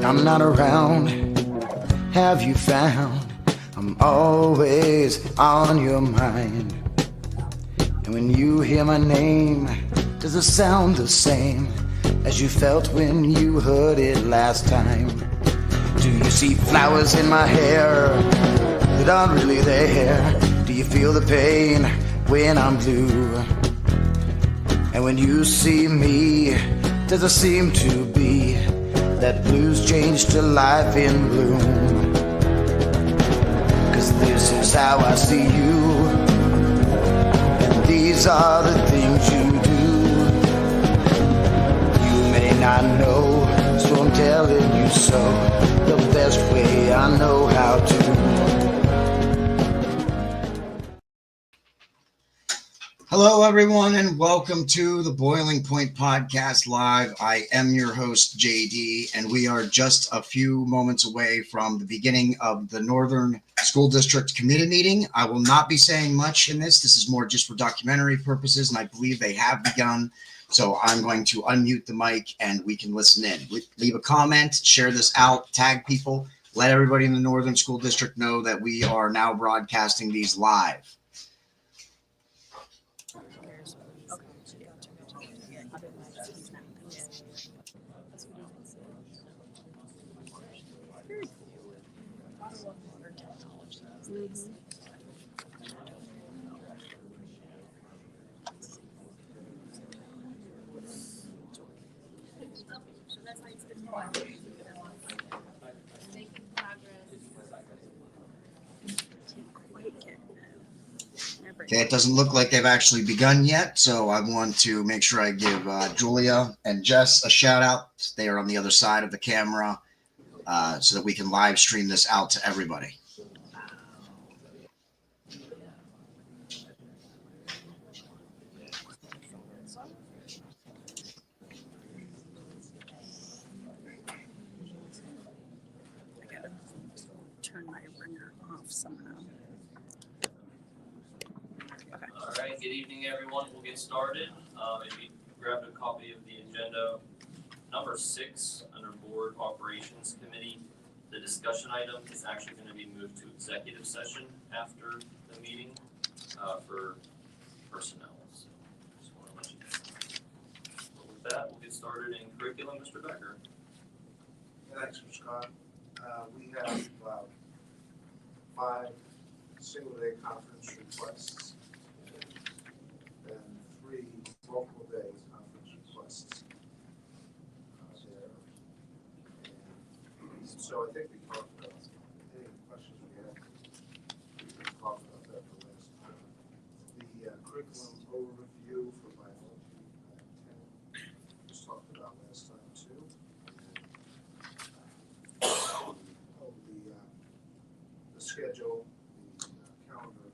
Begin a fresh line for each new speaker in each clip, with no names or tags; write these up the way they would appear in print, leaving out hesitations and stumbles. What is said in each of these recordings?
I'm not around, have you found I'm always on your mind? And when you hear my name, does it sound the same as you felt when you heard it last time? Do you see flowers in my hair that aren't really there? Do you feel the pain when I'm blue? And when you see me, does it seem to be that blues change to life in bloom? 'Cause this is how I see you, and these are the things you do. You may not know, so I'm telling you so, the best way I know how to. Hello, everyone, and welcome to the Boiling Point Podcast Live. I am your host, JD, and we are just a few moments away from the beginning of the Northern School District Committee meeting. I will not be saying much in this. This is more just for documentary purposes, and I believe they have begun. So I'm going to unmute the mic, and we can listen in. Leave a comment, share this out, tag people, let everybody in the Northern School District know that we are now broadcasting these live. Okay, it doesn't look like they've actually begun yet, so I want to make sure I give Julia and Jess a shout out. They are on the other side of the camera so that we can live stream this out to everybody.
Turn my ringer off somehow. Okay.
All right, good evening, everyone. We'll get started. If you grabbed a copy of the agenda, number 6 under Board Operations Committee, the discussion item is actually going to be moved to executive session after the meeting for personnel. So just want to let you know. But with that, we'll get started in curriculum. Mr. Becker.
Thanks, Mr. Scott. We have 5 single-day conference requests and 3 multiple-day conference requests there. And so I think we talked about any questions we had. We talked about that the last time. The curriculum overview for biology, just talked about last time too. The schedule, the calendar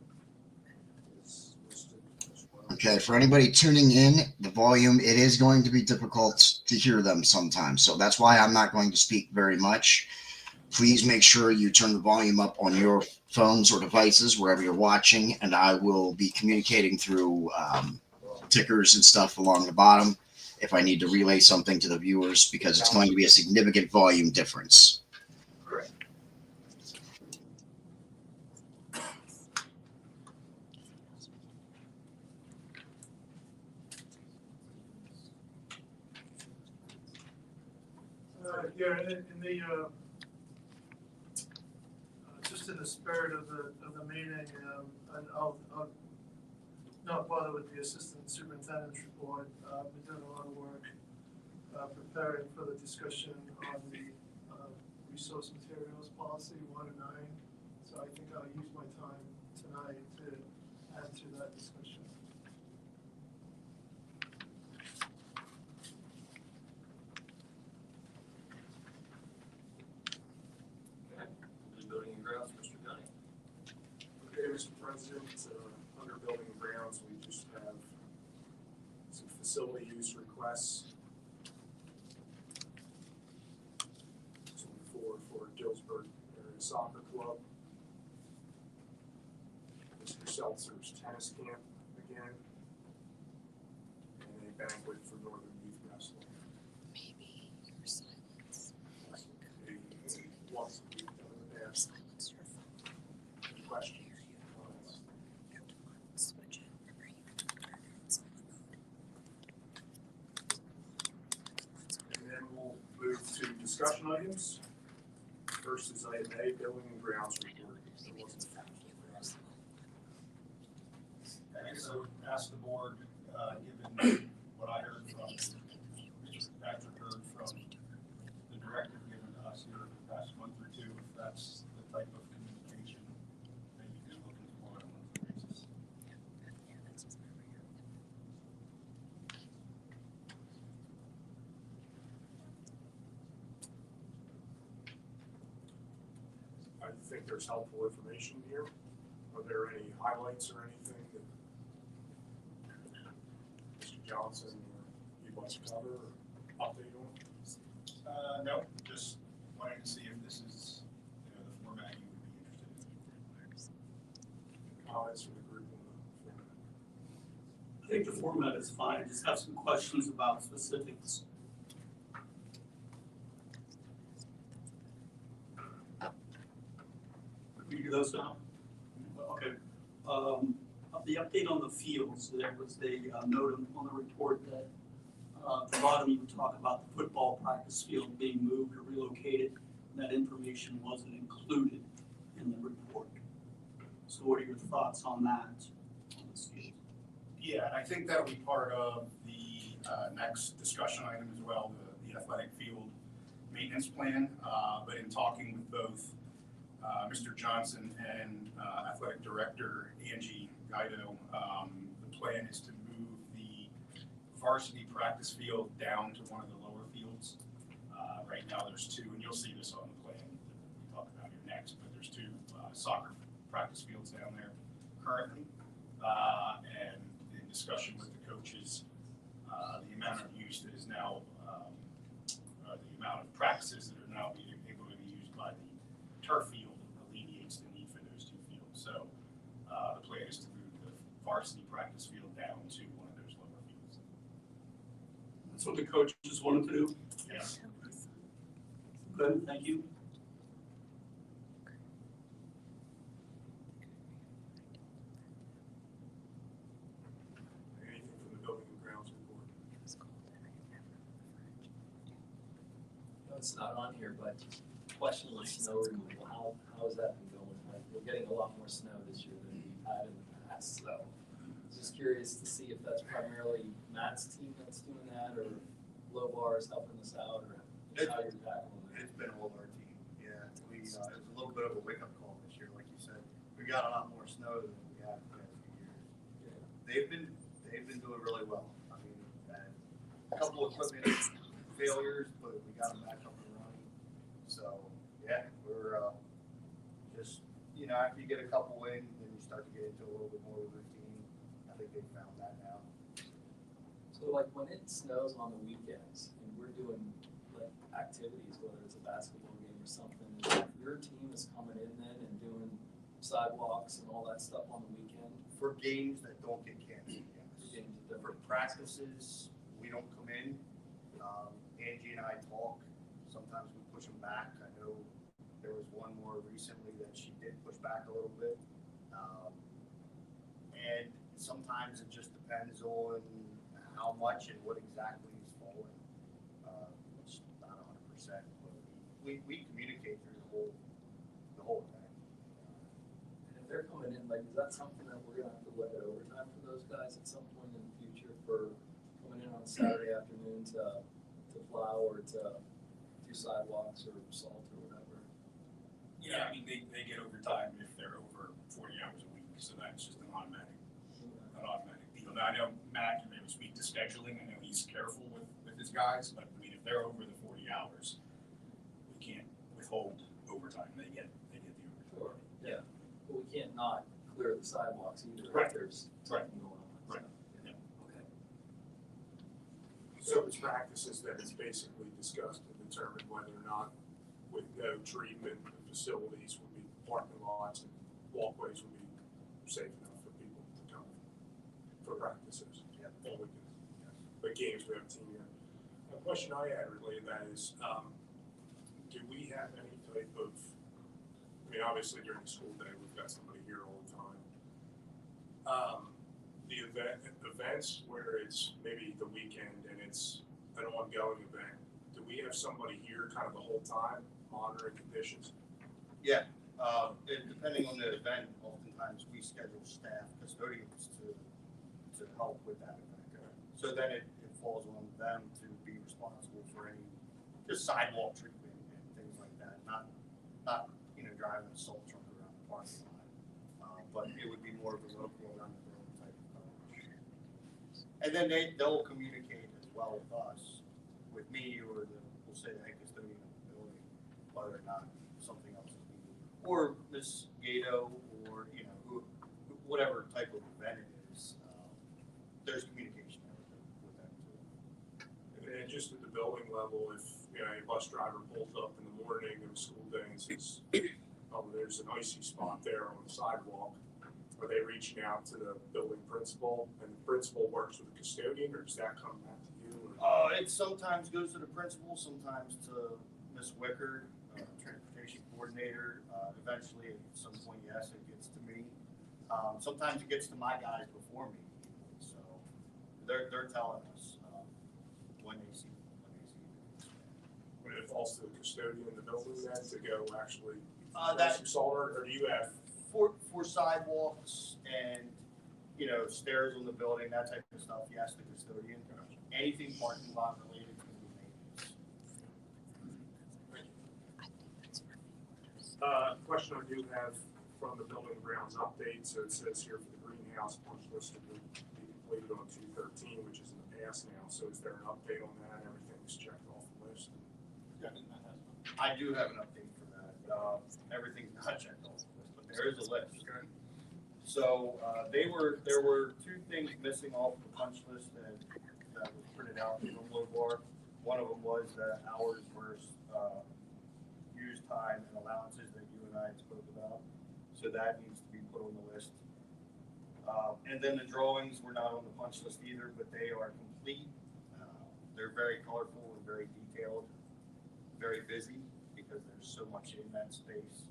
is listed as well.
Okay, for anybody tuning in, the volume, it is going to be difficult to hear them sometimes. So that's why I'm not going to speak very much. Please make sure you turn the volume up on your phones or devices, wherever you're watching, and I will be communicating through tickers and stuff along the bottom if I need to relay something to the viewers, because it's going to be a significant volume difference.
Correct.
In the just in the spirit of the meeting, and I'll not bother with the assistant superintendent's report. We've done a lot of work preparing for the discussion on the resource materials policy 1 and 9. So I think I'll use my time tonight to add to that discussion.
Building and grounds, Mr. Gunning.
Okay, Mr. President, under building and grounds, we just have some facility use requests. For Dillsburg Area Soccer Club. Mr. Seltzer's tennis camp again. And a banquet for Northern Youth Wrestling.
Maybe your silence.
discussion items. First is item A, building and grounds report. There wasn't a council for us.
I guess I would ask the board, given what I heard from Mr. Patrick heard from the directive given to us here the past month or two, if that's the type of communication that you've been looking for on a monthly basis.
I think there's helpful information here. Are there any highlights or anything that Mr. Johnson or you'd like to cover or update on?
No, just wanted to see if this is, the format you would be interested in.
Comments from the group on the format?
I think the format is fine, I just have some questions about specifics. We do those now? Okay. The update on the fields, there was a note on the report that at the bottom you talk about the football practice field being moved or relocated. That information wasn't included in the report. So what are your thoughts on that? On this field?
Yeah, and I think that'll be part of the next discussion item as well, the athletic field maintenance plan. But in talking with both Mr. Johnson and Athletic Director Angie Guido, the plan is to move the varsity practice field down to one of the lower fields. Right now there's two, and you'll see this on the plan that we talk about here next, but there's two soccer practice fields down there currently. And in discussion with the coaches, the amount of use that is now, the amount of practices that are now being able to be used by the turf field alleviates the need for those two fields. So the plan is to move the varsity practice field down to one of those lower fields.
That's what the coaches wanted to do?
Yes.
Good, thank you.
Anything from the building and grounds report?
No, it's not on here, but question on snow removal, how has that been going? Like, we're getting a lot more snow this year than we've had in the past, so just curious to see if that's primarily Matt's team that's doing that, or Lovar is helping us out, or just how you're tackling that.
It's been all of our team, yeah. It was a little bit of a wake-up call this year, like you said. We got a lot more snow than we have in the past few years.
Yeah.
They've been doing really well. I mean, we've had a couple equipment failures, but we got them back up and running. So, yeah, we're just, after you get a couple in, then you start to get into a little bit more of a routine. I think they've found that now.
So like when it snows on the weekends and we're doing like activities, whether it's a basketball game or something, if your team is coming in then and doing sidewalks and all that stuff on the weekend?
For games that don't get canceled, yes.
Games that
For practices, we don't come in. Angie and I talk. Sometimes we push them back. I know there was one more recently that she did push back a little bit. And sometimes it just depends on how much and what exactly is falling. It's not 100%, but we communicate through the whole event.
And if they're coming in, like, is that something that we're gonna have to look at overtime for those guys at some point in the future for coming in on Saturday afternoon to plow or to do sidewalks or salt or whatever?
Yeah, I mean, they get overtime if they're over 40 hours a week, so that's just an automatic deal. Now, I know Matt can maybe speak to scheduling. I know he's careful with his guys, but I mean, if they're over the 40 hours, we can't withhold overtime. They get the overtime.
Sure, yeah, but we can't not clear the sidewalks either if
Right.
there's
Right.
something going on.
Right.
So,
Yeah.
Okay.
So it's practices that it's basically discussed and determined whether or not with no treatment, the facilities would be, parking lots and walkways would be safe enough for people to come for practices.
Yeah.
All weekend. But games, we have a team here. A question I had related to that is, do we have any type of, I mean, obviously during the school day, we've got somebody here all the time. The events where it's maybe the weekend and it's an ongoing event, do we have somebody here kind of the whole time monitoring conditions?
Yeah, depending on the event, oftentimes we schedule staff custodians to help with that event. So then it falls on them to be responsible for any, just sidewalk treatment and things like that, not, driving a salt truck around the parking lot. But it would be more of a local around the road type of coverage. And then they'll communicate as well with us, with me, or we'll say the head custodian of the building, whether or not something else is needed. Or Miss Gato, or, whatever type of event it is, there's communication there with them too.
And then just at the building level, if, a bus driver pulls up in the morning of a school day and says, oh, there's an icy spot there on the sidewalk, are they reaching out to the building principal, and the principal works with the custodian, or does that come back to you?
It sometimes goes to the principal, sometimes to Miss Wicker, transportation coordinator. Eventually, at some point, yes, it gets to me. Sometimes it gets to my guys before me, so they're telling us when they see.
When it falls to the custodian in the building then to go actually
That's
some salt, or do you have?
for sidewalks and stairs on the building, that type of stuff. Yes, the custodian. Anything parking lot related can be maintenance.
Question I do have from the building and grounds update. So it says here for the greenhouse punch list to be completed on 2/13, which is in the past now. So is there an update on that? Everything's checked off the list.
I do have an update for that. Everything's not checked off the list, but there is a list. So there were two things missing off the punch list that was printed out from Low Bar. One of them was the hours versus use time and allowances that you and I spoke about. So that needs to be put on the list. And then the drawings were not on the punch list either, but they are complete. They're very colorful and very detailed, very busy because there's so much in that space.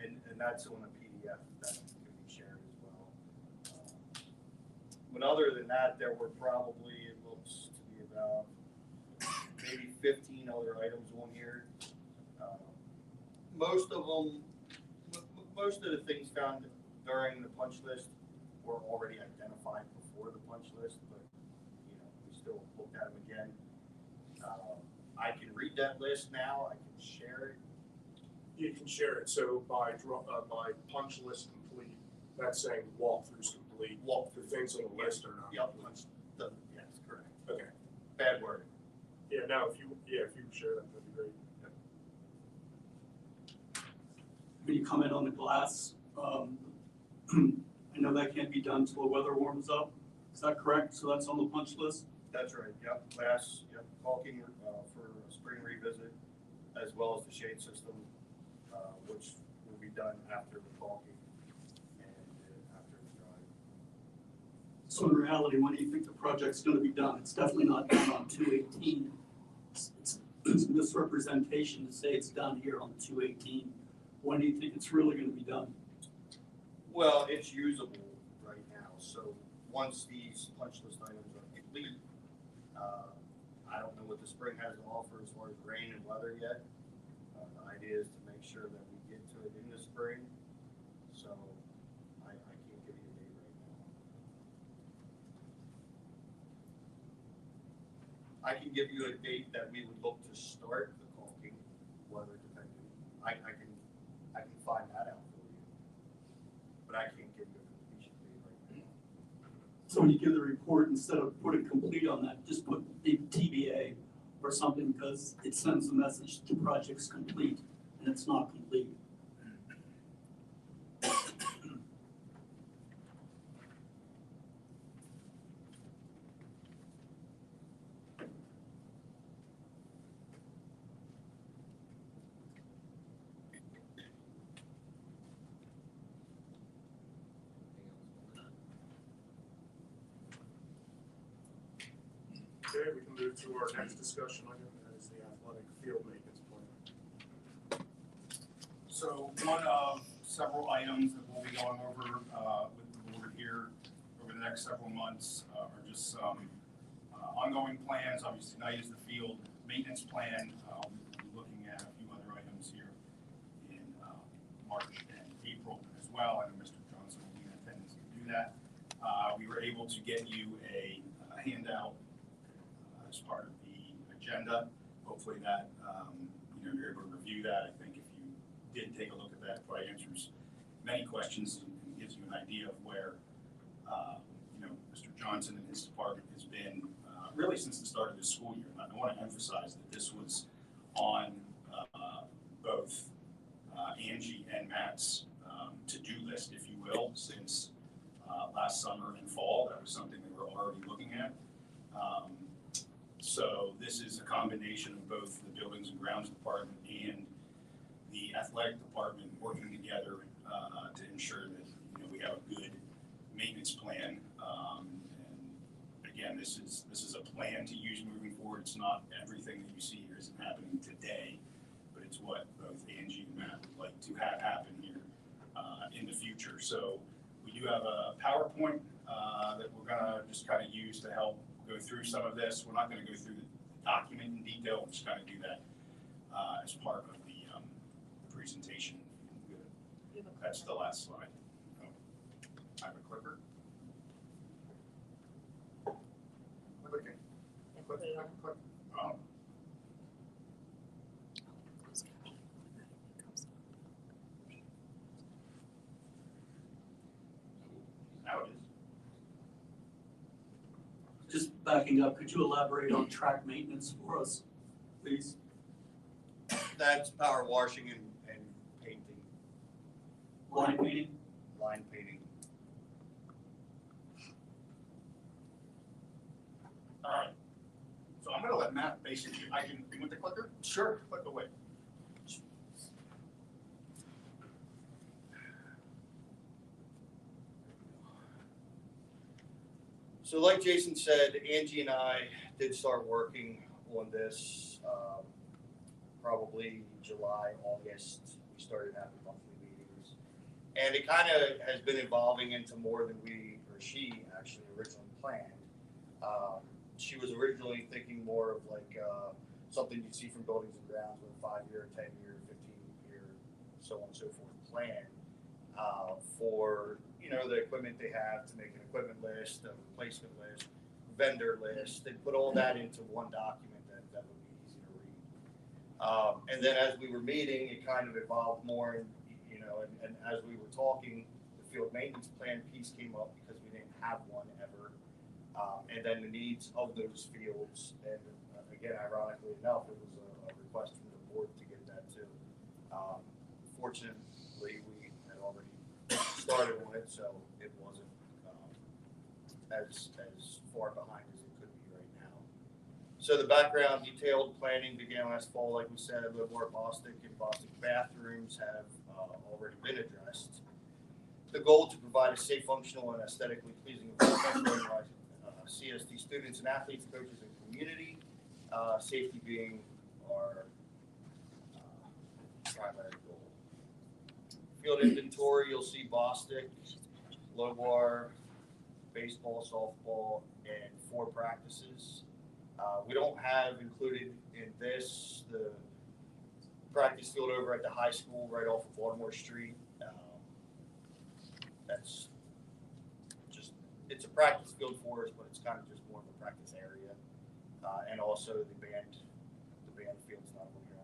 And that's on a PDF that can be shared as well. But other than that, there were probably, it looks to be about maybe 15 other items on here. Most of the things found during the punch list were already identified before the punch list, but we still looked at them again. I can read that list now. I can share it.
You can share it. So by punch list complete, that's saying walkthroughs complete. The things on the list are not.
Yep. Yes, correct.
Okay.
Bad word.
Yeah. No. If you share that, that'd be great.
When you comment on the glass, I know that can't be done until the weather warms up. Is that correct? So that's on the punch list?
That's right. Yep. Glass. Yep. Caulking for a spring revisit, as well as the shade system, which will be done after the caulking and after the drying.
So in reality, when do you think the project's going to be done? It's definitely not done on 2/18. It's a misrepresentation to say it's done here on 2/18. When do you think it's really going to be done?
Well, it's usable right now. So once these punch list items are complete, I don't know what the spring has to offer as far as rain and weather yet. The idea is to make sure that we get to it in the spring. So I can't give you a date right now. I can give you a date that we would look to start the caulking, weather dependent. I can find that out for you, but I can't give you a completion date right now.
So when you give the report, instead of putting complete on that, just put the TBA or something, because it sends a message to project's complete and it's not complete.
Okay, we can move to our next discussion item, that is the athletic field maintenance plan.
So one of several items that we'll be going over with the board here over the next several months are just some ongoing plans. Obviously tonight is the field maintenance plan. We'll be looking at a few other items here in March and April as well. I know Mr. Johnson will be in attendance to do that. We were able to get you a handout as part of the agenda. Hopefully that you're able to review that. I think if you did take a look at that, it probably answers many questions and gives you an idea of where Mr. Johnson and his department has been really since the start of this school year. And I want to emphasize that this was on both Angie and Matt's to-do list, if you will, since last summer and fall. That was something they were already looking at. So this is a combination of both the Buildings and Grounds Department and the Athletic Department working together to ensure that we have a good maintenance plan. And again, this is a plan to use moving forward. It's not everything that you see here isn't happening today, but it's what both Angie and Matt would like to have happen here in the future. So we do have a PowerPoint that we're gonna just kind of use to help go through some of this. We're not gonna go through the document in detail. We're just gonna do that as part of the presentation. That's the last slide. Oh, I have a clicker. Clicking. Click. Oh. Now it is.
Just backing up, could you elaborate on track maintenance for us, please?
That's power washing and painting,
Line painting?
line painting.
All right. So I'm going to let Matt basically, you want the clicker? Sure. Click away.
So like Jason said, Angie and I did start working on this probably July, August. We started having monthly meetings. And it kind of has been evolving into more than she actually originally planned. She was originally thinking more of like something you'd see from Buildings and Grounds with a 5-year, 10-year, 15-year, so on and so forth plan for the equipment they have, to make an equipment list, a replacement list, vendor list, and put all that into one document that would be easy to read. And then as we were meeting, it kind of evolved more, and as we were talking, the field maintenance plan piece came up because we didn't have one ever. And then the needs of those fields, and again, ironically enough, it was a request from the board to get that too. Fortunately, we had already started on it, so it wasn't as far behind as it could be right now. So the background detailed planning began last fall, like we said. Livermore, Bostic, and Bostic bathrooms have already been addressed. The goal to provide a safe, functional, and aesthetically pleasing environment for CSD students and athletes, coaches, and community. Safety being our primary goal. Field inventory, you'll see Bostic, Lobar, baseball, softball, and 4 practices. We don't have included in this the practice field over at the high school right off of Baltimore Street. That's just, it's a practice field for us, but it's kind of just more of a practice area. And also the band field's not over here, I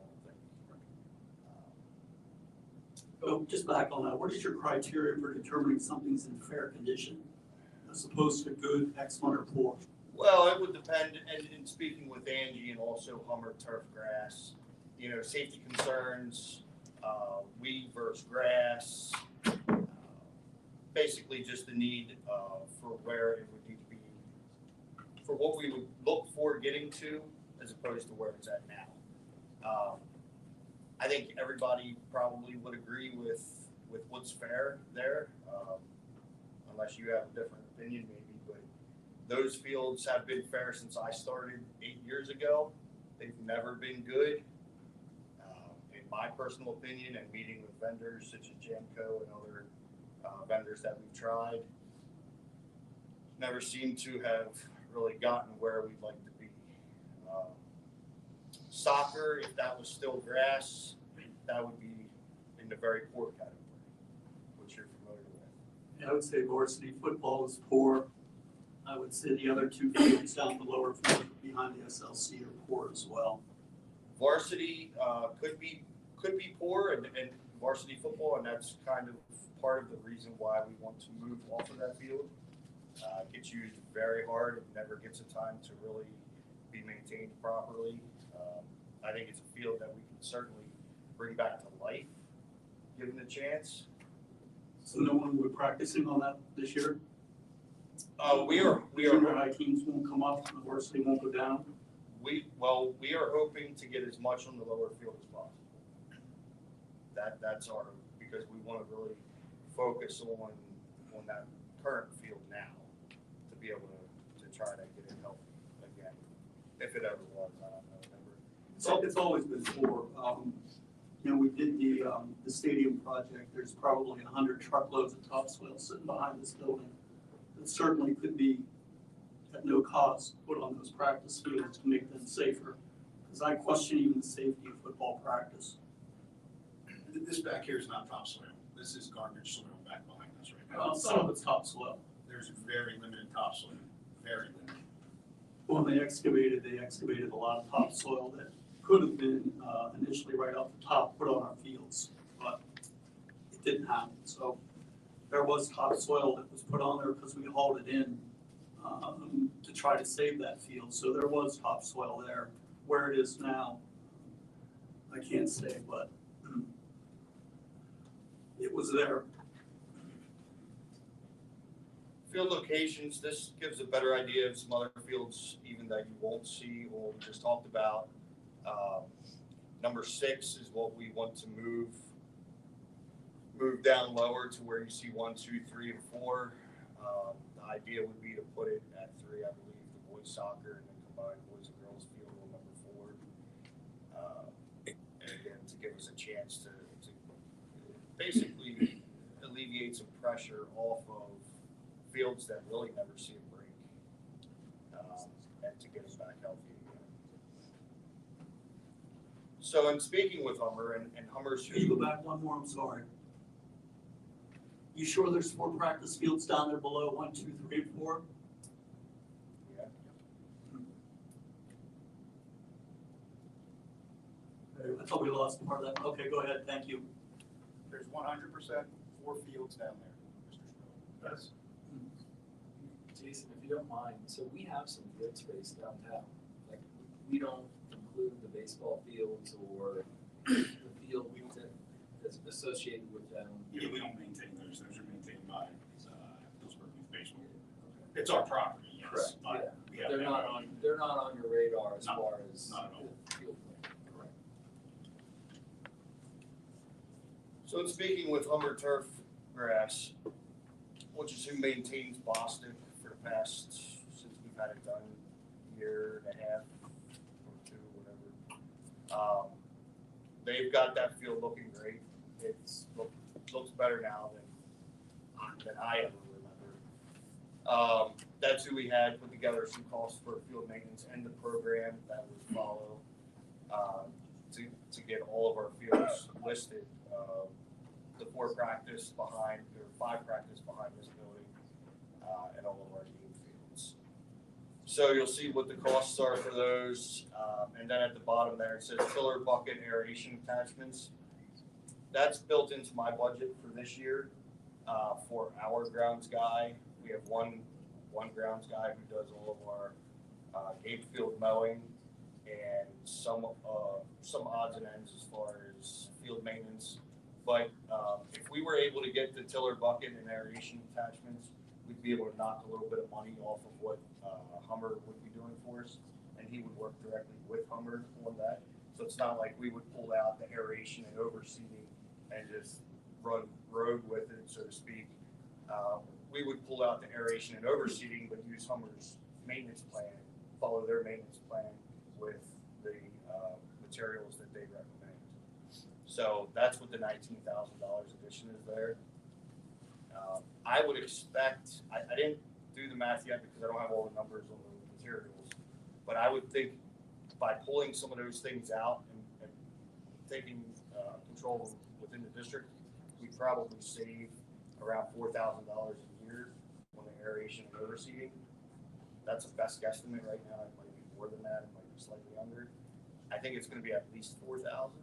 don't think.
Just back on that, what is your criteria for determining something's in fair condition as opposed to good, excellent, or poor?
Well, it would depend, and in speaking with Angie and also Hummer turf grass, safety concerns, weed versus grass, basically just the need for where it would need to be, for what we would look for getting to as opposed to where it's at now. I think everybody probably would agree with what's fair there, unless you have a different opinion maybe, but those fields have been fair since I started 8 years ago. They've never been good. In my personal opinion, and meeting with vendors such as Jamco and other vendors that we've tried, never seem to have really gotten where we'd like to be. Soccer, if that was still grass, that would be in the very poor category, which you're familiar with.
I would say varsity football is poor. I would say the other two fields down the lower field behind the SLC are poor as well.
Varsity could be poor, and varsity football, and that's kind of part of the reason why we want to move off of that field. It gets used very hard and never gets a time to really be maintained properly. I think it's a field that we can certainly bring back to life, given the chance.
So no one will be practicing on that this year?
We are
Junior high teams won't come up, the varsity won't go down?
we are hoping to get as much on the lower field as possible. That's our, because we want to really focus on that current field now to be able to try to get it healthy again, if it ever was. I don't know.
It's always been poor. We did the stadium project. There's probably 100 truckloads of topsoil sitting behind this building. That certainly could be at no cost put on those practice fields to make them safer. Because I question even the safety of football practice.
This back here is not topsoil. This is garbage soil back behind us right now.
Some of it's topsoil.
There's very limited topsoil, very limited.
When they excavated a lot of topsoil that could have been initially right off the top put on our fields, but it didn't happen. So there was topsoil that was put on there because we hauled it in to try to save that field. So there was topsoil there. Where it is now, I can't say, but it was there.
Field locations, this gives a better idea of some other fields even that you won't see or we just talked about. Number 6 is what we want to move down lower to where you see 1, 2, 3, and 4. The idea would be to put it at 3, I believe, the boys soccer, and then combine boys and girls field on number 4. And again, to give us a chance to basically alleviate some pressure off of fields that really never see a break, and to get us back healthy again. So in speaking with Hummer, and Hummer's
Can you go back one more? I'm sorry. You sure there's 4 practice fields down there below 1, 2, 3, and 4?
Yeah.
I thought we lost part of that. Okay, go ahead. Thank you.
There's 100% 4 fields down there, Mr. Stroh.
Yes.
Jason, if you don't mind, so we have some field space downtown. Like, we don't include the baseball fields or the field that's associated with them.
Yeah, we don't maintain those. Those are maintained by Hillsborough Youth Baseball. It's our property, yes.
Correct,
But
yeah.
we have
They're
no-
not on your radar as
Not-
far as
not at all.
the field plan. Correct.
So in speaking with Hummer Turf Grass, which is who maintains Boston for the past, since we've had it done, year and a half or 2, whatever. They've got that field looking great. Looks better now than I ever remember. That's who we had put together some costs for field maintenance and the program that would follow to get all of our fields listed. The 4 practice behind, or 5 practice behind this building, and all of our game fields. So you'll see what the costs are for those, and then at the bottom there it says filler bucket aeration attachments. That's built into my budget for this year. For our grounds guy, we have one grounds guy who does all of our game field mowing and some odds and ends as far as field maintenance. But if we were able to get the tiller bucket and aeration attachments, we'd be able to knock a little bit of money off of what Hummer would be doing for us, and he would work directly with Hummer on that. So it's not like we would pull out the aeration and overseeding and just run road with it, so to speak. We would pull out the aeration and overseeding, but use Hummer's maintenance plan, follow their maintenance plan with the materials that they recommend. So that's what the $19,000 addition is there. I would expect, I didn't do the math yet because I don't have all the numbers on the materials, but I would think by pulling some of those things out and taking control within the district, we probably save around $4,000 a year on the aeration and overseeding. That's a best guesstimate right now. It might be more than that. It might be slightly under. I think it's going to be at least 4,000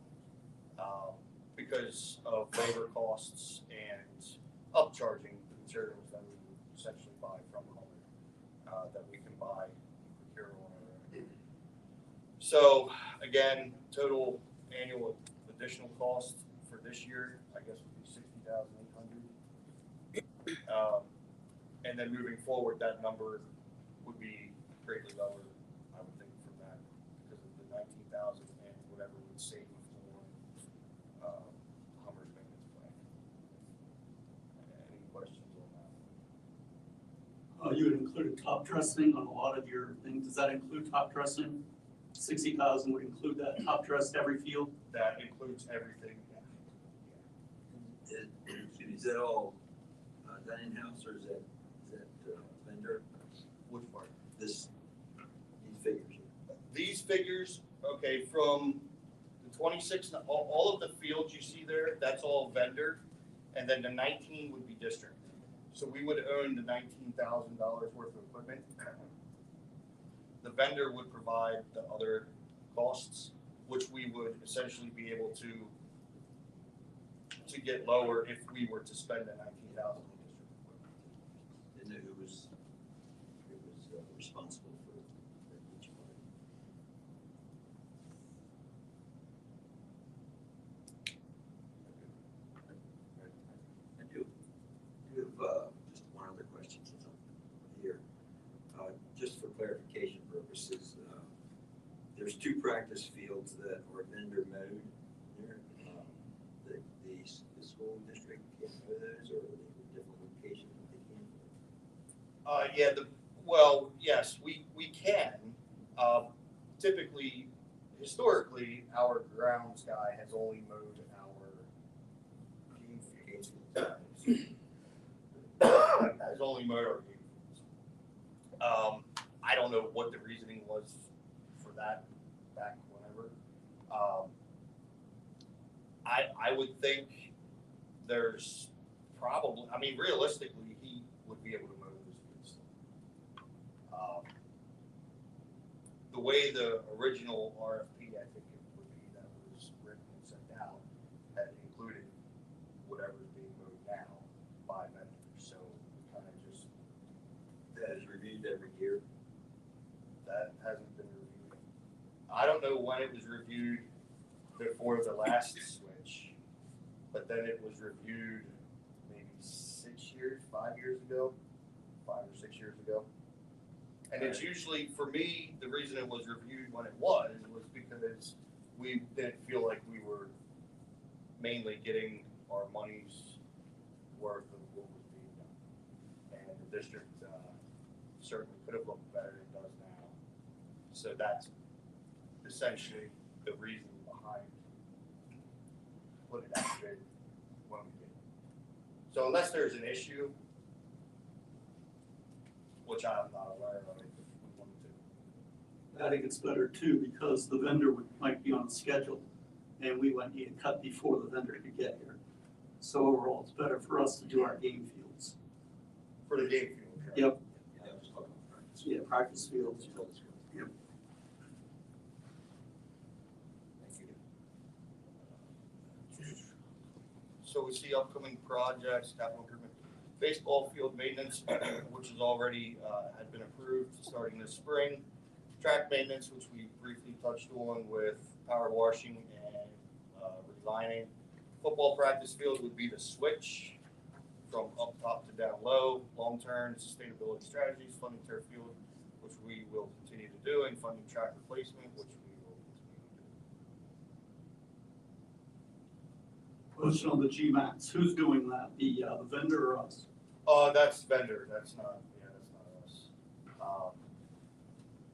because of labor costs and upcharging the materials that we would essentially buy from the owner that we can buy and procure on our own. So again, total annual additional cost for this year, I guess, would be $60,800. And then moving forward, that number would be greatly lower, I would think, from that because of the 19,000 and whatever would save for Hummer's maintenance plan. Any questions on that?
You had included top dressing on a lot of your things. Does that include top dressing? 60,000 would include that top dress every field?
That includes everything.
Is that all done in-house or is that vendor?
Which part?
These figures.
These figures, okay, from the 26, all of the fields you see there, that's all vendor, and then the 19 would be district. So we would own the $19,000 worth of equipment. The vendor would provide the other costs, which we would essentially be able to get lower if we were to spend the $19,000 on district equipment.
Didn't know who was responsible for each one. I do have just one other question since I'm here. Just for clarification purposes, there's 2 practice fields that are vendor mowed there. The school district can't mow those, or are they in different locations that they can?
Well, yes, we can. Typically, historically, our grounds guy has only mowed our game fields. Has only mowed our game fields. I don't know what the reasoning was for that back whenever. I would think there's probably, I mean, realistically, he would be able to mow those fields. The way the original RFP, I think it would be that was written and sent out, had included whatever's being mowed now by vendors. So we kind of just.
That is reviewed every year.
That hasn't been reviewed. I don't know when it was reviewed before the last switch, but then it was reviewed maybe 5 years ago, 5 or 6 years ago. And it's usually, for me, the reason it was reviewed when it was because we didn't feel like we were mainly getting our money's worth of what was being done. And the district certainly could have looked better than it does now. So that's essentially the reason behind putting it out to bid when we did. So unless there's an issue, which I'm not aware of, if we wanted to.
I think it's better too, because the vendor might be on schedule and we might need to cut before the vendor could get here. So overall, it's better for us to do our game fields.
For the game field, correct?
Yep.
Yeah, I was talking about practice.
Yeah, practice fields. Yep.
Thank you.
So we see upcoming projects, capital improvement, baseball field maintenance, which is already had been approved starting this spring. Track maintenance, which we briefly touched on with power washing and relining. Football practice field would be the switch from up top to down low. Long-term sustainability strategies, funding turf field, which we will continue to do, and funding track replacement, which we will continue to do.
Question on the GMAX, who's doing that? The vendor or us?
That's vendor, that's not us.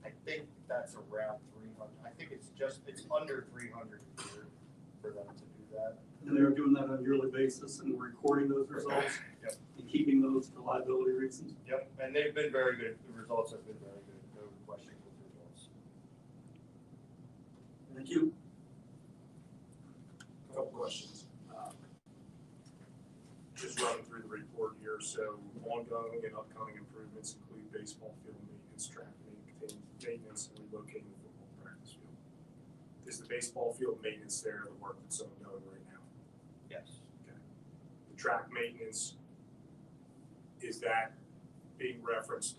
I think that's around 300, I think it's under 300 a year for them to do that.
And they're doing that on a yearly basis and recording those results?
Yep.
And keeping those for liability reasons?
Yep, and they've been very good, the results have been very good, no questions with the results.
ongoing and upcoming improvements include baseball field maintenance, track maintenance, and relocating the football practice field. Is the baseball field maintenance there the work that's ongoing right now?
Yes.
Okay. The track maintenance, is that being referenced?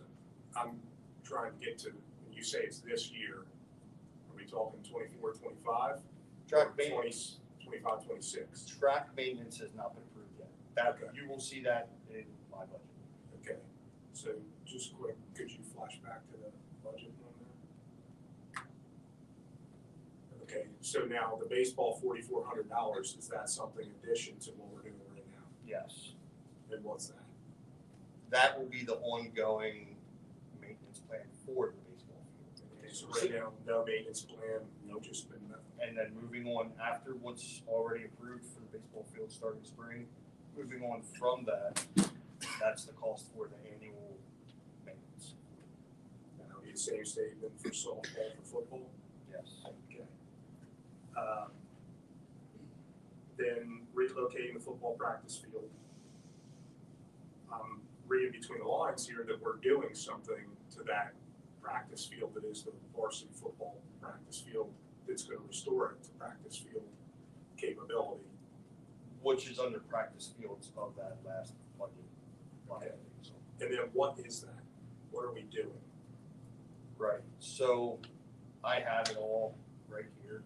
I'm trying to get to, when you say it's this year, are we talking 24, 25?
Track
Or
maintenance.
25, 26?
Track maintenance has not been approved yet. That,
Okay.
you will see that in my budget.
Okay, so just quick, could you flash back to the budget on that? Okay, so now the baseball $4,400, is that something in addition to what we're doing right now?
Yes.
And what's that?
That will be the ongoing maintenance plan for the baseball field.
Okay, so right now, no maintenance plan, no just been nothing.
And then moving on after what's already approved for the baseball field starting spring, moving on from that, that's the cost for the annual maintenance.
And that'll be the same statement for softball, for football?
Yes.
Okay. Then relocating the football practice field. I'm reading between the lines here that we're doing something to that practice field that is the varsity football practice field that's going to restore it to practice field capability.
Which is under practice fields of that last budget.
Okay. And then what is that? What are we doing?
Right, so I have it all right here.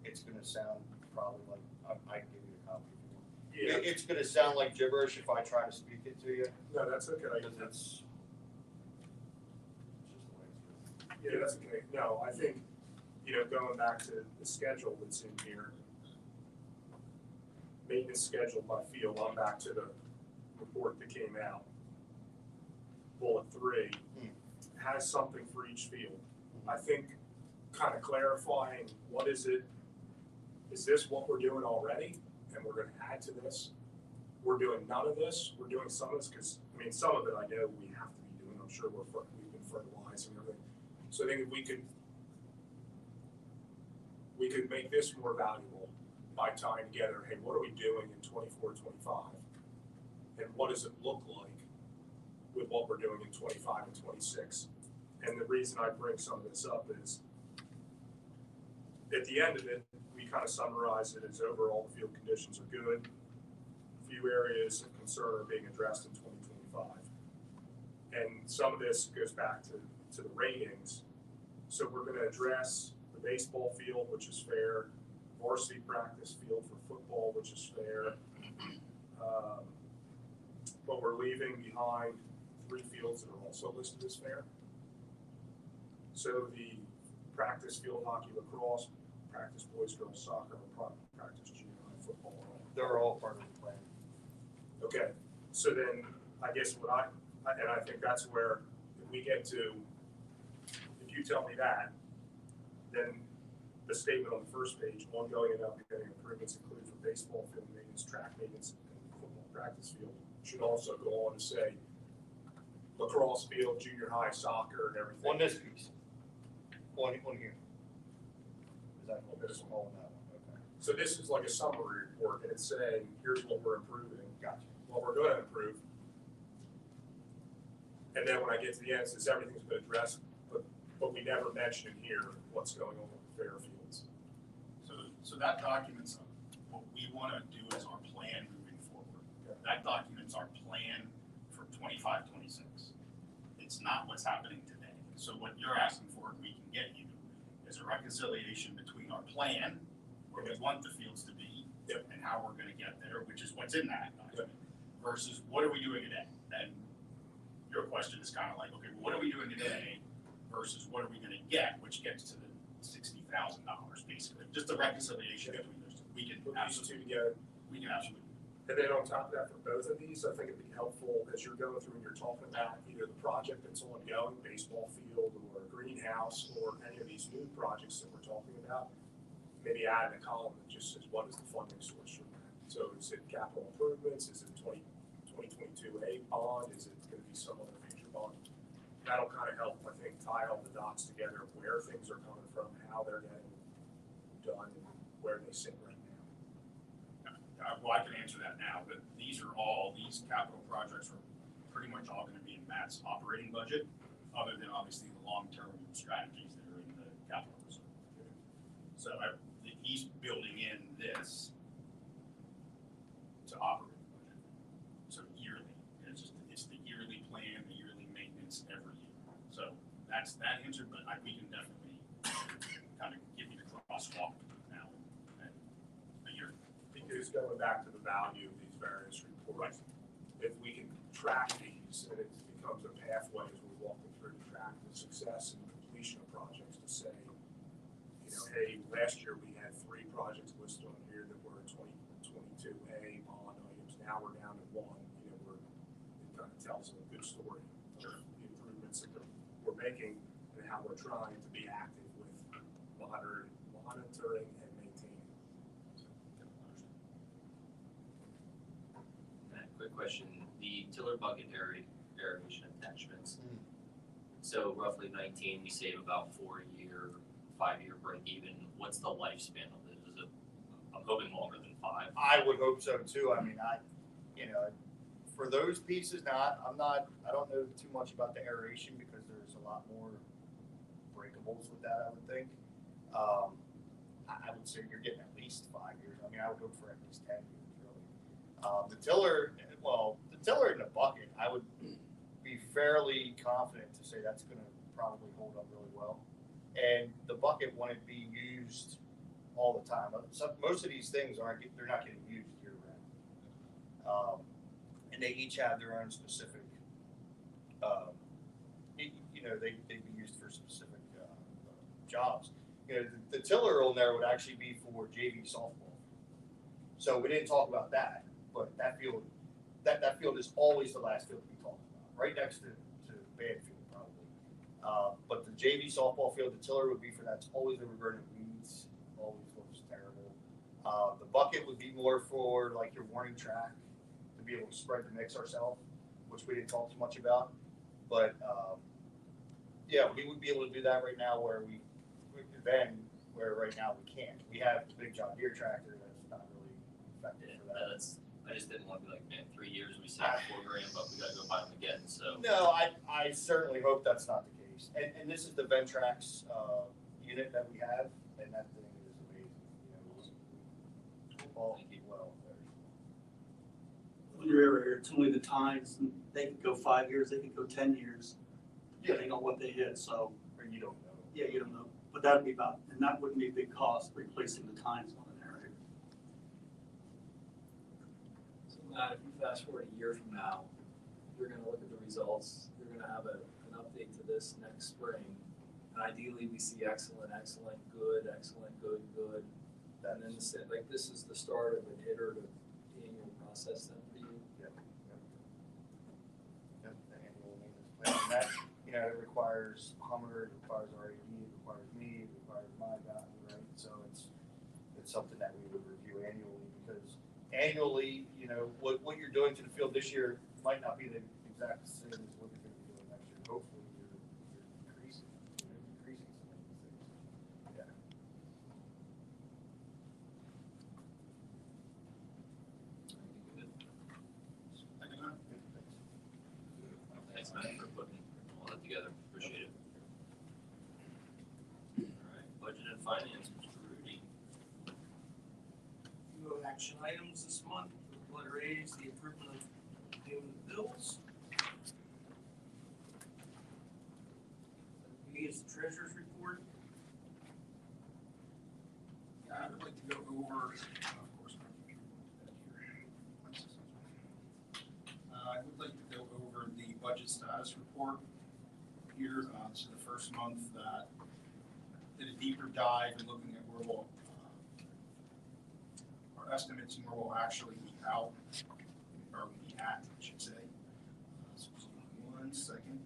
It's gonna sound probably like, I can give you a copy if you want. It's gonna sound like gibberish if I try to speak it to you,
No, that's okay.
because it's just the way it's written.
Yeah, that's okay. No, I think, going back to the schedule that's in here, maintenance schedule by field, I'm back to the report that came out. Bullet 3 has something for each field. I think kind of clarifying what is it, is this what we're doing already? And we're gonna add to this? We're doing none of this, we're doing some of this, because, some of it I know we have to be doing, I'm sure we've been fertilizing everything. So I think if we could make this more valuable by tying together, hey, what are we doing in 24, 25? And what does it look like with what we're doing in 25 and 26? And the reason I bring some of this up is, at the end of it, we kind of summarize it as overall the field conditions are good. Few areas of concern are being addressed in 2025. And some of this goes back to the ratings. So we're going to address the baseball field, which is fair, varsity practice field for football, which is fair. But we're leaving behind 3 fields that are also listed as fair. So the practice field hockey, lacrosse, practice boys, girls soccer, practice junior high football.
They're all part of the plan.
Okay, so then I guess I think that's where if we get to, if you tell me that, then the statement on the first page, ongoing and upcoming improvements include for baseball field maintenance, track maintenance, and football practice field, should also go on to say lacrosse field, junior high soccer, and everything.
On this piece, on here. Is that what this all on that one? Okay.
So this is like a summary report, and it's saying, here's what we're improving.
Gotcha.
What we're going to improve. And then when I get to the end, it says everything's been addressed, but we never mention in here what's going on with Fairfields.
So that documents what we want to do as our plan moving forward. That documents our plan for 25, 26. It's not what's happening today. So what you're asking for, and we can get you, is a reconciliation between our plan, where we want the fields to be, and how we're going to get there, which is what's in that document, versus what are we doing today? And your question is kind of like, okay, what are we doing today versus what are we going to get, which gets to the $60,000 basically. Just a reconciliation between those two. We can
Put these two
absolutely.
together.
We can absolutely.
And then on top of that, for both of these, I think it'd be helpful as you're going through and you're talking about either the project that's ongoing, baseball field or greenhouse, or any of these new projects that we're talking about, maybe add in a column that just says, what is the funding source for that? So is it capital improvements? Is it 2022A bond? Is it going to be some other future bond? That'll kind of help, I think, tie all the dots together of where things are coming from, how they're getting done, and where they sit right now.
Well, I can answer that now, but these capital projects are pretty much all gonna be in Matt's operating budget, other than obviously the long-term strategies that are in the capital reserve. So he's building in this to operate the budget. So yearly, it's the yearly plan, the yearly maintenance every year. So that's that answer, but we can definitely kind of give you the crosswalk now and a year.
Because going back to the value of these various reports, if we can track these and it becomes a pathway as we're walking through to track the success and completion of projects to say, hey, last year we had 3 projects listed on here that were 2022A bond items. Now we're down to 1. It kind of tells a good story of the improvements that we're making and how we're trying to be active with monitoring and maintaining.
Matt, quick question, the tiller bucket aeration attachments. So roughly 19, we save about 5-year break even. What's the lifespan of this? Is it, I'm hoping longer than 5.
I would hope so too. I mean, for those pieces, I don't know too much about the aeration because there's a lot more breakables with that, I would think. I would say you're getting at least 5 years. I mean, I would hope for at least 10 years, really. The tiller in the bucket, I would be fairly confident to say that's going to probably hold up really well. And the bucket wouldn't be used all the time. Most of these things they're not getting used year round. And they each have their own specific, they'd be used for specific jobs. The tiller on there would actually be for JV softball. So we didn't talk about that, but that field is always the last field we talk about, right next to Banfield probably. But the JV softball field, the tiller would be for that's always overgrown in weeds, always looks terrible. The bucket would be more for like your warning track to be able to spread the mix ourselves, which we didn't talk too much about. But yeah, we would be able to do that right now where right now we can't. We have the big John Deere tractor that's not really effective for that.
I just didn't want to be like, man, 3 years we saved $4,000, but we got to go buy them again. So
No, I certainly hope that's not the case. And this is the Ventrax unit that we have, and that thing is amazing. All well there.
When you're aerator, it's only the tines, and they could go 5 years, they could go 10 years, depending on what they hit, so.
Or you don't know.
Yeah, you don't know, but that'd be and that wouldn't be a big cost, replacing the tines on an aerator.
So Matt, if you fast forward a year from now, you're gonna look at the results, you're gonna have an update to this next spring. And ideally, we see excellent, good, good. And then this is the start of an iterative annual process then for you.
Yep. The annual maintenance plan. And that, it requires Hummer, it requires RAD, it requires me, it requires my guy, right? So it's something that we would review annually because annually, what you're doing to the field this year might not be the exact same as what you're going to be doing next year. Hopefully, you're decreasing some of these things. Yeah.
thanks, Matt, for putting all that together. Appreciate it. All right, budget and finance, Mr. Rudy.
Few action items this month. Letter A is the improvement of payment of bills. B is the treasurer's report.
I would like to go over, of course, I would like to go over the budget status report here. This is the first month that did a deeper dive and looking at where we'll, our estimates and where we'll actually be out, or be at, I should say. So just give me 1 second.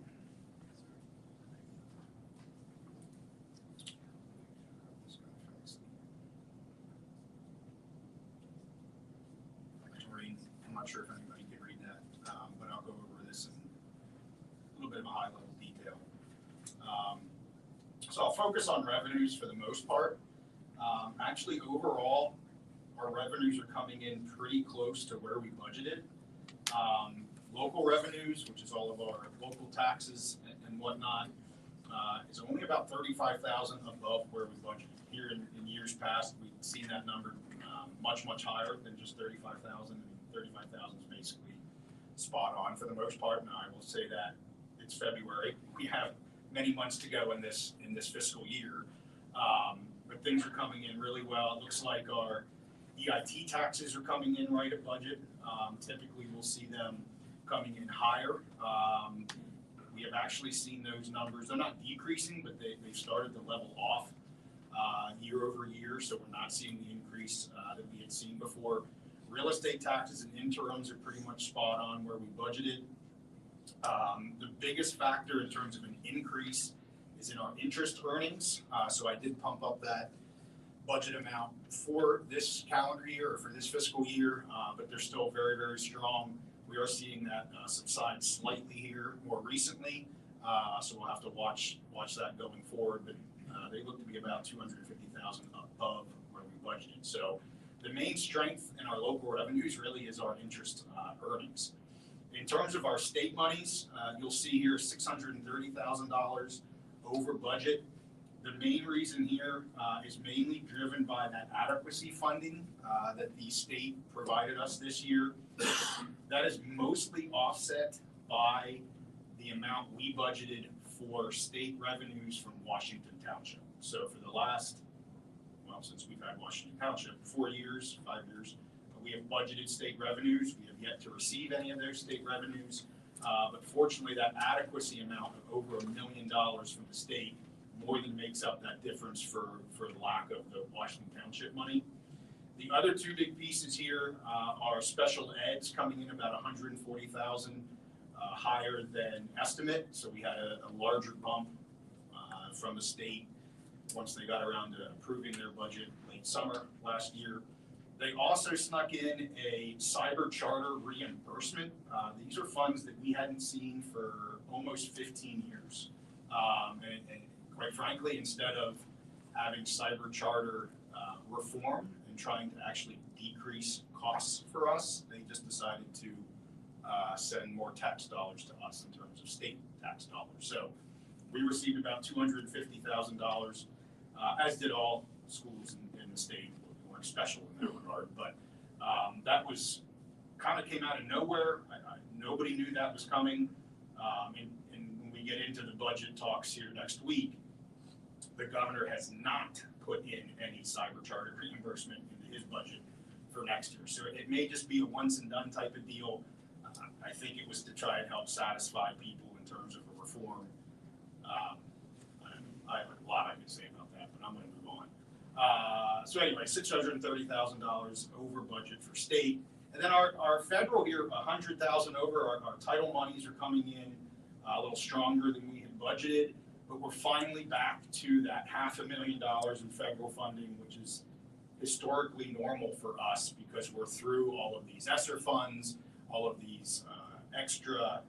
I'm not sure if anybody can read that, but I'll go over this in a little bit of a high-level detail. So I'll focus on revenues for the most part. Actually, overall, our revenues are coming in pretty close to where we budgeted. local revenues, which is all of our local taxes and whatnot, is only about 35,000 above where we budgeted. Here in years past, we've seen that number much higher than just 35,000. And 35,000 is basically spot on for the most part. And I will say that it's February. We have many months to go in this fiscal year, but things are coming in really well. It looks like our EIT taxes are coming in right at budget. Typically, we'll see them coming in higher. We have actually seen those numbers. They're not decreasing, but they've started to level off year over year, so we're not seeing the increase that we had seen before. Real estate taxes and interims are pretty much spot on where we budgeted. The biggest factor in terms of an increase is in our interest earnings. So I did pump up that budget amount for this calendar year or for this fiscal year, but they're still very strong. We are seeing that subside slightly here more recently, so we'll have to watch that going forward. But they look to be about 250,000 above where we budgeted. So the main strength in our local revenues really is our interest earnings. In terms of our state monies, you'll see here $630,000 over budget. The main reason here is mainly driven by that adequacy funding that the state provided us this year. That is mostly offset by the amount we budgeted for state revenues from Washington Township. So for the last, since we've had Washington Township, 5 years, we have budgeted state revenues. We have yet to receive any of those state revenues. But fortunately, that adequacy amount of over $1 million from the state more than makes up that difference for the lack of the Washington Township money. The other two big pieces here are special eds coming in about 140,000 higher than estimate. So we had a larger bump from the state once they got around to approving their budget late summer last year. They also snuck in a cyber charter reimbursement. These are funds that we hadn't seen for almost 15 years. And quite frankly, instead of having cyber charter reform and trying to actually decrease costs for us, they just decided to send more tax dollars to us in terms of state tax dollars. So we received about $250,000, as did all schools in the state. We weren't special in that regard, but that was kind of came out of nowhere. Nobody knew that was coming. And when we get into the budget talks here next week, the governor has not put in any cyber charter reimbursement into his budget for next year. So it may just be a once and done type of deal. I think it was to try and help satisfy people in terms of a reform. I have a lot I can say about that, but I'm going to move on. So anyway, $630,000 over budget for state. And then our federal here, $100,000 over. Our title monies are coming in a little stronger than we had budgeted, but we're finally back to that $500,000 in federal funding, which is historically normal for us because we're through all of these ESSER funds, all of these extra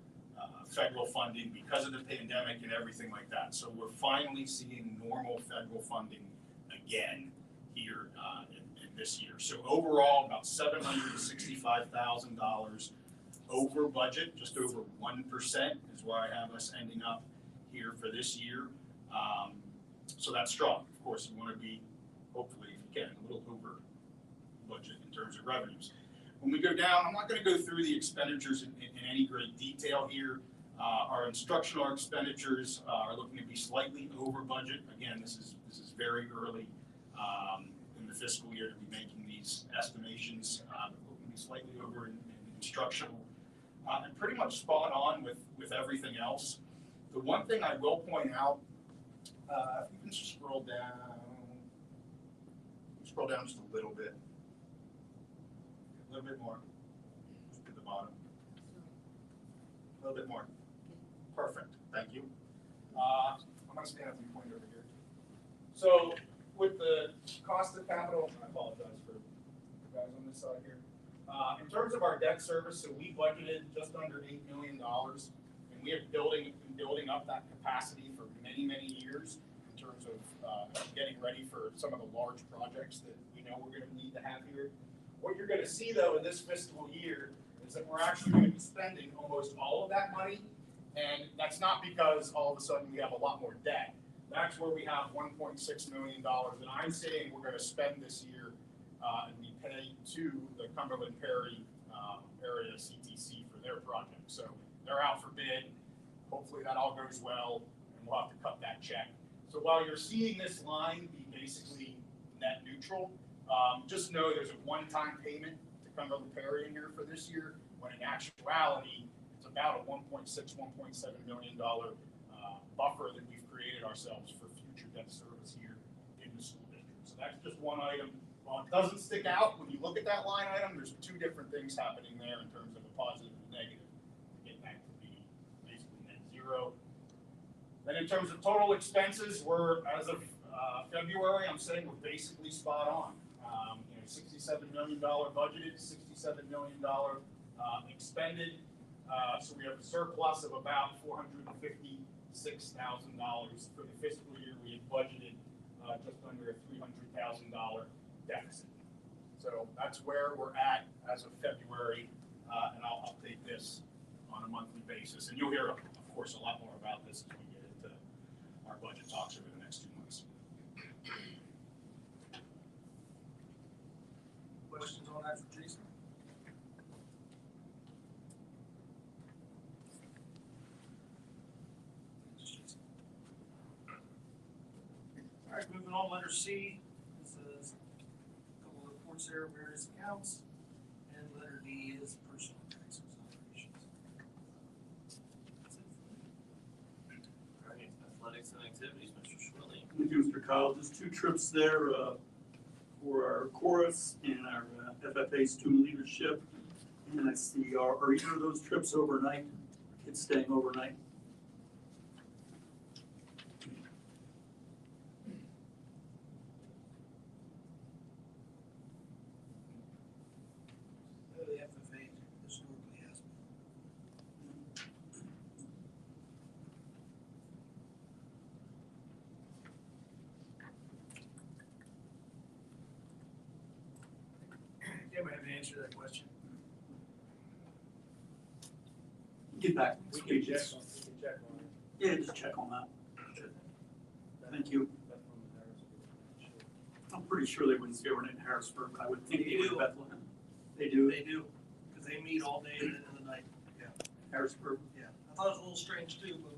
federal funding because of the pandemic and everything like that. So we're finally seeing normal federal funding again here in this year. So overall, about $765,000 over budget, just over 1% is where I have us ending up here for this year. So that's strong. Of course, you want to be, hopefully, if you can, a little over budget in terms of revenues. When we go down, I'm not going to go through the expenditures in any great detail here. Our instructional expenditures are looking to be slightly over budget. Again, this is very early in the fiscal year to be making these estimations. But we're going to be slightly over in instructional, and pretty much spot on with everything else. The one thing I will point out, if you can scroll down just a little bit more, just at the bottom, a little bit more. Perfect, thank you. I'm going to stand up and point over here. So with the cost of capital, I apologize for the guys on this side here. In terms of our debt service, so we budgeted just under $8 million, and we have been building up that capacity for many years in terms of getting ready for some of the large projects that we know we're going to need to have here. What you're going to see though in this fiscal year is is that we're actually going to be spending almost all of that money. And that's not because all of a sudden we have a lot more debt. That's where we have $1.6 million that I'm saying we're going to spend this year, and we pay to the Cumberland Perry area CTC for their project. So they're out for bid. Hopefully that all goes well, and we'll have to cut that check. So while you're seeing this line be basically net neutral, just know there's a one-time payment to Cumberland Perry in here for this year, when in actuality, it's about a $1.6, $1.7 million buffer that we've created ourselves for future debt service here in the school district. So that's just one item. While it doesn't stick out, when you look at that line item, there's two different things happening there in terms of a positive and negative to get back to be basically net zero. Then in terms of total expenses, we're, as of February, I'm saying we're basically spot on. $67 million budgeted, $67 million expended. So we have a surplus of about $456,000 for the fiscal year. We had budgeted just under a $300,000 deficit. So that's where we're at as of February, and I'll update this on a monthly basis. And you'll hear, of course, a lot more about this as we get into our budget talks over the next 2 months.
Questions on that for Jason? All right, moving on, letter C. This is a couple of reports there, various accounts. And letter D is personal taxes operations. That's it for me.
All right, athletics and activities, Mr. Schwilly.
Thank you, Mr. Kyle. Just 2 trips there for our chorus and our FFA student leadership. And I see, are either of those trips overnight? Kids staying overnight?
The FFA historically has been. Yeah, we have to answer that question.
Get back.
We can check on it.
Yeah, just check on that. Thank you. I'm pretty sure they wouldn't stay overnight in Harrisburg, but I would think they would in Bethlehem. They do?
They do, because they meet all day and then in the night. Yeah.
Harrisburg?
Yeah. I thought it was a little strange too, but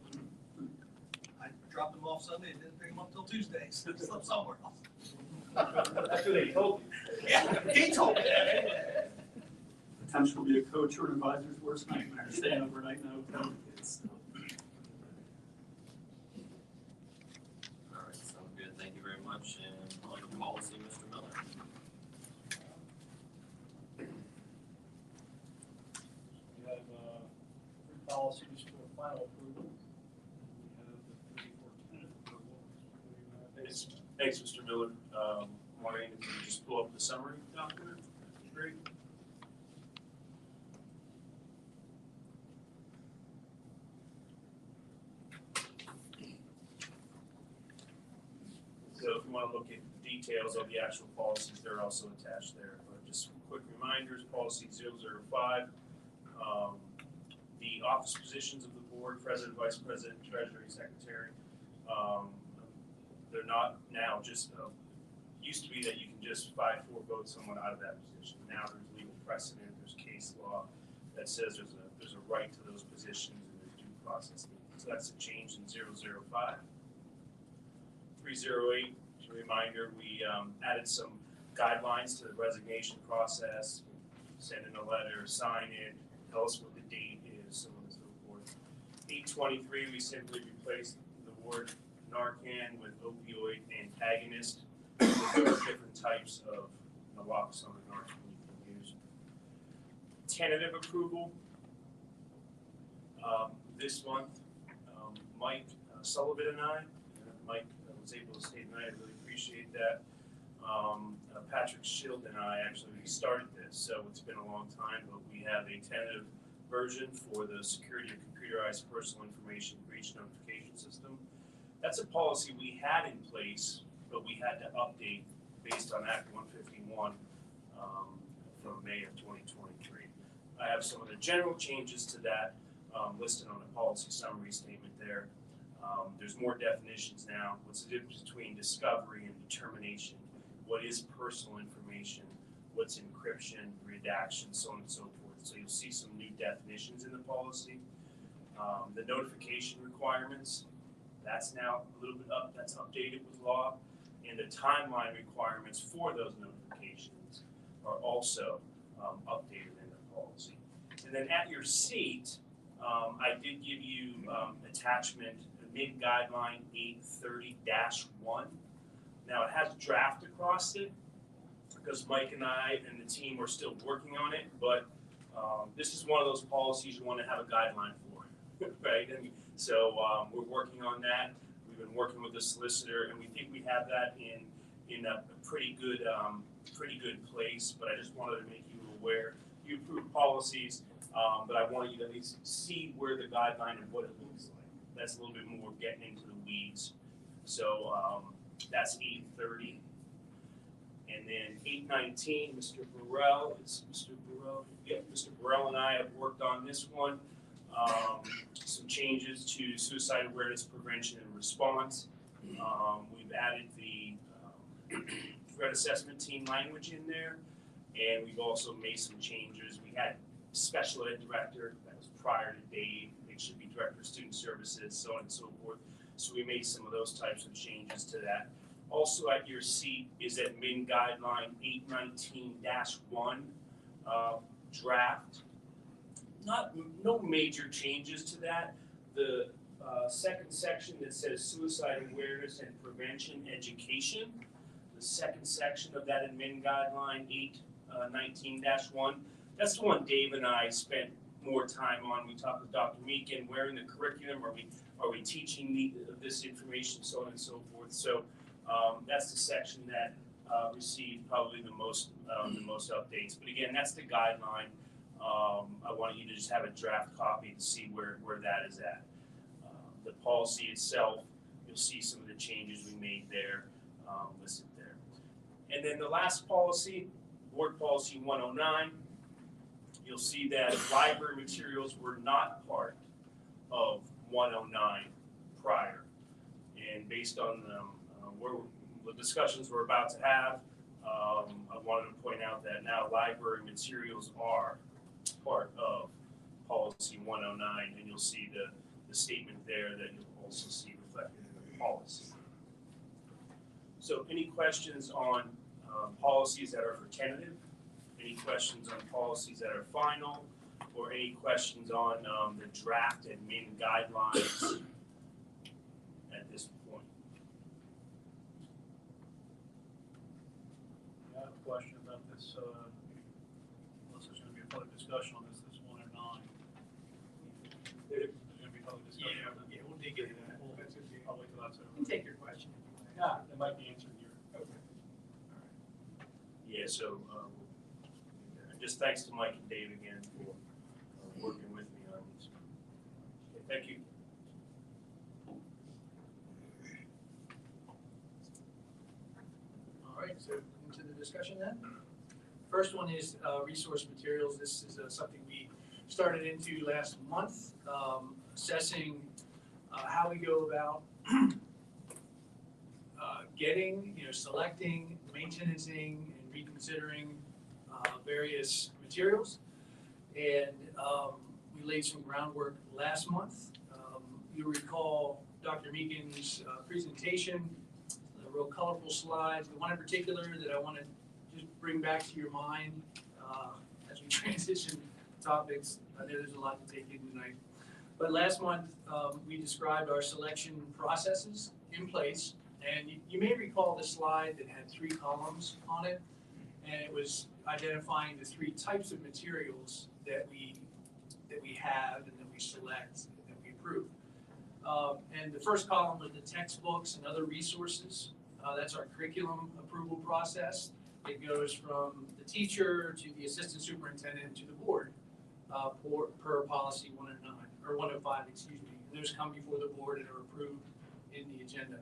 I dropped them off Sunday and didn't pick them up till Tuesday, so I slept somewhere else.
That's what they told you.
Yeah, he told me.
Potential to be a coach or an advisor's worst nightmare, staying overnight in a hotel with kids.
All right, sounds good. Thank you very much. And on the policy, Mr. Miller.
We have 3 policies for final approval. We have the 3 for tentative approval.
Thanks, Mr. Miller. Maureen, if you just pull up the summary document, great. So if you want to look at details of the actual policies, they're also attached there. But just some quick reminders, policy 005, the office positions of the board, president, vice president, treasury, secretary. They're not now just, used to be that you can just 5-4 vote someone out of that position. Now there's legal precedent, there's case law that says there's a right to those positions and there's due process. So that's a change in 005. 308, just a reminder, we added some guidelines to the resignation process. Send in a letter, sign it, tell us what the date is, so on and so forth. 823, we simply replaced the word Narcan with opioid antagonist. There are different types of naloxone and Narcan you can use. Tentative approval. This month, Mike Sullivan and I, Mike was able to stay tonight, I really appreciate that. Patrick Schild and I actually started this, so it's been a long time, but we have a tentative version for the security of computerized personal information breach notification system. That's a policy we had in place, but we had to update based on Act 151 from May of 2023. I have some of the general changes to that listed on the policy summary statement there. There's more definitions now. What's the difference between discovery and determination? What is personal information? What's encryption, redaction, so on and so forth. So you'll see some new definitions in the policy. The notification requirements, that's now a little bit up, that's updated with law. And the timeline requirements for those notifications are also updated in the policy. And then at your seat, I did give you attachment MIG guideline 830-1. Now it has draft across it because Mike and I and the team are still working on it, but this is one of those policies you want to have a guideline for, right? And so we're working on that. We've been working with the solicitor, and we think we have that in a pretty good place. But I just wanted to make you aware. You approve policies, but I wanted you to at least see where the guideline and what it looks like. That's a little bit more getting into the weeds. So that's 830. And then 819, Mr. Burrell, Mr. Burrell and I have worked on this one. Some changes to suicide awareness, prevention, and response. We've added the threat assessment team language in there, and we've also made some changes. We had special ed director, that was prior to Dave. It should be director of student services, so on and so forth. So we made some of those types of changes to that. Also at your seat is that MIN guideline 819-1 draft. No major changes to that. The second section that says suicide awareness and prevention education, the second section of that admin guideline 819-1, that's the one Dave and I spent more time on. We talked with Dr. Meekin, where in the curriculum are we teaching this information, so on and so forth. So that's the section that received probably the most updates. But again, that's the guideline. I want you to just have a draft copy to see where that is at. The policy itself, you'll see some of the changes we made there listed there. And then the last policy, Board Policy 109, you'll see that library materials were not part of 109 prior. And based on the discussions we're about to have, I wanted to point out that now library materials are part of Policy 109, and you'll see the statement there that you'll also see reflected in the policy. So any questions on policies that are for tentative? Any questions on policies that are final? Or any questions on the draft admin guidelines at this point?
I have a question about this, unless there's gonna be a public discussion on this 109. There's gonna be public discussion on that.
Yeah, we'll dig into that.
I'll wait till that's over.
You can take your question.
Yeah, that might be answered here.
Okay.
Yeah, so just thanks to Mike and Dave again for working with me on these. Okay, thank you.
All right, so into the discussion then. First one is resource materials. This is something we started into last month, assessing how we go about getting, selecting, maintaining, and reconsidering various materials. And we laid some groundwork last month. You'll recall Dr. Meekin's presentation, the real colorful slides. The one in particular that I want to just bring back to your mind as we transition topics. I know there's a lot to take in tonight. But last month, we described our selection processes in place. And you may recall the slide that had 3 columns on it. And it was identifying the 3 types of materials that we have and that we select and that we approve. And the first column was the textbooks and other resources. That's our curriculum approval process. It goes from the teacher to the assistant superintendent to the board per policy 109 or 105, excuse me. And those come before the board and are approved in the agenda.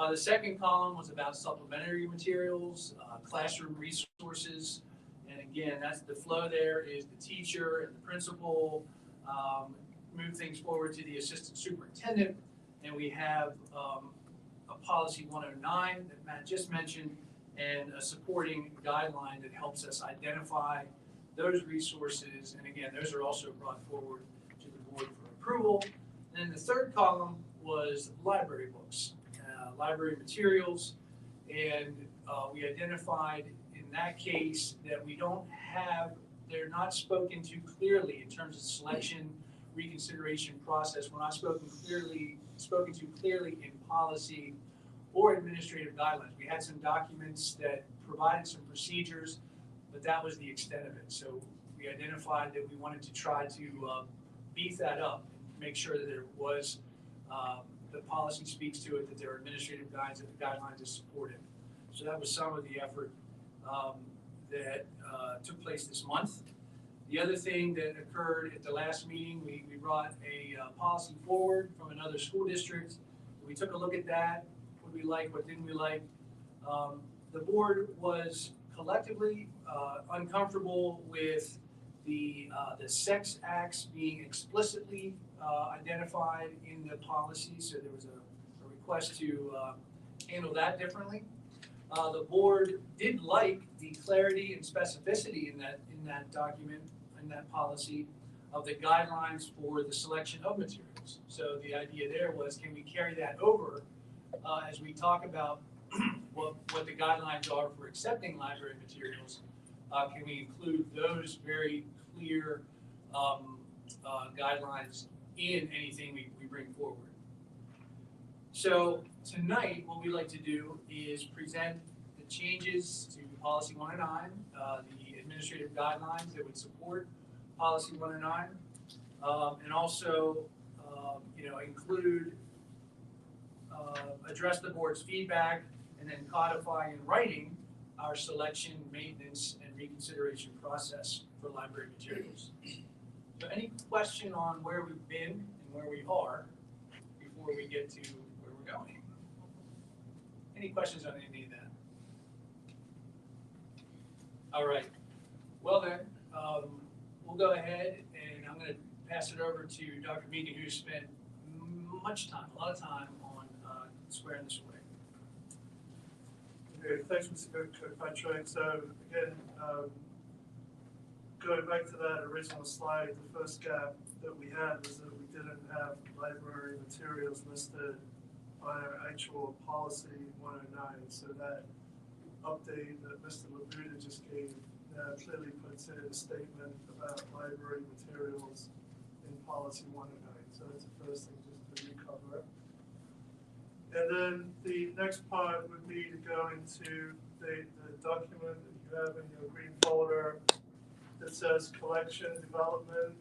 The second column was about supplementary materials, classroom resources, and again, that's the flow there is the teacher and the principal, move things forward to the assistant superintendent. And we have a policy 109 that Matt just mentioned, and a supporting guideline that helps us identify those resources. And again, those are also brought forward to the board for approval. And then the third column was library books, library materials. And we identified in that case that we don't have, they're not spoken to clearly in terms of selection, reconsideration process. We're not spoken to clearly in policy or administrative guidelines. We had some documents that provided some procedures, but that was the extent of it. So we identified that we wanted to try to beef that up, make sure that there was, the policy speaks to it, that there are administrative guidelines, that the guidelines are supported. So that was some of the effort that took place this month. The other thing that occurred at the last meeting, we brought a policy forward from another school district. We took a look at that. What we like, what didn't we like? The board was collectively uncomfortable with the sex acts being explicitly identified in the policy. So there was a request to handle that differently. The board did like the clarity and specificity in that document, in that policy, of the guidelines for the selection of materials. So the idea there was, can we carry that over as we talk about what the guidelines are for accepting library materials? Can we include those very clear guidelines in anything we bring forward? So tonight, what we like to do is present the changes to policy 109, the administrative guidelines that would support policy 109, and also, include, address the board's feedback, and then codify in writing our selection, maintenance, and reconsideration process for library materials. So any question on where we've been and where we are before we get to where we're going? Any questions on any of that? All right. Well then, we'll go ahead and I'm going to pass it over to Dr. Meekin, who spent a lot of time on squaring this away.
Okay, thanks, Mr. Kirkpatrick. So again, going back to that original slide, the first gap that we had was that we didn't have library materials listed on our actual policy 109. So that update that Mr. Labuda just gave clearly puts in a statement about library materials in policy 109. So that's the first thing, just to recover it. And then the next part would be to go into the document that you have in your green folder that says collection, development,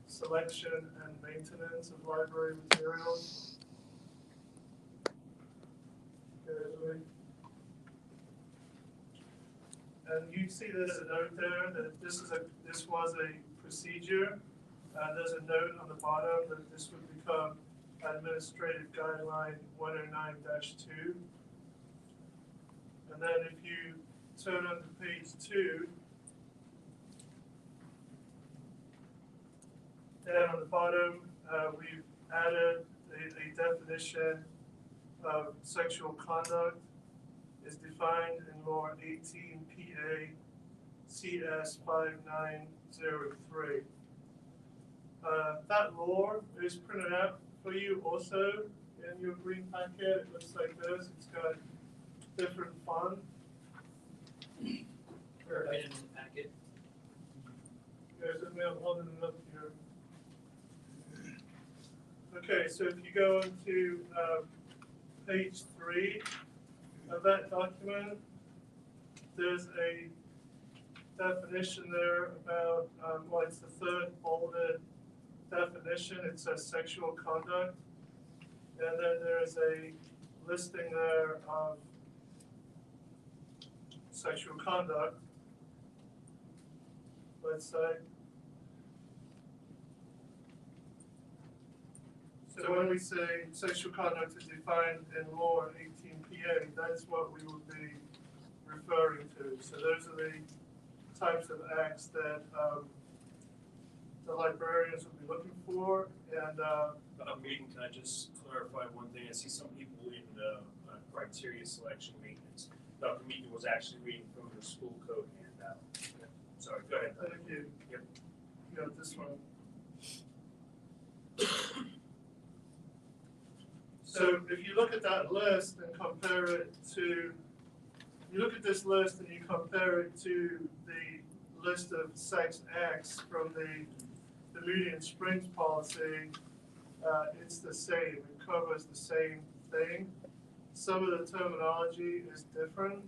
selection, and maintenance of library materials. Okay. And you see there's a note there that this was a procedure. There's a note on the bottom that this would become Administrative Guideline 109-2. And then if you turn on to page 2, down on the bottom, we've added a definition of sexual conduct. Is defined in Law 18 PA CS 5903. That law is printed out for you also in your green packet. It looks like this. It's got different font.
Or in the packet.
There's a mail holding it up here. Okay, so if you go into page 3 of that document, there's a definition there about, it's the third bolded definition. It says sexual conduct. And then there's a listing there of sexual conduct, let's say. So when we say sexual conduct is defined in Law 18 PA, that's what we will be referring to. So those are the types of acts that the librarians would be looking for, and
Megan, can I just clarify one thing? I see some people in the criteria selection maintenance. Dr. Megan was actually reading from the school code handout. Sorry, go ahead.
thank you.
Yep.
You got this one. So if you look at that list and compare it to, you look at this list and you compare it to the list of sex acts from the Moody and Springs policy, it's the same. It covers the same thing. Some of the terminology is different,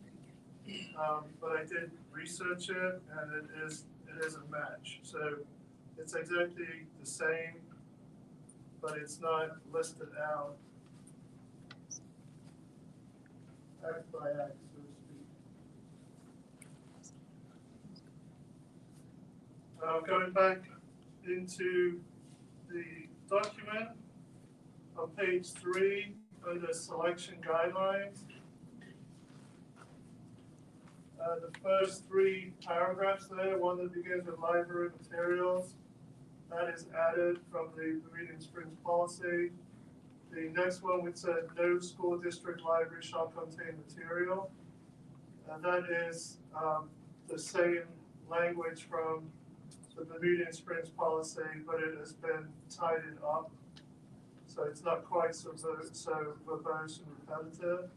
but I did research it, and it is a match. So it's exactly the same, but it's not listed out act by act, so to speak. Going back into the document, on page 3, under selection guidelines, the first 3 paragraphs there, one that begins with library materials, that is added from the Reading Springs policy. The next one, which said no school district library shall contain material, that is the same language from the Bermudian Springs policy, but it has been tidied up, so it's not quite so verbose and repetitive.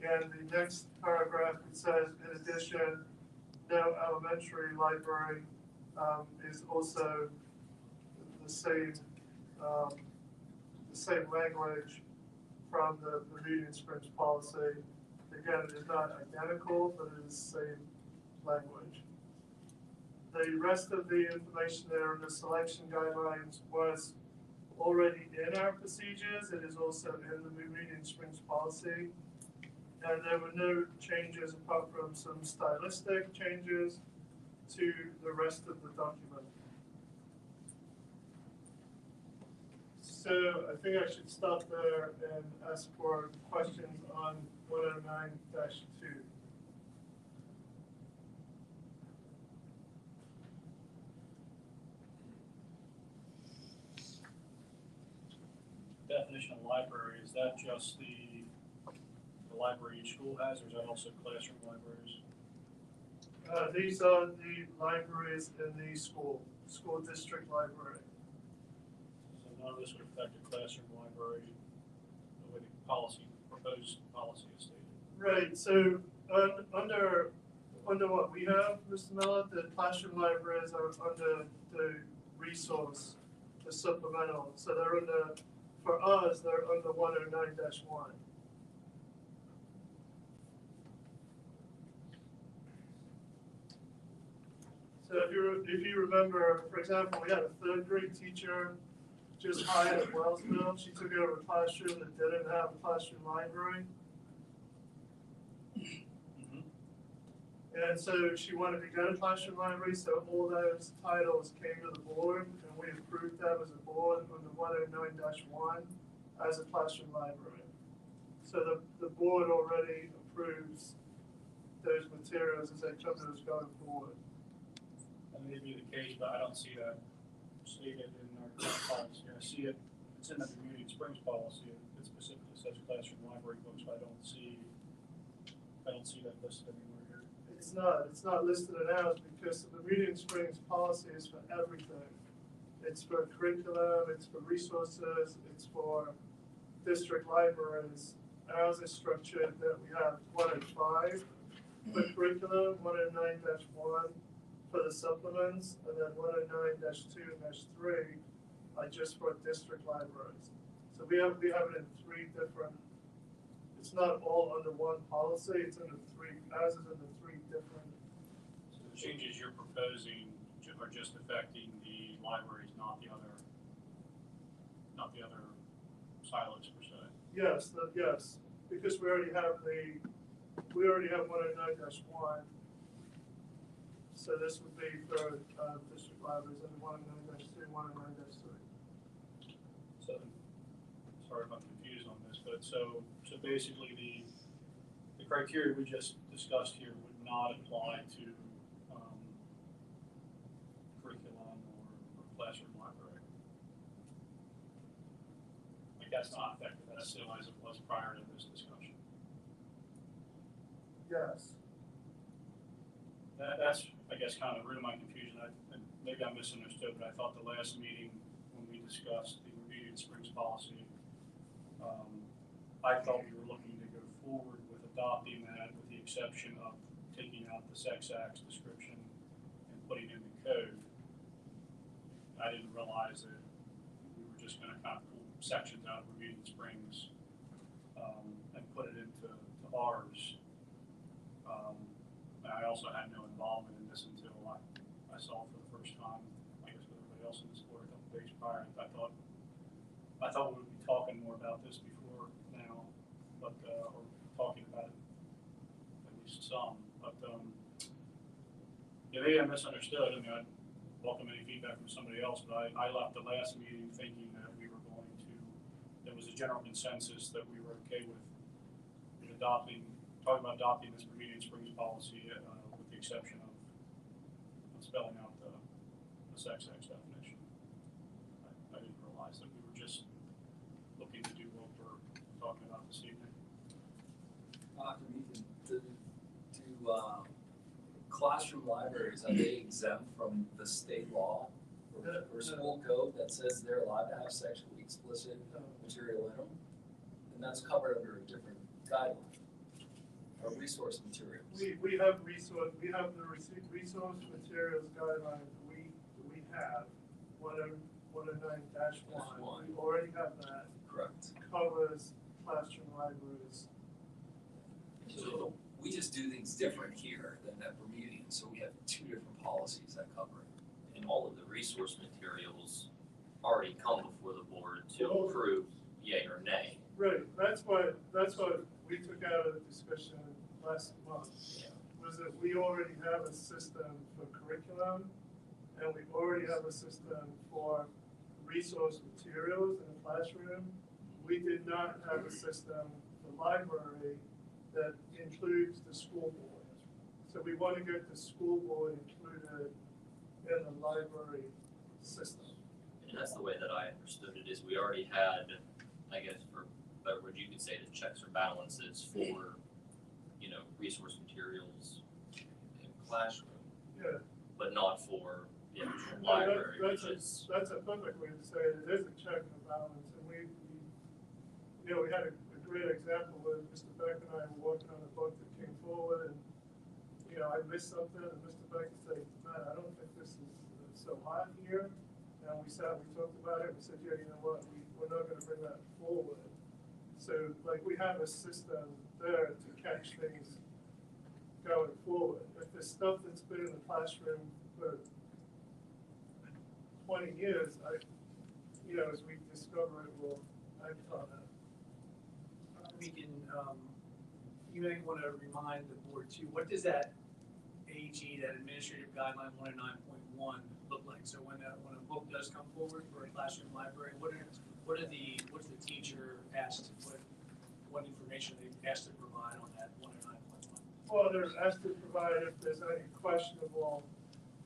And the next paragraph, it says, in addition, no elementary library is also the same language from the Bermudian Springs policy. Again, it is not identical, but it is the same language. The rest of the information there in the selection guidelines was already in our procedures. It is also in the Bermudian Springs policy. And there were no changes apart from some stylistic changes to the rest of the document. So I think I should stop there and ask for questions on 109-2.
Definition of library, is that just the library each school has, or is that also classroom libraries?
These are the libraries in the school district library.
So none of this would affect the classroom library, the way the policy, proposed policy is stated.
Right, so under what we have, Mr. Miller, the classroom libraries are under the resource, the supplemental. So they're under, for us, they're under 109-1. So if you remember, for example, we had a 3rd grade teacher just hired at Wellsville. She took over a classroom that didn't have a classroom library. And so she wanted to get a classroom library, so all those titles came to the board, and we approved them as a board under 109-1 as a classroom library. So the board already approves those materials as they come to us going forward.
That may be the case, but I don't see that stated in our current policy. I see it, it's in the Bermudian Springs policy. It specifically says classroom library books, but I don't see that listed anywhere here.
It's not listed in ours because the Bermudian Springs policy is for everything. It's for curriculum, it's for resources, it's for district libraries. Ours is structured that we have 105 for curriculum, 109-1 for the supplements, and then 109-2 and -3 are just for district libraries. So we have it in 3 different. It's not all under one policy. It's under 3. Ours is under 3 different.
So the changes you're proposing are just affecting the libraries, not the other silos per se.
Yes, yes, because we already have 109-1. So this would be for district libraries under 109-2, 109-3.
So, sorry if I'm confused on this, but so basically the criteria we just discussed here would not apply to classroom library. Like that's not effective, that's still as it was prior to this discussion.
Yes.
That's, I guess, kind of the root of my confusion. And maybe I misunderstood, but I thought the last meeting when we discussed the immediate Springs policy, I thought we were looking to go forward with adopting that with the exception of taking out the sex acts description and putting in the code. I didn't realize that we were just gonna kind of pull sections out of Immediate Springs, and put it into ours. And I also had no involvement in this until I saw it for the first time, I guess with everybody else in this board a couple days prior. I thought we would be talking more about this before now, but, or talking about it at least some, but, yeah, maybe I misunderstood. I mean, I'd welcome any feedback from somebody else, but I left the last meeting thinking that we were going to, there was a general consensus that we were okay with talking about adopting this Immediate Springs policy, with the exception of spelling out the sex acts definition. I didn't realize that we were just looking to do what we're talking about this evening.
Classroom libraries, are they exempt from the state law or school code that says they're allowed to have sexually explicit material in them? And that's covered under a different guideline, or resource materials.
We have the resource materials guidelines, we have 109-1. We already have that.
Correct.
Covers classroom libraries.
So we just do things different here than at Bermudian, so we have two different policies that cover it.
And all of the resource materials already come before the board to approve yay or nay.
Right, that's what we took out of the discussion last month, was that we already have a system for curriculum, and we already have a system for resource materials in the classroom. We did not have a system for library that includes the school board. So we want to get the school board included in the library system.
And that's the way that I understood it, is we already had, I guess, for better word, you could say the checks or balances for, resource materials in classroom. Yeah. But not for the actual library,
That's a perfect way to say it. It is a check and a balance, and we had a great example where Mr. Beck and I were working on a book that came forward, and I missed something, and Mr. Beck said, "Man, I don't think this is so hot here." And we talked about it. We said, "Yeah, you know what? We're not going to bring that forward." So, we have a system there to catch things going forward. If there's stuff that's been in the classroom for 20 years, as we discover it, we'll act on it.
We can, you may want to remind the board too, what does that AG, that administrative guideline 109.1 look like? So when a book does come forward for a classroom library, what's the teacher asked to put, what information they asked to provide on that 109.1?
Well, they're asked to provide if there's any questionable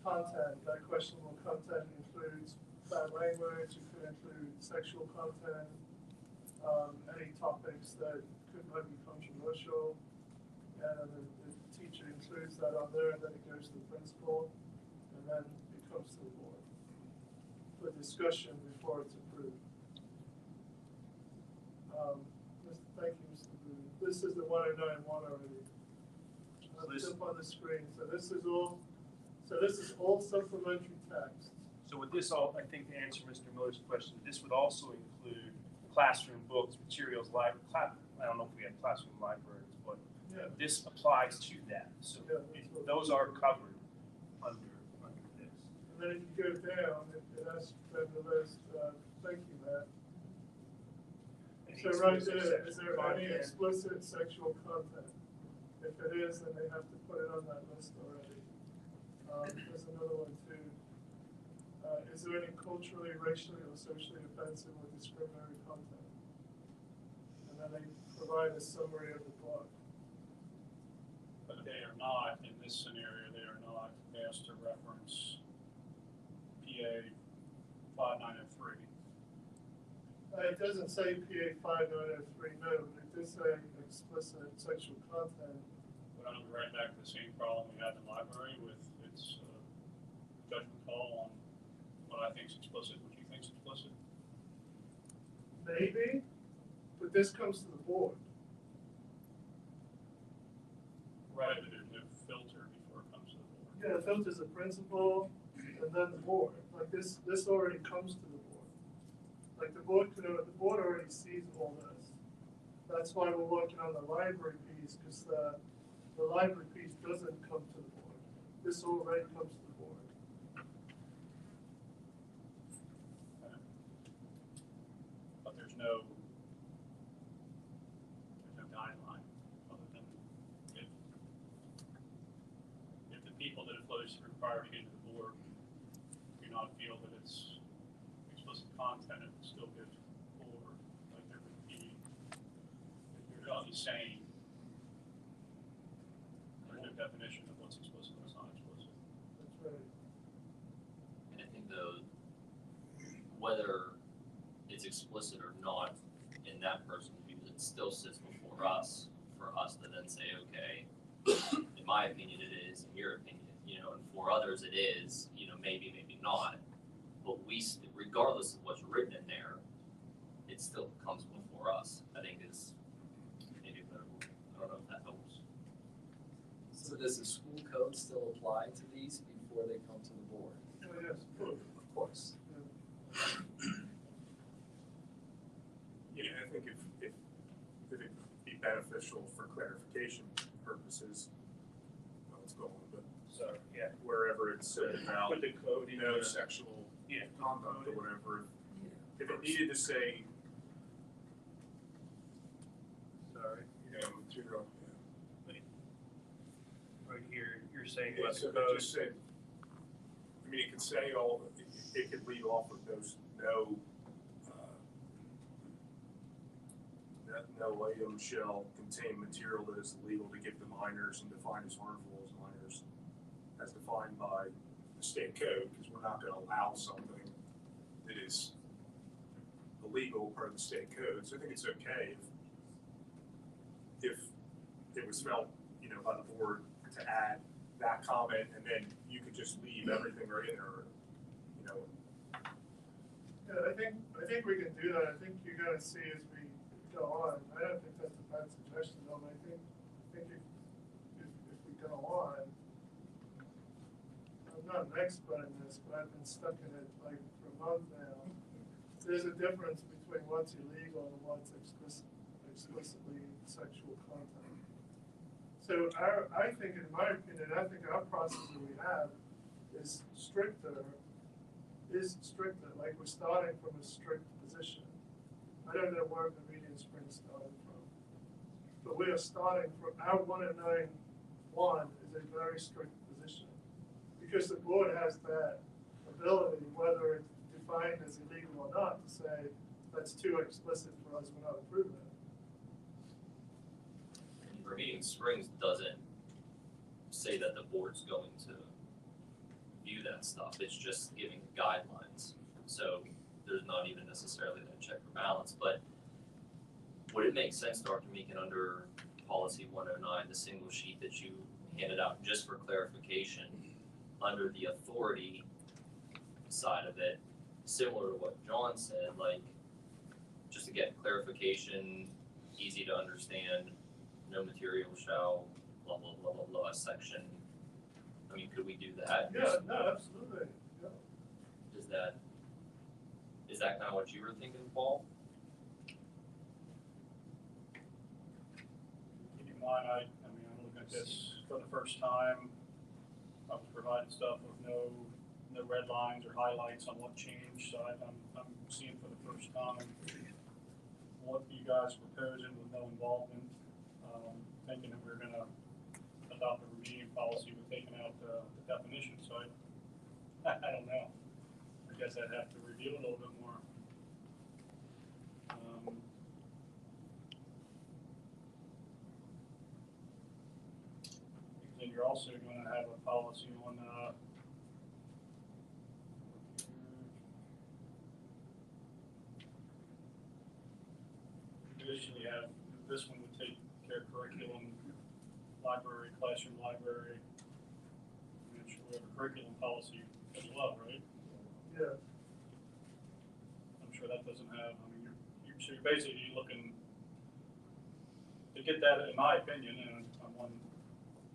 content. That questionable content includes bad language, it could include sexual content, any topics that might be controversial, and the teacher includes that on there, and then it goes to the principal, and then it comes to the board for discussion before it's approved. Thank you, Mr. Booth. This is the 109.1 already. It's up on the screen. So this is all supplementary text.
So would this all, I think to answer Mr. Miller's question, this would also include classroom books, materials, I don't know if we have classroom libraries, but this applies to that. So those are covered under this.
And then if you go down, it asks them to list, thank you, Matt. So right there, is there any explicit sexual content? If it is, then they have to put it on that list already. There's another one too. Is there any culturally, racially, or socially offensive or discriminatory content? And then they provide a summary of the book.
But they are not, in this scenario, they are not asked to reference PA 5903.
It doesn't say PA 5903, no, but it does say explicit sexual content.
But I'm right back to the same problem we had in the library with its judgment call on what I think is explicit, what you think is explicit.
Maybe, but this comes to the board.
Right, but there's no filter before it comes to the board.
Yeah, the filter's the principal and then the board. Like this already comes to the board. Like the board already sees all this. That's why we're working on the library piece, because the library piece doesn't come to the board. This already comes to the board.
But there's no guideline other than if the people that it flows through prior to getting to the board do not feel that it's explicit content, it would still get forward. Like there would be, you're only saying there's no definition of what's explicit and what's not explicit.
That's right.
And I think though, whether it's explicit or not in that person's view, it still sits before us for us to then say, okay, in my opinion it is, in your opinion, and for others it is, maybe not. But regardless of what's written in there, it still comes before us. I think is maybe a better word. I don't know if that helps.
So does the school code still apply to these before they come to the board?
Oh, yes.
Of course.
Yeah, I think if it'd be beneficial for clarification purposes, well, let's go on, but
So, yeah.
wherever it's said about
Put the code in.
no sexual conduct or whatever, if it needed to say,
Sorry.
material.
Right here, you're saying
Yeah,
let
so
the
if it
code.
just said, it could say it could leave off with those no item shall contain material that is illegal to give to minors and defined as harmful as minors, as defined by the state code, because we're not gonna allow something that is illegal per the state code. So I think it's okay if it was felt, by the board to add that comment, and then you could just leave everything right in there,
Yeah, I think we can do that. I think you're gonna see as we go on. I don't think that's a bad suggestion, though. I think if we go on, I'm not an expert in this, but I've been stuck in it like for a month now. There's a difference between what's illegal and what's explicitly sexual content. So I think, in my opinion, I think our process that we have is stricter. Like we're starting from a strict position. I don't know where the Median Spring started from, but we are starting from our 109.1 is a very strict position because the board has that ability, whether it's defined as illegal or not, to say that's too explicit for us, we're not approving it.
Remedial Springs doesn't say that the board's going to view that stuff. It's just giving guidelines. So there's not even necessarily that check or balance. But would it make sense, Dr. Meekin, under policy 109, the single sheet that you handed out just for clarification, under the authority side of it, similar to what John said, like just to get clarification, easy to understand, no material shall, blah, blah, blah, blah, blah, section. I mean, could we do that?
Yeah, no, absolutely. Yeah.
Is that kind of what you were thinking, Paul?
Keep in mind, I'm looking at this for the first time. I was provided stuff with no red lines or highlights on what changed, so I'm seeing for the first time what you guys are proposing with no involvement. Thinking that we're gonna adopt a remedial policy with taking out the definition, so I don't know. I guess I'd have to review it a little bit more. Then you're also gonna have a policy on, library, classroom library. I'm sure we have a curriculum policy as well, right?
Yeah,
I'm sure that doesn't have, I mean, so you're basically looking to get that, in my opinion, and I'm one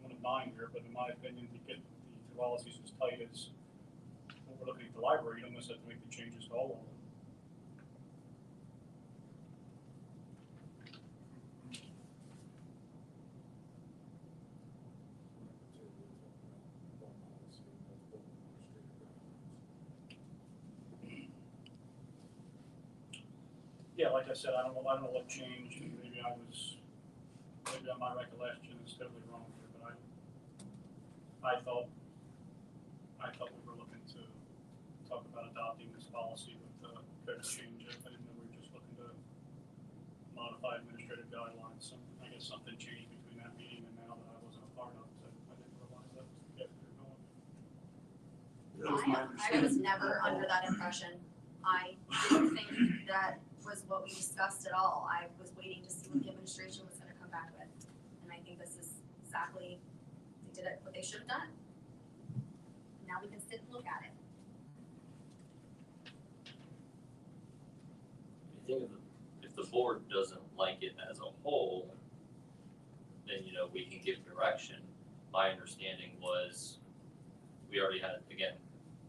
of nine here, but in my opinion, to get the policies as tight as what we're looking at the library, you don't necessarily have to make the changes to all of them. Yeah, like I said, I don't know what changed, and maybe my recollection is totally wrong here, but I thought we were looking to talk about adopting this policy with the code change. I didn't know we were just looking to modify administrative guidelines. So I guess something changed between that meeting and now that I wasn't a part of, so I didn't realize that was the path we were going.
That was my
I
understanding.
was never under that impression. I didn't think that was what we discussed at all. I was waiting to see what the administration was gonna come back with. And I think this is exactly, they did what they should have done. Now we can sit and look at it.
I think if the board doesn't like it as a whole, then, we can give direction. My understanding was, we already had, again,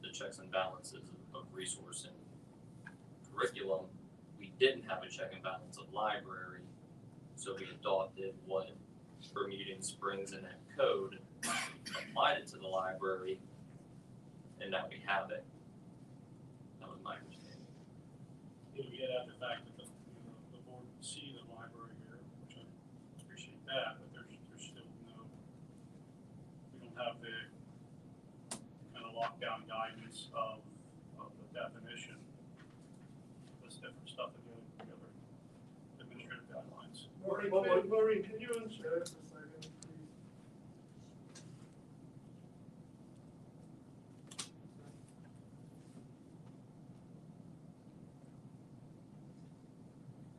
the checks and balances of resource and curriculum. We didn't have a check and balance of library, so we adopted what Bermuda Springs in that code, applied it to the library, and now we have it. That was my understanding.
We get at the fact that the board will see the library here, which I appreciate that, but there's still we don't have the kind of lockdown guidance of the definition. There's different stuff that go together, administrative guidelines.
Maureen, can you unshare this a second, please?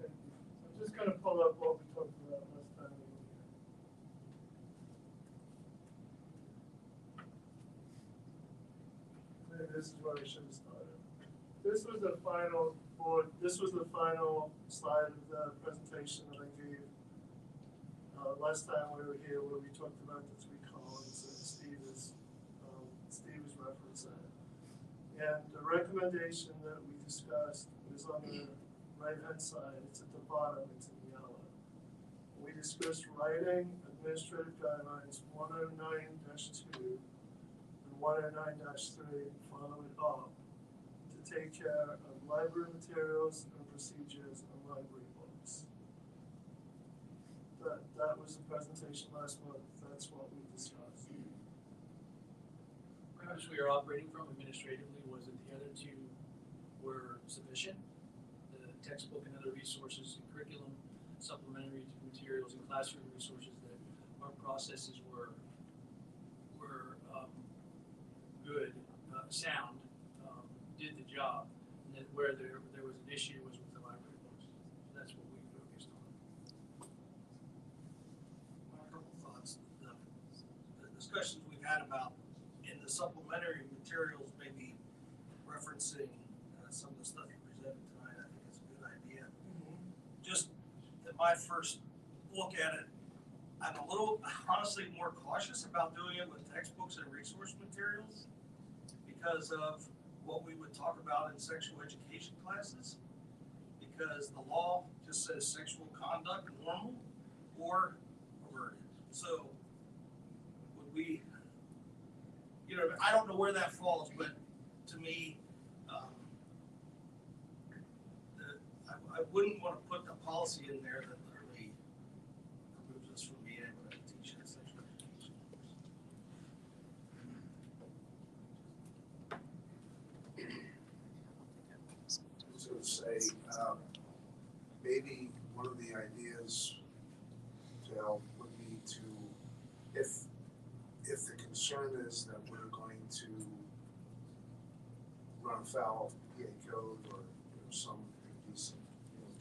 Thank you. I'm just gonna pull up what we talked about last time we were here. Maybe this is where I should have started. This was the final slide of the presentation that I gave last time we were here, where we talked about the three columns that Steve is referencing. And the recommendation that we discussed is on the right-hand side. It's at the bottom, it's in yellow. We discussed writing administrative guidelines 109-2 and 109-3, follow it up, to take care of library materials and procedures and library books. That was the presentation last month. That's what we discussed.
Perhaps we are operating from administratively was that the other two were sufficient. The textbook and other resources and curriculum, supplementary materials and classroom resources, that our processes were good, sound, did the job. And then where there was an issue was with the library books. So that's what we focused on.
A couple thoughts. The discussions we've had about in the supplementary materials, maybe referencing some of the stuff you presented tonight, I think it's a good idea. Just at my first look at it, I'm a little, honestly, more cautious about doing it with textbooks and resource materials because of what we would talk about in sexual education classes. Because the law just says sexual conduct normal or averted. So would we, I don't know where that falls, but to me, I wouldn't want to put a policy in there that literally removes us from being able to teach that sexual education.
I was gonna say, maybe one of the ideas to help would be to, if the concern is that we're going to run afoul of PA code or some decent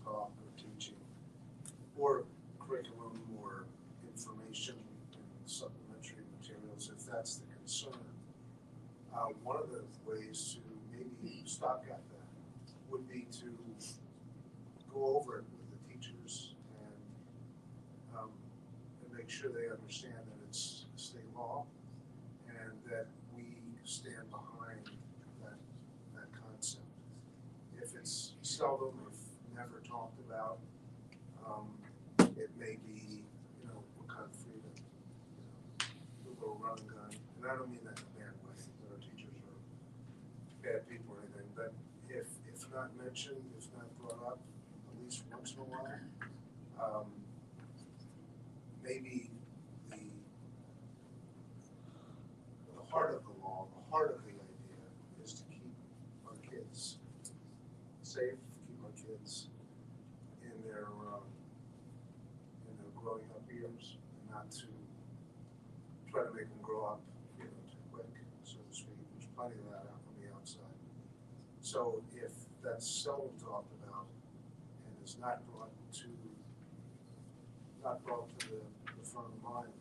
talk or teaching or curriculum or information one of the ways to maybe stopgap that would be to go over it with the teachers and make sure they understand that it's state law and that we stand behind that concept. If it's seldom, if never talked about, it may be, we're kind of free to, do a little run and gun. And I don't mean that in a bad way, that our teachers are bad people or anything, but if not mentioned, if not brought up, at least once in a while, maybe the heart of the law, the heart of the idea is to keep our kids safe, keep our kids in their growing up years, and not to try to make them grow up, too quick, so to speak. There's plenty of that out on the outside. So if that's seldom talked about and is not brought to the front of mind,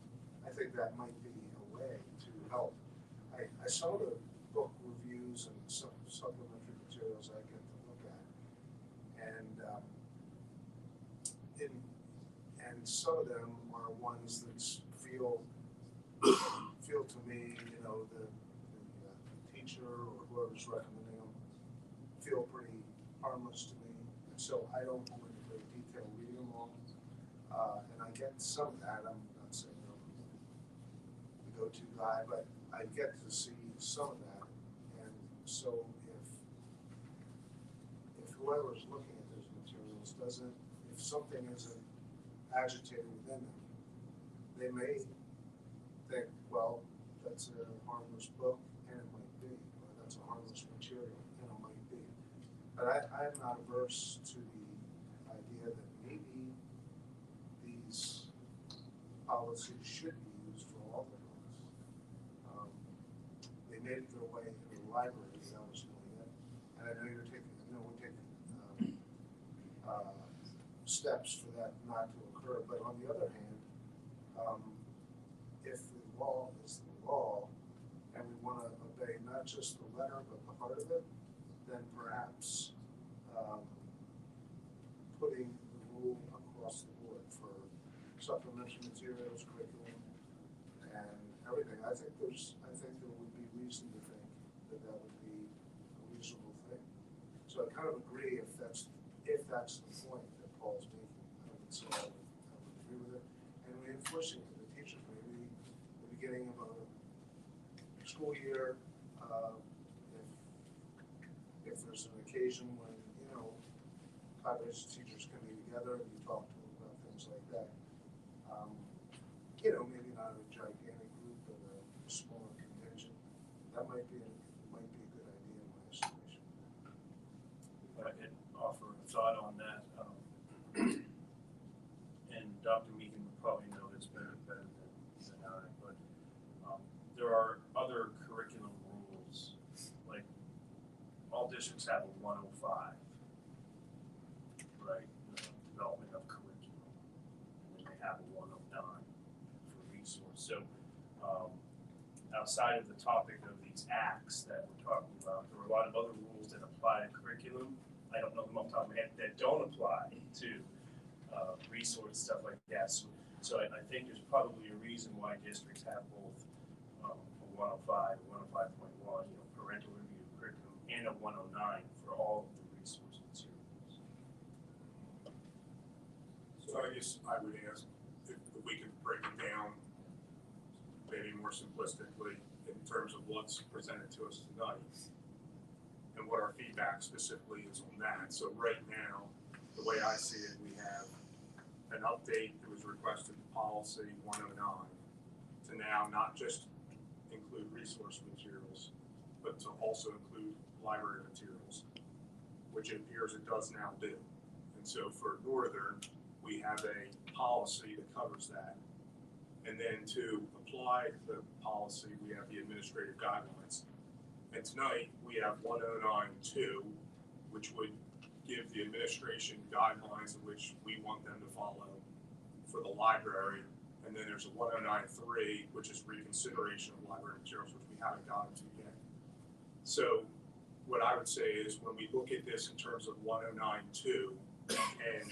I think that might be a way to help. I saw the book reviews and some supplementary materials I get to look at, and some of them are ones that feel to me, the teacher or whoever's recommending them feel pretty harmless to me, and so I don't go into great detail reading them all. And I get some of that. I'm not saying I'm the go-to guy, but I get to see some of that. And so if whoever's looking at those materials if something isn't agitated within them, they may think, well, that's a harmless book, and it might be, or that's a harmless material, and it might be. But I'm not averse to the idea that maybe these policies should be used for all the books. They made their way into the library, as I was doing it, and I know we're taking steps for that not to occur. But on the other hand, if the law is the law, and we want to obey not just the letter but the heart of it, then perhaps putting the rule across the board for supplementary materials, curriculum, and everything. I think there would be reason to think that would be a reasonable thing. So I kind of agree if that's the point that Paul's making. I would say I would agree with it. And reinforcing to the teachers, maybe the beginning of a school year, if there's an occasion when, population teachers can be together and you talk to them about things like that. Maybe not a gigantic group, but a smaller contingent. That might be a good idea in my estimation.
If I could offer a thought on that, and Dr. Meehan would probably know this better than I, but there are other curriculum rules, like all districts have a 105, right? Development of curriculum, and then they have a 109 for resource. So outside of the topic of these acts that we're talking about, there are a lot of other rules that apply to curriculum. I don't know them off the top of my head that don't apply to resource stuff like that. So I think there's probably a reason why districts have both a 105, a 105.1, parental review curriculum, and a 109 for all of the resource materials.
So I guess I would ask if we could break it down maybe more simplistically in terms of what's presented to us tonight and what our feedback specifically is on that. So right now, the way I see it, we have an update that was requested in policy 109 to now not just include resource materials, but to also include library materials, which it appears it does now do. And so for Northern, we have a policy that covers that. And then to apply the policy, we have the administrative guidelines. And tonight, we have 109.2, which would give the administration guidelines in which we want them to follow for the library. And then there's a 109.3, which is reconsideration of library materials, which we haven't gotten to yet. So what I would say is when we look at this in terms of 109.2 and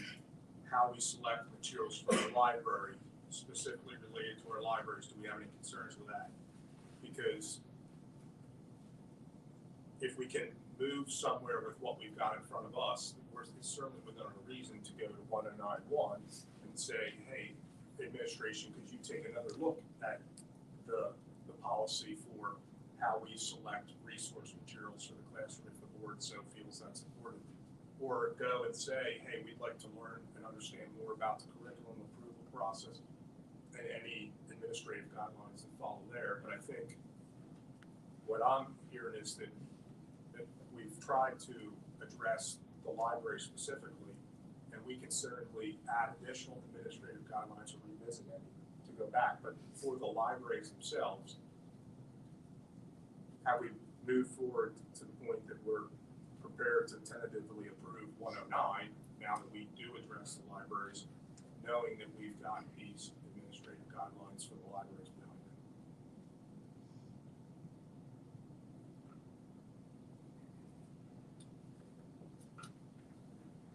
how we select materials for the library, specifically related to our libraries, do we have any concerns with that? Because if we can move somewhere with what we've got in front of us, it's certainly within a reason to go to 109.1 and say, hey, administration, could you take another look at the policy for how we select resource materials for the classroom if the board so feels that's important? Or go and say, hey, we'd like to learn and understand more about the curriculum approval process and any administrative guidelines that follow there. But I think what I'm hearing is that we've tried to address the library specifically, and we can certainly add additional administrative guidelines or revisit any to go back. But for the libraries themselves, how we move forward to the point that we're prepared to tentatively approve 109, now that we do address the libraries, knowing that we've got these administrative guidelines for the libraries behind it.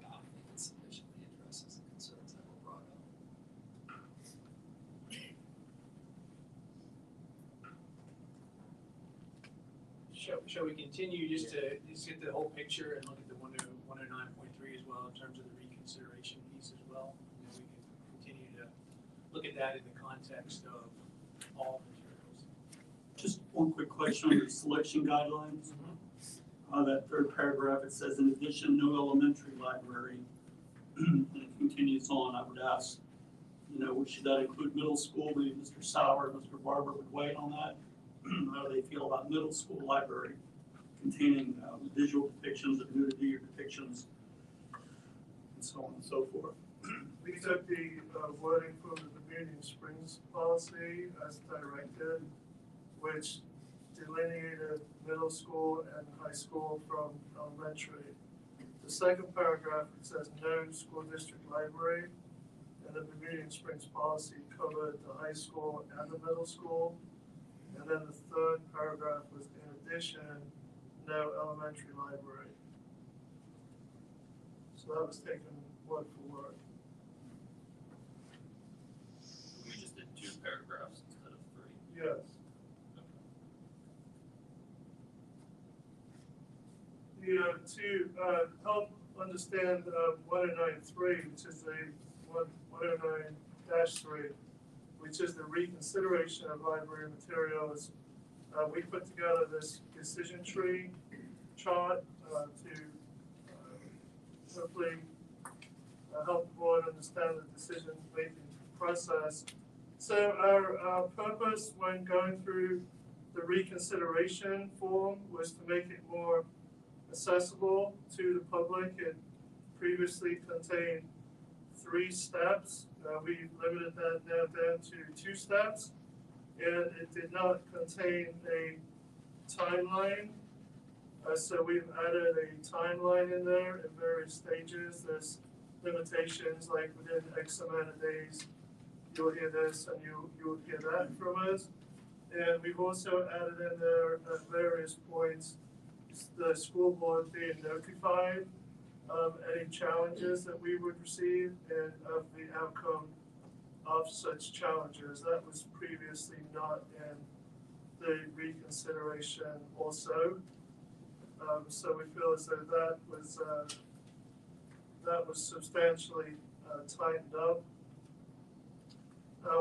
I think it sufficiently addresses the concerns that were brought up.
Shall we continue just to get the whole picture and look at the 109.3 as well in terms of the reconsideration piece as well? And then we can continue to look at that in the context of all materials.
Just one quick question on the selection guidelines. That third paragraph, it says, in addition, no elementary library. And it continues on, I would ask, should that include middle school? Maybe Mr. Sauer, Mr. Barber would weigh on that. How do they feel about middle school library containing visual depictions of nudity or depictions and so on and so forth?
We took the wording from the Bermudian Springs policy as directed, which delineated middle school and high school from elementary. The second paragraph, it says no school district library, and the Bermudian Springs policy covered the high school and the middle school. And then the third paragraph was, in addition, no elementary library. So that was taken word for word.
We just did 2 paragraphs instead of 3.
Yes. To help understand 109.3, which is the 109-3, which is the reconsideration of library materials, we put together this decision tree chart to hopefully help the board understand the decision-making process. So our purpose when going through the reconsideration form was to make it more accessible to the public. It previously contained 3 steps. We limited that now down to 2 steps, and it did not contain a timeline. So we've added a timeline in there in various stages. There's limitations like within X amount of days, you'll hear this and you'll hear that from us. And we've also added in there at various points the school board being notified of any challenges that we would receive and of the outcome of such challenges. That was previously not in the reconsideration also. So we feel as though that was substantially tightened up.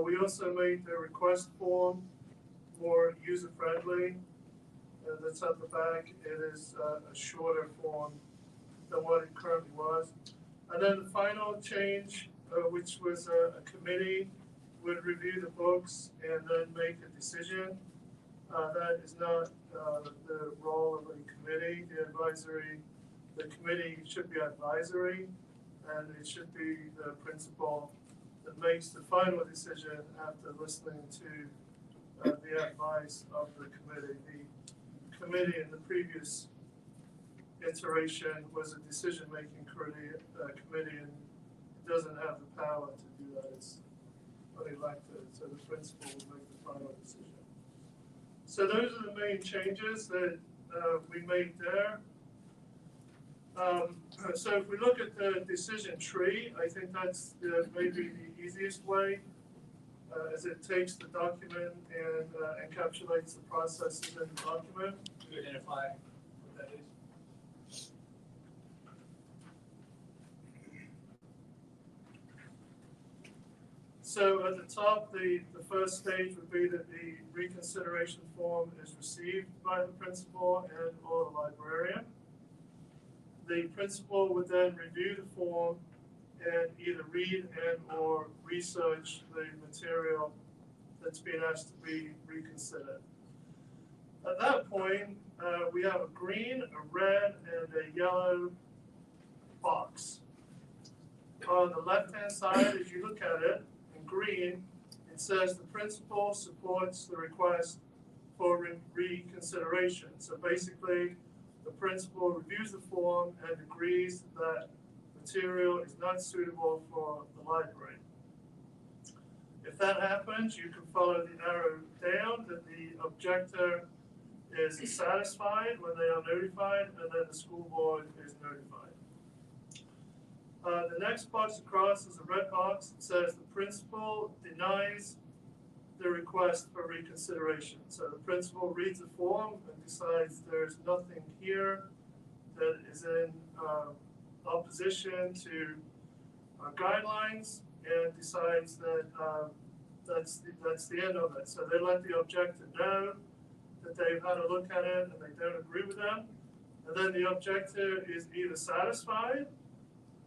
We also made the request form more user-friendly. That's at the back. It is a shorter form than what it currently was. And then the final change, which was a committee would review the books and then make a decision. That is not the role of a committee. The committee should be advisory, and it should be the principal that makes the final decision after listening to the advice of the committee. The committee in the previous iteration was a decision-making committee and doesn't have the power to do that. It's unelected, so the principal will make the final decision. So those are the main changes that we made there. So if we look at the decision tree, I think that's maybe the easiest way, as it takes the document and encapsulates the processes in the document.
To identify what that is.
So at the top, the first stage would be that the reconsideration form is received by the principal and or the librarian. The principal would then review the form and either read and or research the material that's being asked to be reconsidered. At that point, we have a green, a red, and a yellow box. On the left-hand side, as you look at it, in green, it says the principal supports the request for reconsideration. So basically, the principal reviews the form and agrees that material is not suitable for the library. If that happens, you can follow the arrow down that the objector is satisfied when they are notified, and then the school board is notified. The next box across is a red box. It says the principal denies the request for reconsideration. So the principal reads the form and decides there's nothing here that is in opposition to guidelines, and decides that that's the end of it. So they let the objector know that they've had a look at it and they don't agree with them. And then the objector is either satisfied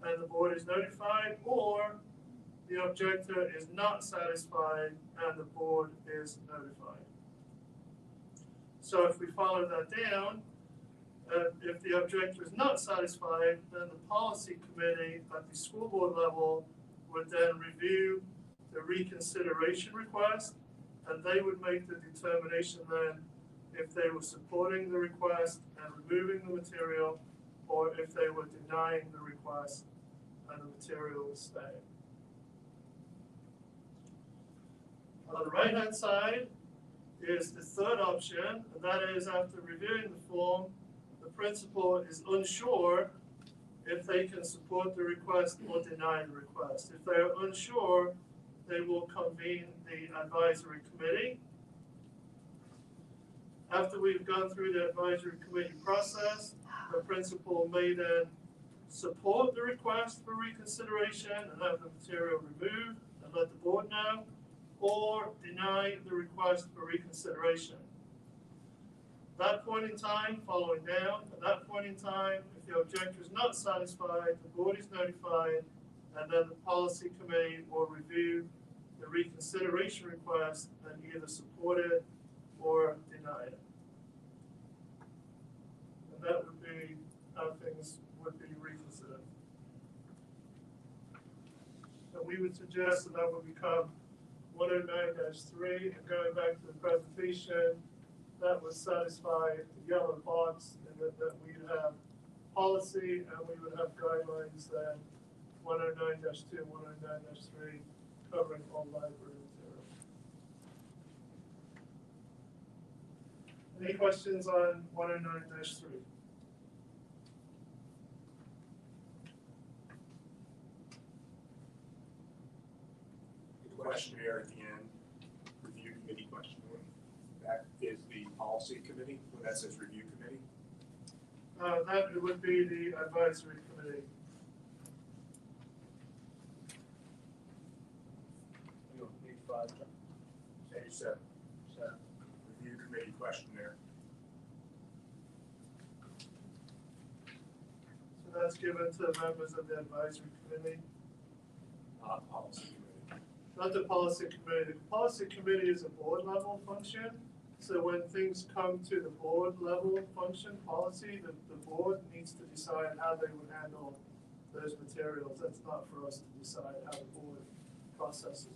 and the board is notified, or the objector is not satisfied and the board is notified. So if we follow that down, if the objector is not satisfied, then the policy committee at the school board level would then review the reconsideration request, and they would make the determination then if they were supporting the request and removing the material, or if they were denying the request and the material was staying. On the right-hand side is the third option, and that is after reviewing the form, the principal is unsure if they can support the request or deny the request. If they are unsure, they will convene the advisory committee. After we've gone through the advisory committee process, the principal may then support the request for reconsideration and have the material removed and let the board know, or deny the request for reconsideration. At that point in time, following down, at that point in time, if the objector is not satisfied, the board is notified, and then the policy committee will review the reconsideration request and either support it or deny it. And that would be how things would be reconsidered. And we would suggest that that would become 109-3, and going back to the presentation, that would satisfy the yellow box, and that we'd have policy and we would have guidelines then 109-2 and 109-3 covering all library material. Any questions on 109-3?
The questionnaire at the end, review committee questionnaire. That is the policy committee, when that says review committee?
That would be the advisory committee.
Page 5.
Page 7. Review committee questionnaire.
So that's given to the members of the advisory committee.
Policy committee.
Not the policy committee. The policy committee is a board level function. So when things come to the board level function policy, the board needs to decide how they would handle those materials. That's not for us to decide how the board processes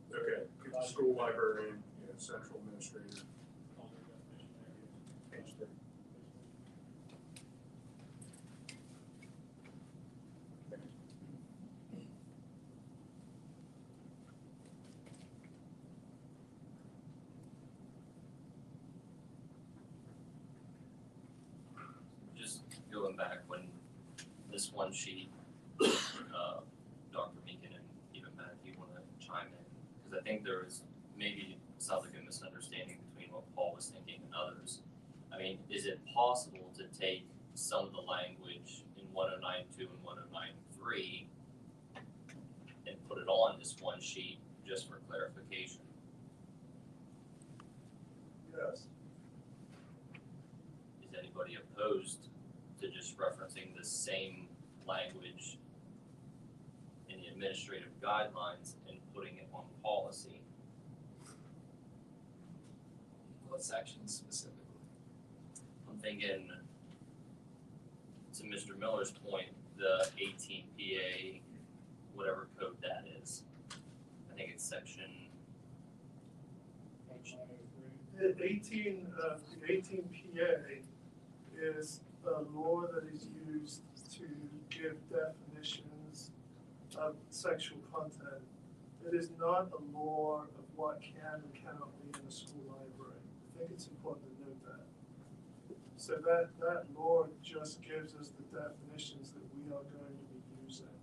that.
Okay, school librarian, central administrator. Page 3.
one sheet, Dr. Meekin and even Matt, if you want to chime in, because I think there is maybe sounds like a misunderstanding between what Paul was thinking and others. I mean, is it possible to take some of the language in 109.2 and 109.3 and put it on this one sheet just for clarification?
Yes.
Is anybody opposed to just referencing the same language in the administrative guidelines and putting it on policy?
What section specifically?
I'm thinking, to Mr. Miller's point, the 18 PA, whatever code that is. I think it's section,
The 18 PA is a law that is used to give definitions of sexual content. It is not a law of what can and cannot be in a school library. I think it's important to note that. So that law just gives us the definitions that we are going to be using.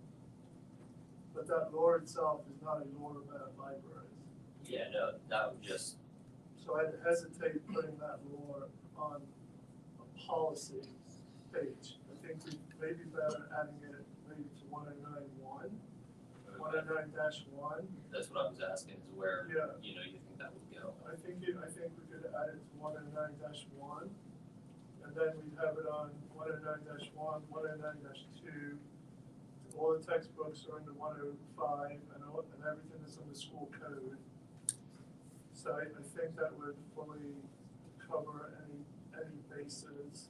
But that law itself is not a law about libraries.
yeah, no, that would just,
So I'd hesitate putting that law on a policy page. I think we may be better adding it maybe to 109.1, 109-1.
that's what I was asking, is where,
Yeah.
you know, you think that would go.
I think we could add it to 109-1, and then we'd have it on 109-1, 109-2. All the textbooks are under 105, and everything is in the school code. So I think that would fully cover any bases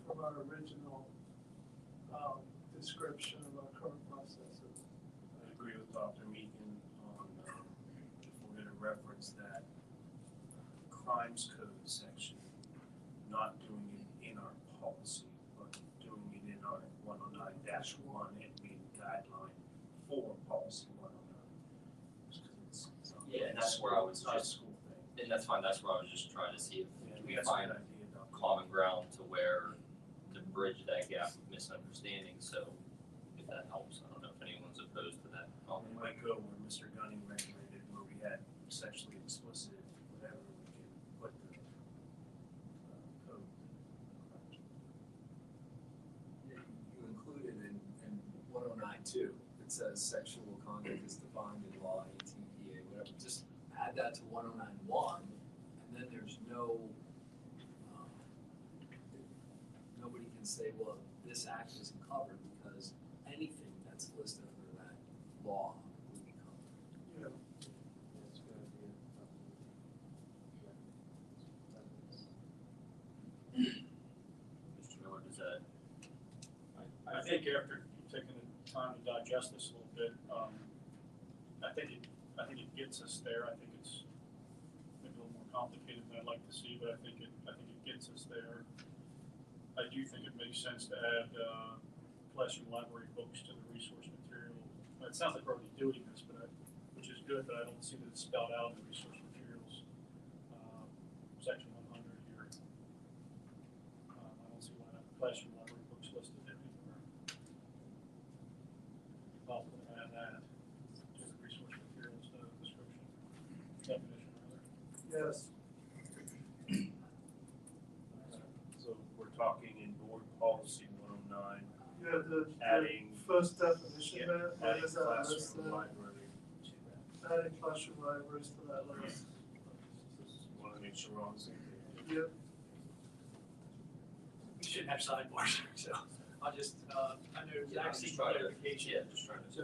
from our original description of our current processes.
I agree with Dr. Meekin on, if we're gonna reference that crimes code section, not doing it in our policy, but doing it in our 109-1 and being guideline for policy 109.
Yeah, and that's where I was
It's not a
just,
school thing.
and that's fine, that's where I was just trying to see
Yeah,
if we
that's a
find
good idea, Dr.
common ground to where, to bridge that gap of misunderstanding, so if that helps, I don't know if anyone's opposed to that.
We might go where Mr. Gunning recommended, where we had sexually explicit, whatever, we can put the code.
You included in 109.2, it says sexual conduct is defined in law, 18 PA, whatever. Just add that to 109.1, and then there's no, nobody can say, well, this act isn't covered, because anything that's listed under that law would be covered.
Yeah.
Mr. Miller, does that,
I think after taking the time to digest this a little bit, I think it gets us there. I think it's maybe a little more complicated than I'd like to see, but I think it gets us there. I do think it makes sense to add classroom library books to the resource material. It sounds like we're already doing this, which is good, but I don't see that it's spelled out in the resource materials section 100 here. I don't see why not classroom library books listed anywhere. I'll add that to the resource materials description, definition rather.
Yes.
So we're talking in board policy 109,
Yeah, the
adding,
first definition there, where
adding
does that list
classroom
there?
library to that.
Adding classroom libraries to that list.
Want to make sure we're on the same page.
Yep.
We shouldn't have sidebars, so I'll just, I know
yeah, I'm
Zach seeks
just trying to,
clarification.
yeah, just trying to.
So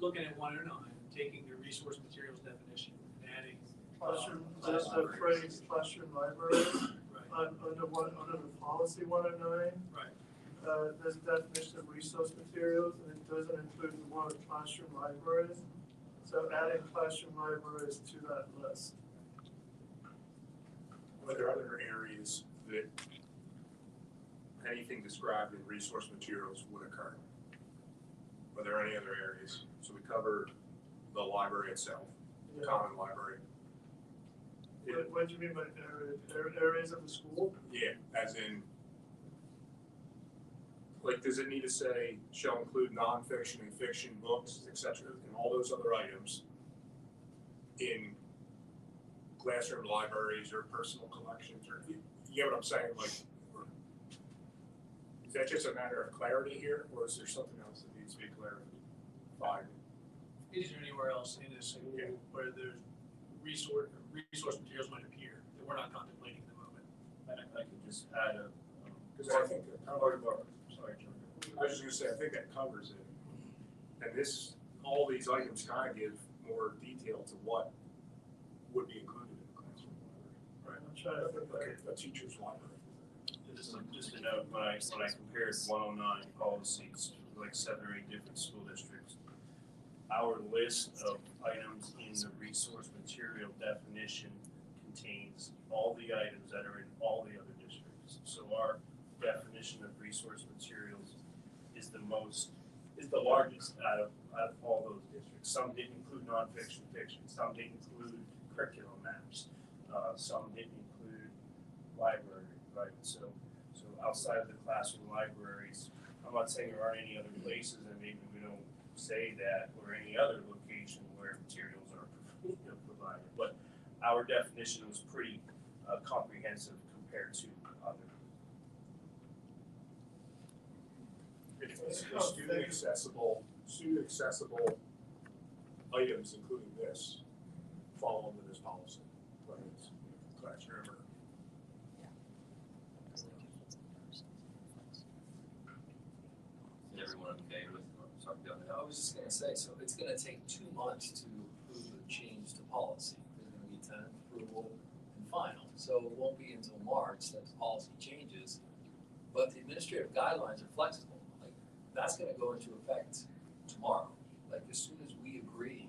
looking at 109, taking the resource materials definition and adding.
Classroom,
class
just the
libraries.
phrase classroom libraries,
Right,
under the policy 109,
right.
there's a definition of resource materials, and it doesn't include the word classroom libraries. So adding classroom libraries to that list.
Are there other areas that anything described in resource materials would occur? Are there any other areas? So we covered the library itself,
Yeah.
common library.
What do you mean by areas of the school?
Yeah, as in like, does it need to say, shall include nonfiction and fiction books, et cetera, and all those other items in classroom libraries or personal collections, or, you get what I'm saying, like, is that just a matter of clarity here, or is there something else that needs to be clarified?
Is there anywhere else in this where there's resource materials might appear that we're not contemplating at the moment?
And I could just add a,
Because I think that
part of our, sorry, John.
I was just gonna say, I think that covers it. And this, all these items kind of give more detail to what would be included in the classroom library.
Right, I'm trying to think
Like a teacher's library.
Just a note, when I compared 109 policies, like 7 or 8 different school districts, our list of items in the resource material definition contains all the items that are in all the other districts. So our definition of resource materials is the largest out of all those districts. Some didn't include nonfiction, fiction. Some didn't include curriculum maps. Some didn't include library, right? So outside of the classroom libraries, I'm not saying there aren't any other places, and maybe we don't say that, or any other location where materials are provided. But our definition was pretty comprehensive compared to other.
It's student accessible items, including this, fall under this policy, whether it's classroom or.
Is everyone okay with, sorry, go ahead.
I was just gonna say, so it's gonna take 2 months to approve the change to policy. There's gonna be tentative approval and final. So it won't be until March that the policy changes. But the administrative guidelines are flexible. Like, that's gonna go into effect tomorrow, like as soon as we agree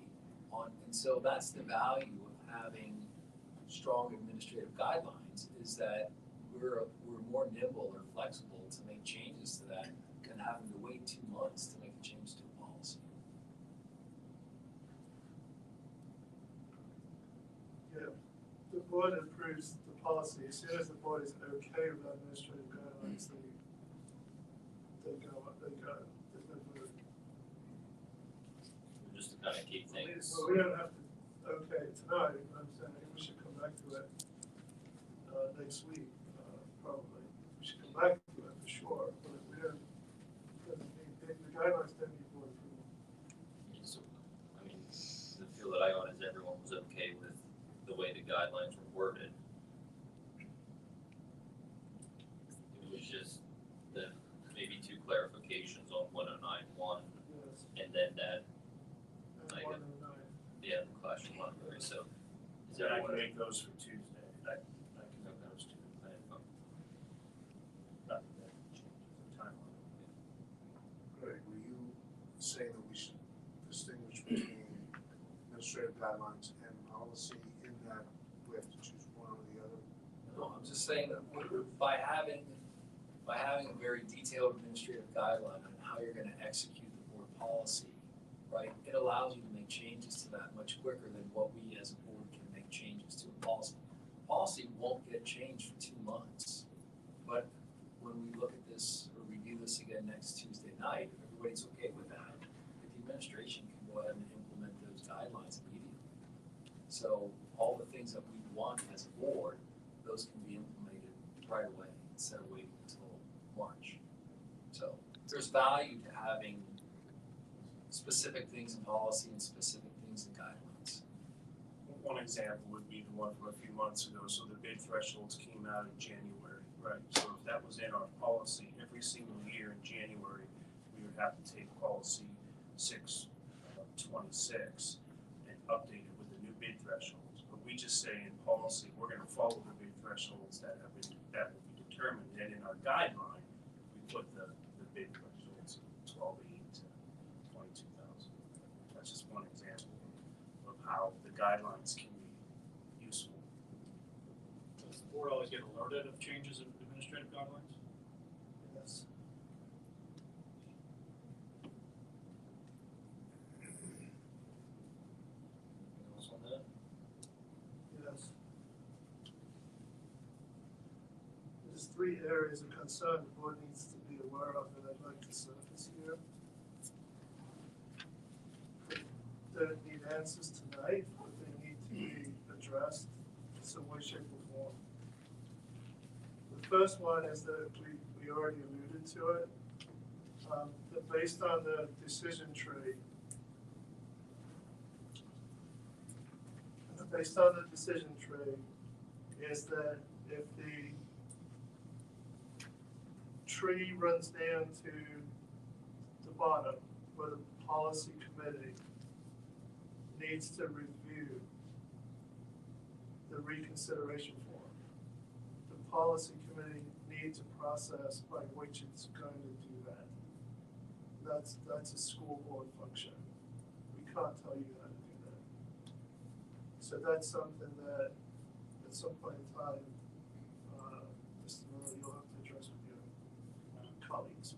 on, and so that's the value of having strong administrative guidelines, is that we're more nimble or flexible to make changes to that than having to wait 2 months to make a change to a policy.
Yeah, the board approves the policy, as soon as the board is okay with administrative guidelines, they go, there's no vote.
Just to kind of keep things.
Well, we don't have to, okay, tonight, I'm saying, I think we should come back to it, next week, probably. We should come back to it for sure, but we don't, the guidelines don't need board approval.
So, I mean, the feel that I got is everyone was okay with the way the guidelines were worded. It was just the, maybe 2 clarifications on 1091,
Yes.
and then that,
And
I
109.
yeah, the classroom library, so. Is
And I
everyone?
can make those for Tuesday. I can make those too. Not that changes the timeline.
Greg, were you saying that we should distinguish between administrative guidelines and policy, in that we have to choose one or the other?
No, I'm just saying that by having a very detailed administrative guideline on how you're gonna execute the board policy, right? It allows you to make changes to that much quicker than what we as a board can make changes to a policy. Policy won't get changed for 2 months, but when we look at this or review this again next Tuesday night, if everybody's okay with that, the administration can go ahead and implement those guidelines immediately. So all the things that we want as a board, those can be implemented right away instead of waiting until March. So there's value to having specific things in policy and specific things in guidelines.
One example would be the one from a few months ago. So the bid thresholds came out in January, right? So if that was in our policy, every single year in January, we would have to take policy 626 and update it with the new bid thresholds. But we just say in policy, we're gonna follow the bid thresholds that will be determined. Then in our guideline, we put the bid thresholds 12,800 to 22,000. That's just one example of how the guidelines can be useful.
Does the board always get alerted of changes in administrative guidelines?
Yes.
Anything else on that?
Yes. There's 3 areas of concern the board needs to be aware aware of that I'd like to surface here. They don't need answers tonight, but they need to be addressed in some way, shape, or form. The first one is that we already alluded to it, that based on the decision tree, is that if the tree runs down to the bottom, where the policy committee needs to review the reconsideration form, the policy committee needs a process by which it's going to do that. That's a school board function. We can't tell you how to do that. So that's something that at some point in time, Mr. Miller, you'll have to address with your colleagues.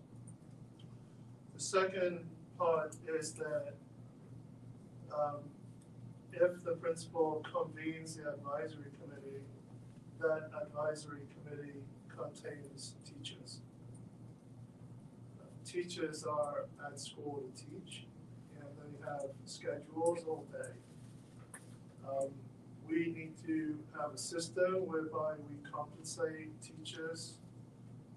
The second part is that if the principal convenes the advisory committee, that advisory committee contains teachers. Teachers are at school to teach, and they have schedules all day. We need to have a system whereby we compensate teachers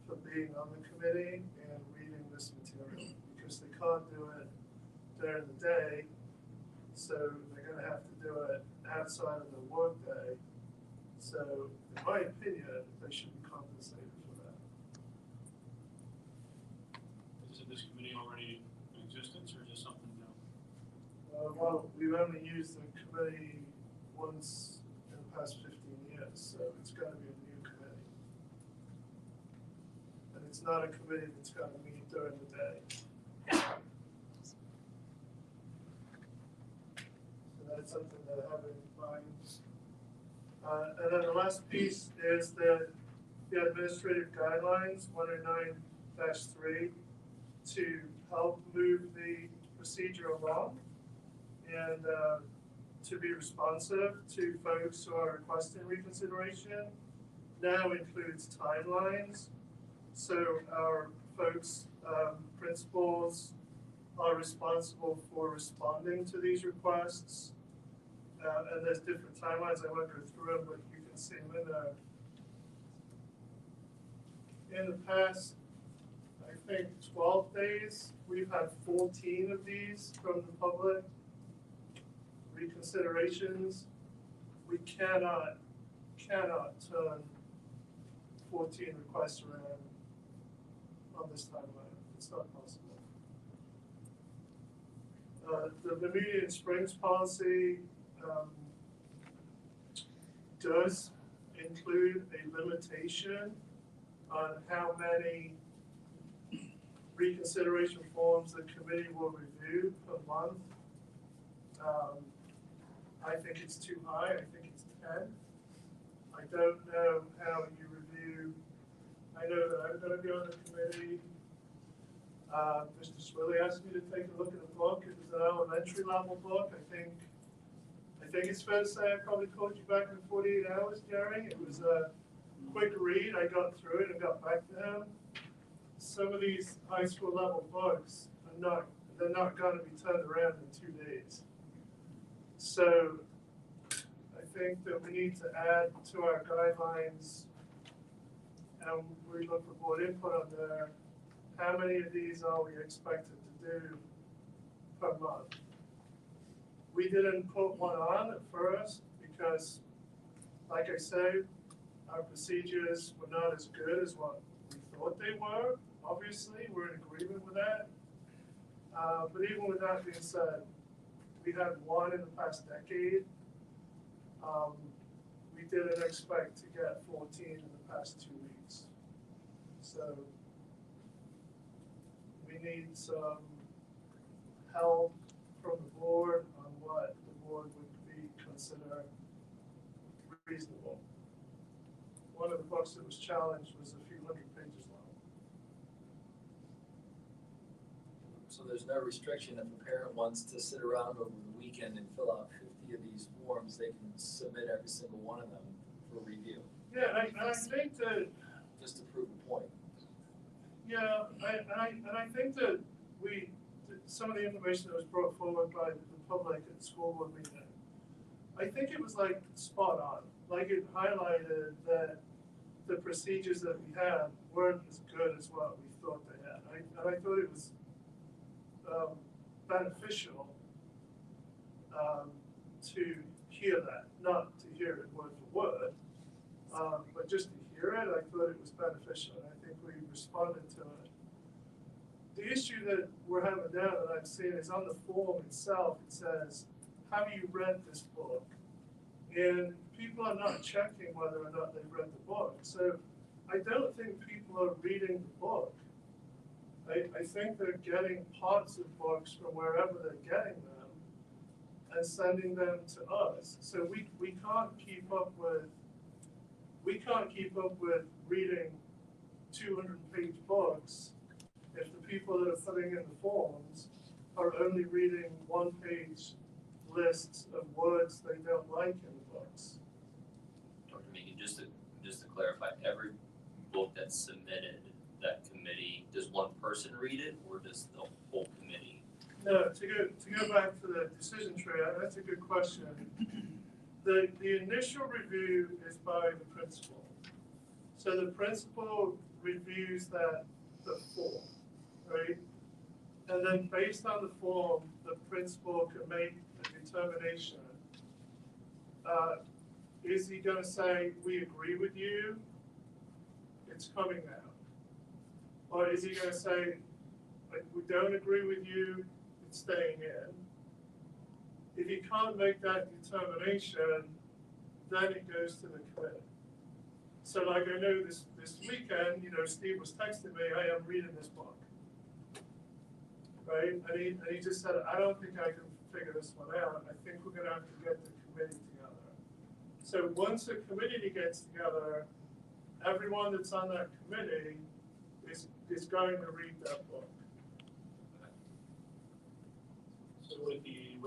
for being on the committee and reading this material, because they can't do it during the day, so they're going to have to do it outside of the work day. So, in my opinion, they should be compensated for that.
Is this committee already in existence, or is this something new?
Well, we've only used the committee once in the past 15 years, so it's got to be a new committee. And it's not a committee that's going to meet during the day. So that's something that I have in mind. And then the last piece is the administrative guidelines, 109-3, to help move the procedure along and to be responsive to folks who are requesting reconsideration. Now includes timelines. So our folks, principals, are responsible for responding to these requests. And there's different timelines. I won't go through them, but you can see them in there. In the past, I think 12 days, we've had 14 of these from the public. Reconsiderations. We cannot turn 14 requests around on this timeline. It's not possible. The Bermudian Springs policy does include a limitation on how many reconsideration forms the committee will review per month. I think it's too high. I think it's 10. I don't know how you review. I know that I'm going to be on the committee. Mr. Swilly asked me to take a look at the book. It was an elementary level book. I think it's fair to say I probably called you back in 48 hours, Gary. It was a quick read. I got through it and got back to him. Some of these high school level books they're not going to be turned around in 2 days. So I think that we need to add to our guidelines, and we look for board input on there, how many of these are we expected to do per month? We didn't put one on at first because, like I said, our procedures were not as good as what we thought they were. Obviously, we're in agreement with that. But even with that being said, we had one in the past decade. We didn't expect to get 14 in the past 2 weeks. So we need some help from the board on what the board would consider reasonable. One of the books that was challenged was a few hundred pages long.
So there's no restriction if a parent wants to sit around over the weekend and fill out 50 of these forms, they can submit every single one of them for review.
Yeah, and I think that
just to prove a point.
Yeah, and I think that some of the information that was brought forward by the public at the school board meeting, I think it was like spot on. Like it highlighted that the procedures that we had weren't as good as what we thought they had. And I thought it was beneficial to hear that, not to hear it word for word, but just to hear it. I thought it was beneficial, and I think we responded to it. The issue that we're having now that I'm seeing is on the form itself. It says, "Have you read this book?" And people are not checking whether or not they've read the book. So I don't think people are reading the book. I think they're getting parts of books from wherever they're getting them and sending them to us. So we can't keep up with reading 200-page books if the people that are putting in the forms are only reading one-page lists of words they don't like in the books.
Dr. Megan, just to clarify, every book that's submitted, that committee, does one person read it or does the whole committee?
No, to go back to the decision tree, that's a good question. The initial review is by the principal. So the principal reviews the form, right? And then based on the form, the principal can make a determination. Is he gonna say, "We agree with you, it's coming out"? Or is he gonna say, "Like, we don't agree with you, it's staying in"? If he can't make that determination, then it goes to the committee. So like I know this weekend, Steve was texting me, "Hey, I'm reading this book." Right? And he just said, "I don't think I can figure this one out. I think we're gonna have to get the committee together." So once the committee gets together, everyone that's on that committee is going to read that book.
So would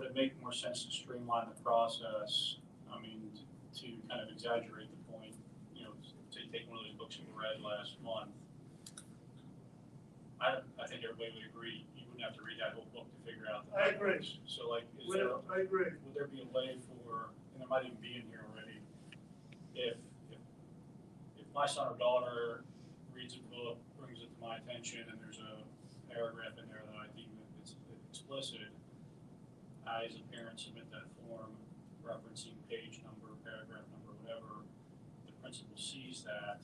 it make more sense to streamline the process? I mean, to kind of exaggerate the point, to take one of those books we read last month. I think everybody would agree, you wouldn't have to read that whole book to figure out the
I agree.
language. So like,
I agree.
would there be a way for, and there might even be in here already, if my son or daughter reads a book, brings it to my attention, and there's a paragraph in there that I deem it's explicit, I as a parent submit that form referencing page number, paragraph number, whatever, the principal sees that.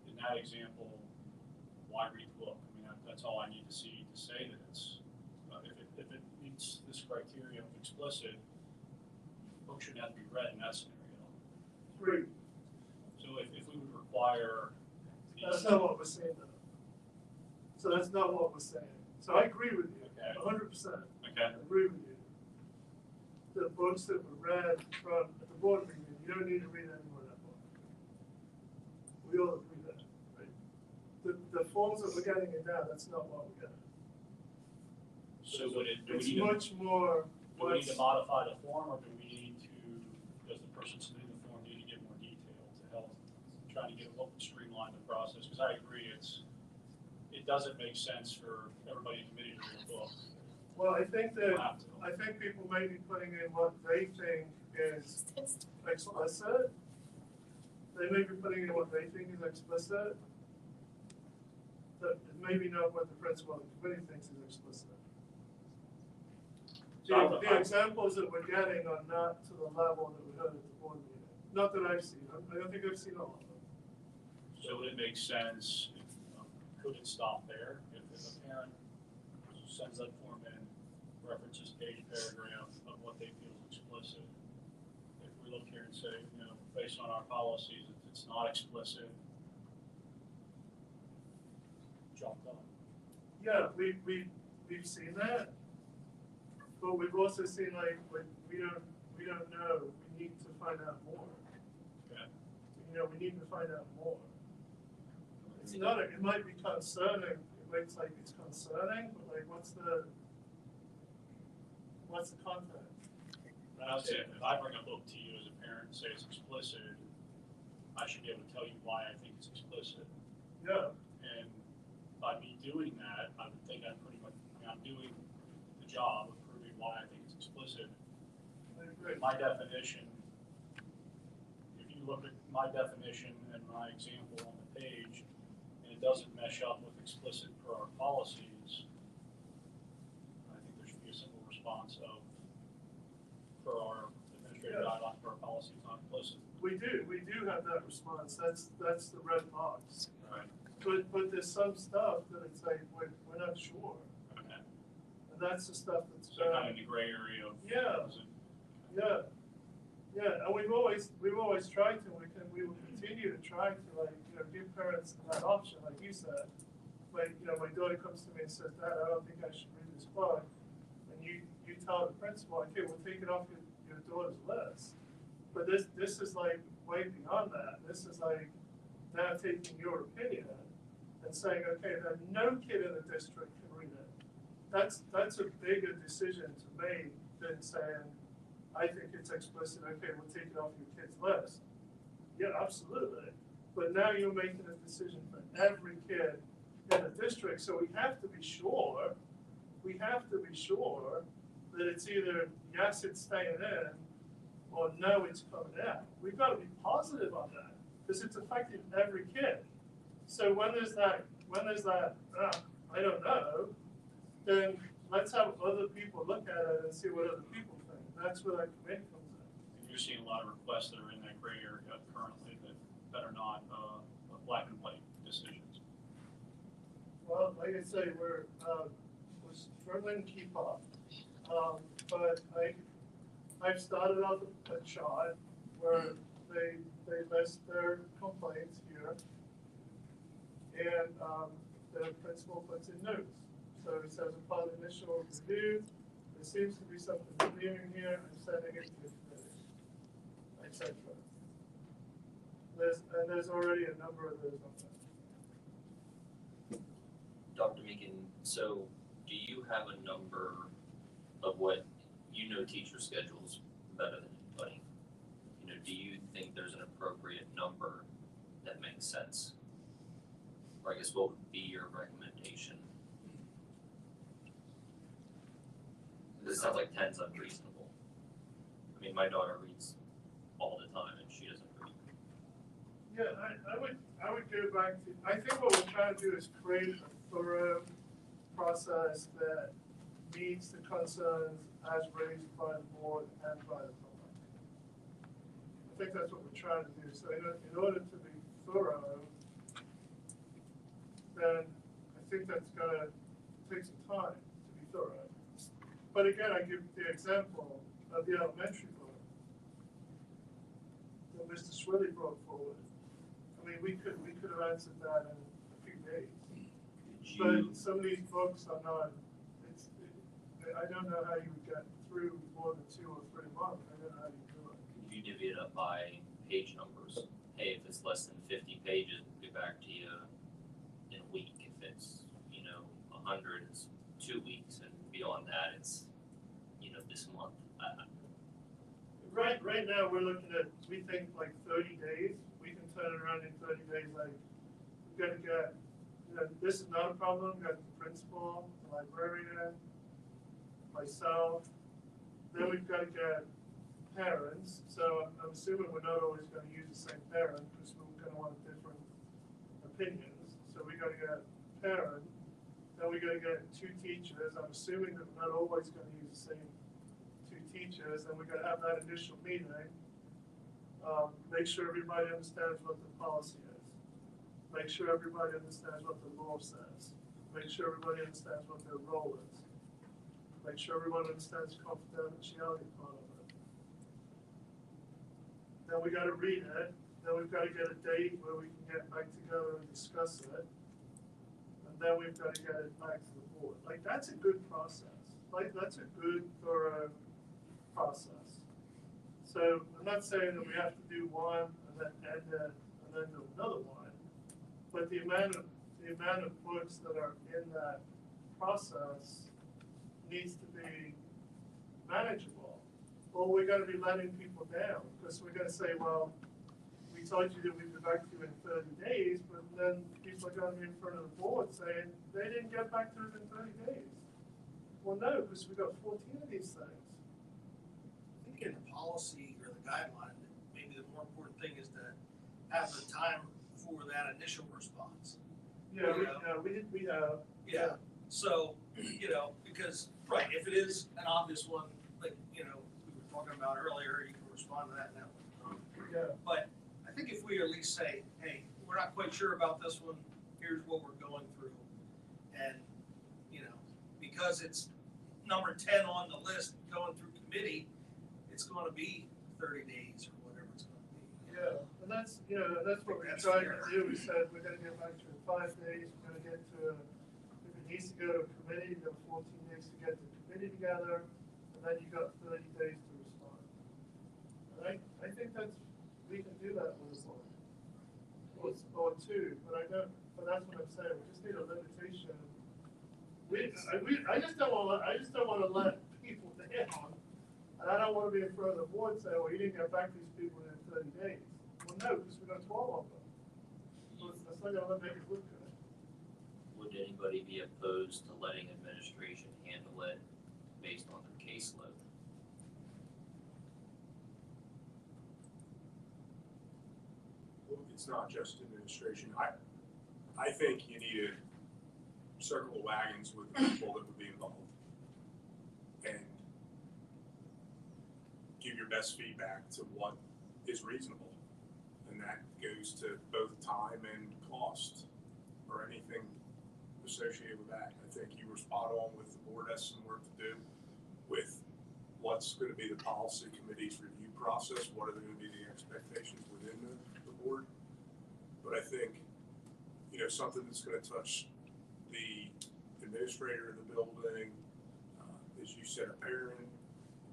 In that example, why read the book? I mean, that's all I need to see to say that it's, if it meets this criteria of explicit, the book shouldn't have to be read in that scenario.
Agree.
So if we would require
That's not what we're saying though. So that's not what we're saying. So I agree with you,
Okay.
100%.
Okay.
I agree with you. The books that were read from at the board meeting, you don't need to read any more of that book. We all agree that, right? The forms that we're getting in now, that's not what we're getting.
So do we
It's
need to,
much more.
do we need to modify the form, or do we need to, does the person submitting the form need to get more detail to help trying to get a streamline the process? Because I agree, it doesn't make sense for everybody in the committee to read a book.
Well, I think people may be putting in what they think is explicit. They may be putting in what they think is explicit. That maybe not what the principal of the committee thinks is explicit. The examples that we're getting are not to the level that we heard at the board meeting. Not that I've seen. I don't think I've seen all of them.
So would it make sense, could it stop there? If a parent sends that form in, references page, paragraph of what they feel is explicit, if we look here and say, based on our policies, it's not explicit, jump on.
Yeah, we've seen that. But we've also seen like we don't know. We need to find out more.
Okay.
We need to find out more. It's not. It might be concerning. It looks like it's concerning, but like, what's the content?
But I would say if I bring a book to you as a parent and say it's explicit, I should be able to tell you why I think it's explicit.
Yeah.
And by me doing that, I would think I'm pretty much, I'm doing the job of proving why I think it's explicit. My definition, if you look at my definition and my example on the page, and it doesn't mesh up with explicit per our policies, I think there should be a simple response of, per our administrative guidelines, per our policy, it's not explicit.
We do have that response, that's the red box.
Right.
But there's some stuff that it's like, we're not sure.
Okay.
And that's the stuff that's.
So kind of the gray area of.
Yeah.
Is it-
Yeah, and we've always tried to, we will continue to try to, like, give parents that option, like you said. Like, my daughter comes to me and says, Dad, I don't think I should read this book. And you tell the principal, okay, we'll take it off your daughter's list. But this is like way beyond that. This is like now taking your opinion and saying, okay, then no kid in the district can read it. That's a bigger decision to make than saying, I think it's explicit, okay, we'll take it off your kid's list. Yeah, absolutely. But now you're making a decision for every kid in the district, so we have to be sure that it's either, yes, it's staying in, or no, it's coming out. We've got to be positive on that, because it's affecting every kid. So when there's that, I don't know, then let's have other people look at it and see what other people think. That's where that committee comes in.
You're seeing a lot of requests that are in that gray area currently that are not black and white decisions.
Well, like I say, we're struggling to keep up. But I've started out a chart where they list their complaints here, and the principal puts in notes. So it says upon initial review, there seems to be something new in here, I'm sending it to the committee, etc. There's already a number of those on there.
Dr. Meakin, so do you have a number of what teacher schedules better than anybody? Do you think there's an appropriate number that makes sense? Or I guess what would be your recommendation? This sounds like 10's unreasonable. I mean, my daughter reads all the time and she doesn't read.
Yeah, I would go back to, I think what we're trying to do is create a thorough process that meets the concerns as raised by the board and by the public. I think that's what we're trying to do. So in order to be thorough, then I think that's gonna take some time to be thorough. But again, I give the example of the elementary book that Mr. Swilly brought forward. I mean, we could have answered that in a few days. But some of these books are not, I don't know how you would get through more than 2 or 3 months. I don't know how you do it.
Could you divvy it up by page numbers? Hey, if it's less than 50 pages, we'll get back to you in a week. If it's, 100, it's 2 weeks, and beyond that, it's, this month.
Right now, we're looking at, we think like 30 days. We can turn it around in 30 days. Like, we've got to get, this is not a problem. We've got the principal, the librarian, myself. Then we've got to get parents. So I'm assuming we're not always going to use the same parent because we're going to want different opinions. So we got to get parent. Then we got to get 2 teachers. I'm assuming that we're not always going to use the same 2 teachers. Then we got to have that initial meeting. Make sure everybody understands what the policy is. Make sure everybody understands what the law says. Make sure everybody understands what their role is. Make sure everyone understands the confidentiality part of it. Then we got to read it. Then we've got to get a date where we can get back together and discuss it. And then we've got to get it back to the board. Like, that's a good process. Like, that's a good, thorough process. So I'm not saying that we have to do one and then end it and then do another one. But the amount of books that are in that process needs to be manageable, or we're going to be letting people down because we're going to say, well, we told you that we'd be back to you in 30 days, but then people are going to be in front of the board saying they didn't get back to us in 30 days. Well, no, because we got 14 of these things.
I think in the policy or the guideline, maybe the more important thing is to have the time for that initial response.
Yeah,
Yeah, so, because, right, if it is an obvious one, like, we were talking about earlier, you can respond to that now.
Yeah.
But I think if we at least say, hey, we're not quite sure about this one, here's what we're going through. And, because it's number 10 on the list going through committee, it's gonna be 30 days or whatever it's gonna be.
Yeah, and that's what we're trying to do. We said we're gonna get back to it in 5 days, we're gonna get to, if it needs to go to a committee, you got 14 days to get the committee together, and then you got 30 days to respond. And I think we can do that with one, or two, but that's what I'm saying, we just need a limitation. I just don't wanna let people down, and I don't wanna be in front of the board and say, well, you didn't get back to these people in 30 days. Well, no, because we got 12 of them. So that's not gonna make it look good.
Would anybody be opposed to letting administration handle it based on their caseload?
It's not just administration. I think you need to circle the wagons with the people that would be involved and give your best feedback to what is reasonable. And that goes to both time and cost or anything associated with that. I think you were spot on with the board has some work to do with what's going to be the policy committee's review process, what are going to be the expectations within the board. But I think, something that's going to touch the administrator of the building, as you said, a parent,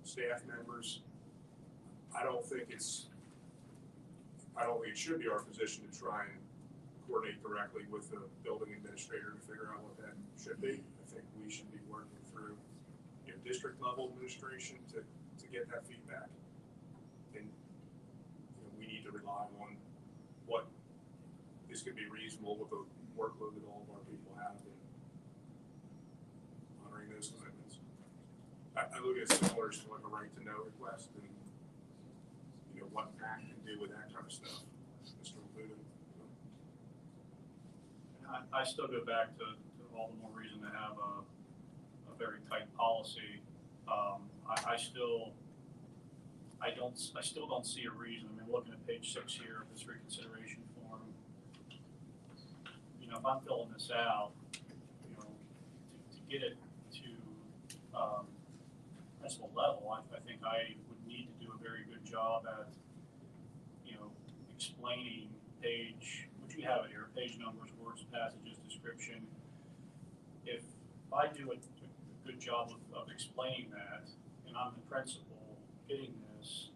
staff members, I don't think it should be our position to try and coordinate directly with the building administrator to figure out what that should be. I think we should be working through district level administration to get that feedback. And we need to rely on what is going to be reasonable with the workload that all of our people have and honoring those commitments. I look at it similar to like a right to know request and what PAC can do with that kind of stuff. Mr. Luda.
I still go back to all the more reason to have a very tight policy. I still don't see a reason. I mean, looking at page 6 here of this reconsideration form, if I'm filling this out, to get it to principal level, I think I would need to do a very good job at, explaining page, which we have it here, page numbers, words, passages, description. If I do a good job of explaining that, and I'm the principal getting this,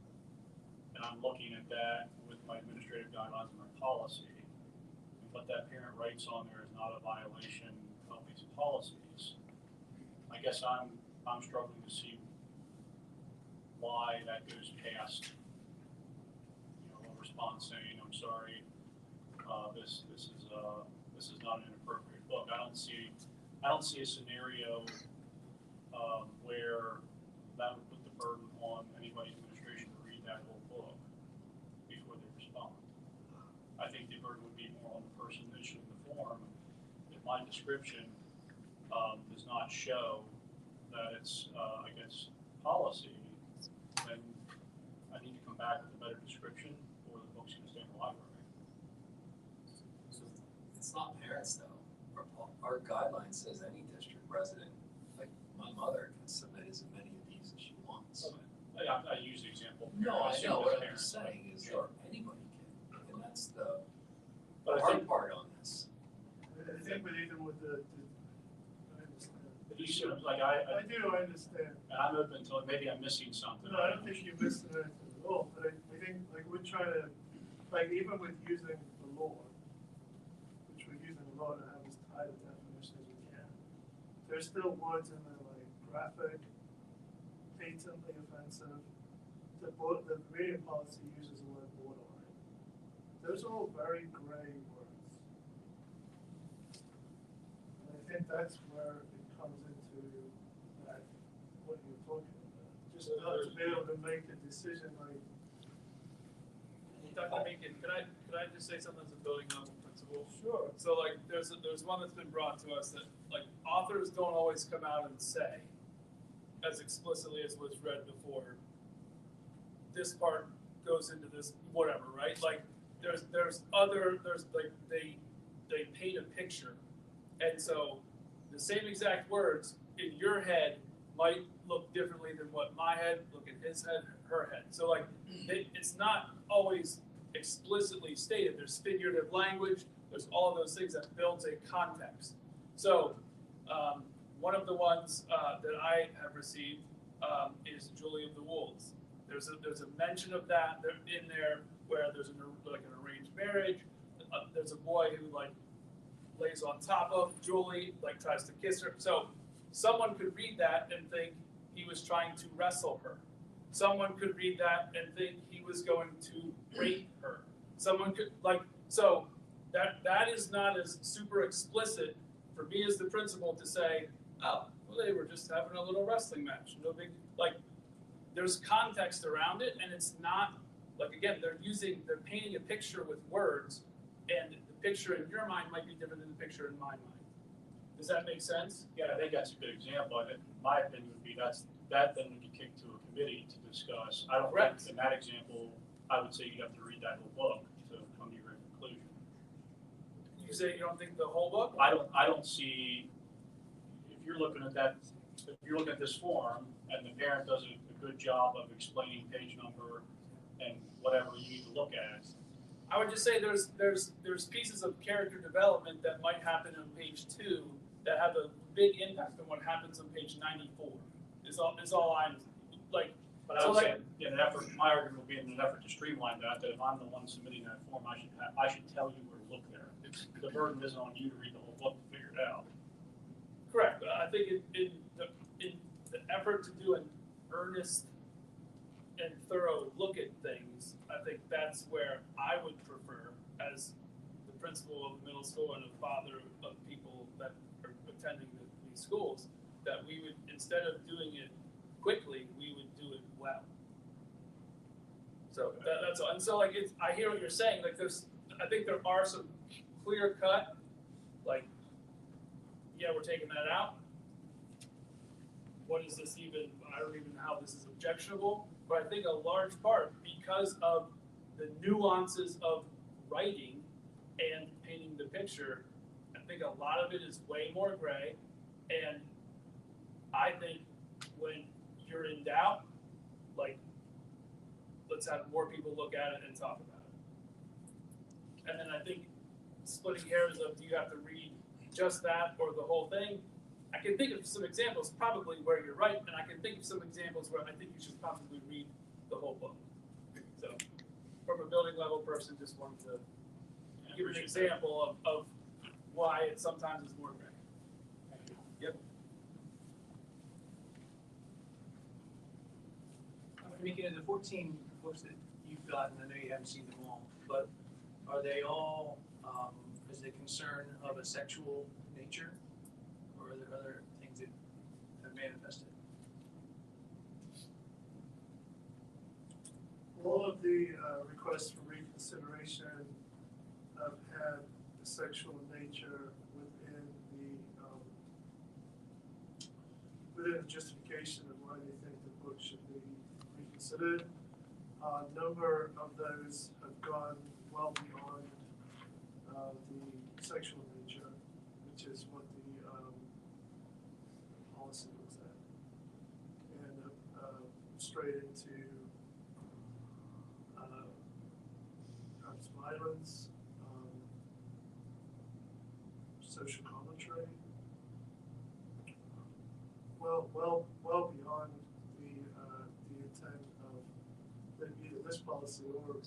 and I'm looking at that with my administrative guidelines and my policy, and what that parent writes on there is not a violation of these policies, I guess I'm struggling to see why that goes past, a response saying, I'm sorry, this is not an inappropriate book. I don't see a scenario where that would put the burden on anybody's administration to read that whole book before they respond. I think the burden would be more on the person issuing the form. If my description does not show that it's against policy, then I need to come back with a better description, or the book's going to stay in the library.
So it's not parents though. Our guideline says any district resident, like my mother, can submit as many of these as she wants.
I use the example.
No, I know. What I'm
Parents.
saying is that anybody can, and that's the
But I
hard
think,
part on this.
I think with even with I understand.
you should, like I
I understand.
and I'm open to it. Maybe I'm missing something.
No, I don't think you're missing anything at all, but I think, we're trying to, even with using the law, which we're using the law to have as tight a definition as we can, there's still words in there like graphic, patently offensive. The media policy uses the word borderline. those are all very gray words. And I think that's where it comes into that, what you're talking about. Just not to be able to make a decision like.
Dr. Meekin, could I just say something as a building level principal?
Sure.
So like, there's one that's been brought to us that like authors don't always come out and say, as explicitly as was read before, this part goes into this whatever, right? Like there's like they paint a picture, and so the same exact words in your head might look differently than what my head look in his head, her head. So like it's not always explicitly stated. There's figurative language. There's all of those things that builds a context. So one of the ones that I have received is Julie of the Wolves. There's a mention of that in there where there's an arranged marriage. There's a boy who like lays on top of Julie, like tries to kiss her. So someone could read that and think he was trying to wrestle her. Someone could read that and think he was going to rape her. Someone could so that is not as super explicit for me as the principal to say, oh, well, they were just having a little wrestling match. No big, there's context around it, and it's not, again, they're painting a picture with words, and the picture in your mind might be different than the picture in my mind. Does that make sense?
Yeah, I think that's a good example. And my opinion would be that then would be kicked to a committee to discuss. I don't think in that example, I would say you'd have to read that whole book to come to your conclusion.
You say you don't think the whole book?
I don't see, if you're looking at this form and the parent does a good job of explaining page number and whatever you need to look at.
I would just say there's pieces of character development that might happen on page 2 that have a big impact on what happens on page 94. Is all I'm like.
But I would say, in an effort, my argument would be in an effort to streamline that if I'm the one submitting that form, I should tell you where to look there. The burden isn't on you to read the whole book to figure it out.
Correct. I think in the effort to do an earnest and thorough look at things, I think that's where I would prefer, as the principal of the middle school and a father of people that are attending these schools, that we would, instead of doing it quickly, we would do it well. So that's all. And so I hear what you're saying. I think there are some clear cut, we're taking that out. What is this even? I don't even know how this is objectionable. But I think a large part, because of the nuances of writing and painting the picture, I think a lot of it is way more gray. And I think when you're in doubt, let's have more people look at it and talk about it. And then I think splitting hairs of, do you have to read just that or the whole thing? I can think of some examples probably where you're right, and I can think of some examples where I think you should probably read the whole book. So, from a building level person, just wanted to give an example of why it sometimes is more gray. Yep.
Mika, the 14 books that you've gotten, I know you haven't seen them all, but are they all, is the concern of a sexual nature, or are there other things that have manifested?
All of the requests for reconsideration have had the sexual nature within the justification of why they think the book should be reconsidered. A number of those have gone well beyond the sexual nature, which is what the policy looks at, and straight into perhaps violence, social commentary, well beyond the intent of either this policy or, to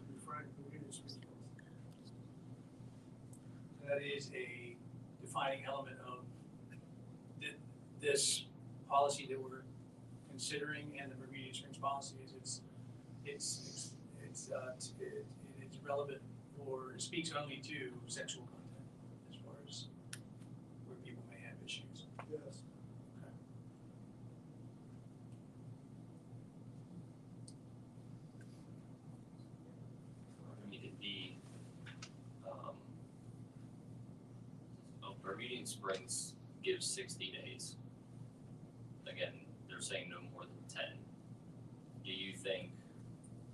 be frank, the union's policy.
That is a defining element of this policy that we're considering, and the remedial strings policy is it's relevant or speaks only to sexual content as far as where people may have issues.
Yes.
I mean, our meeting springs gives 60 days. Again, they're saying no more than 10. Do you think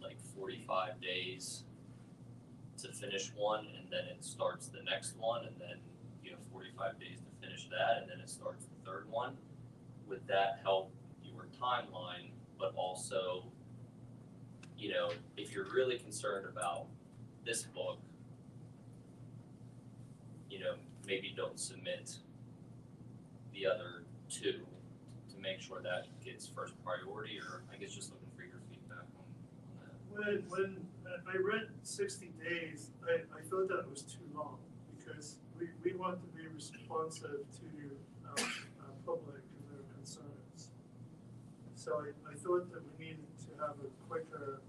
like 45 days to finish one and then it starts the next one and then, 45 days to finish that and then it starts the third one? Would that help your timeline, but also, if you're really concerned about this book, maybe don't submit the other two to make sure that gets first priority, or I guess just looking for your feedback on that.
When I read 60 days, I thought that was too long because we want to be responsive to our public and their concerns. So I thought that we needed to have a quicker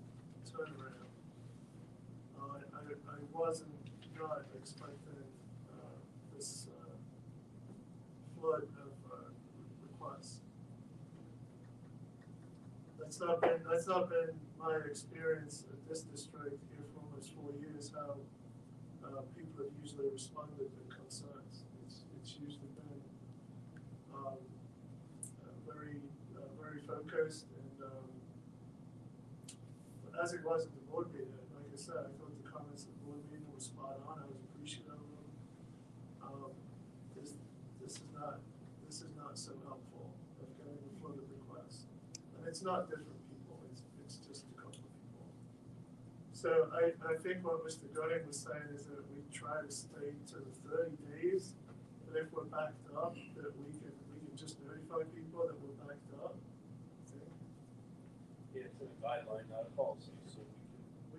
turnaround. I wasn't not expecting this flood of requests. That's not been my experience at this district here for almost 4 years. How people have usually responded to concerns. It's usually been very focused and as it was at the board meeting. Like I said, I thought the comments at the board meeting were spot on. I was appreciative of them. This is not so helpful of getting the flooded request. And it's not different people, it's just a couple of people. So I think what Mr. Gooding was saying is that we try to stay to the 30 days, but if we're backed up, that we can just notify people that we're backed up. I think.
Yeah, it's a guideline, not a policy, so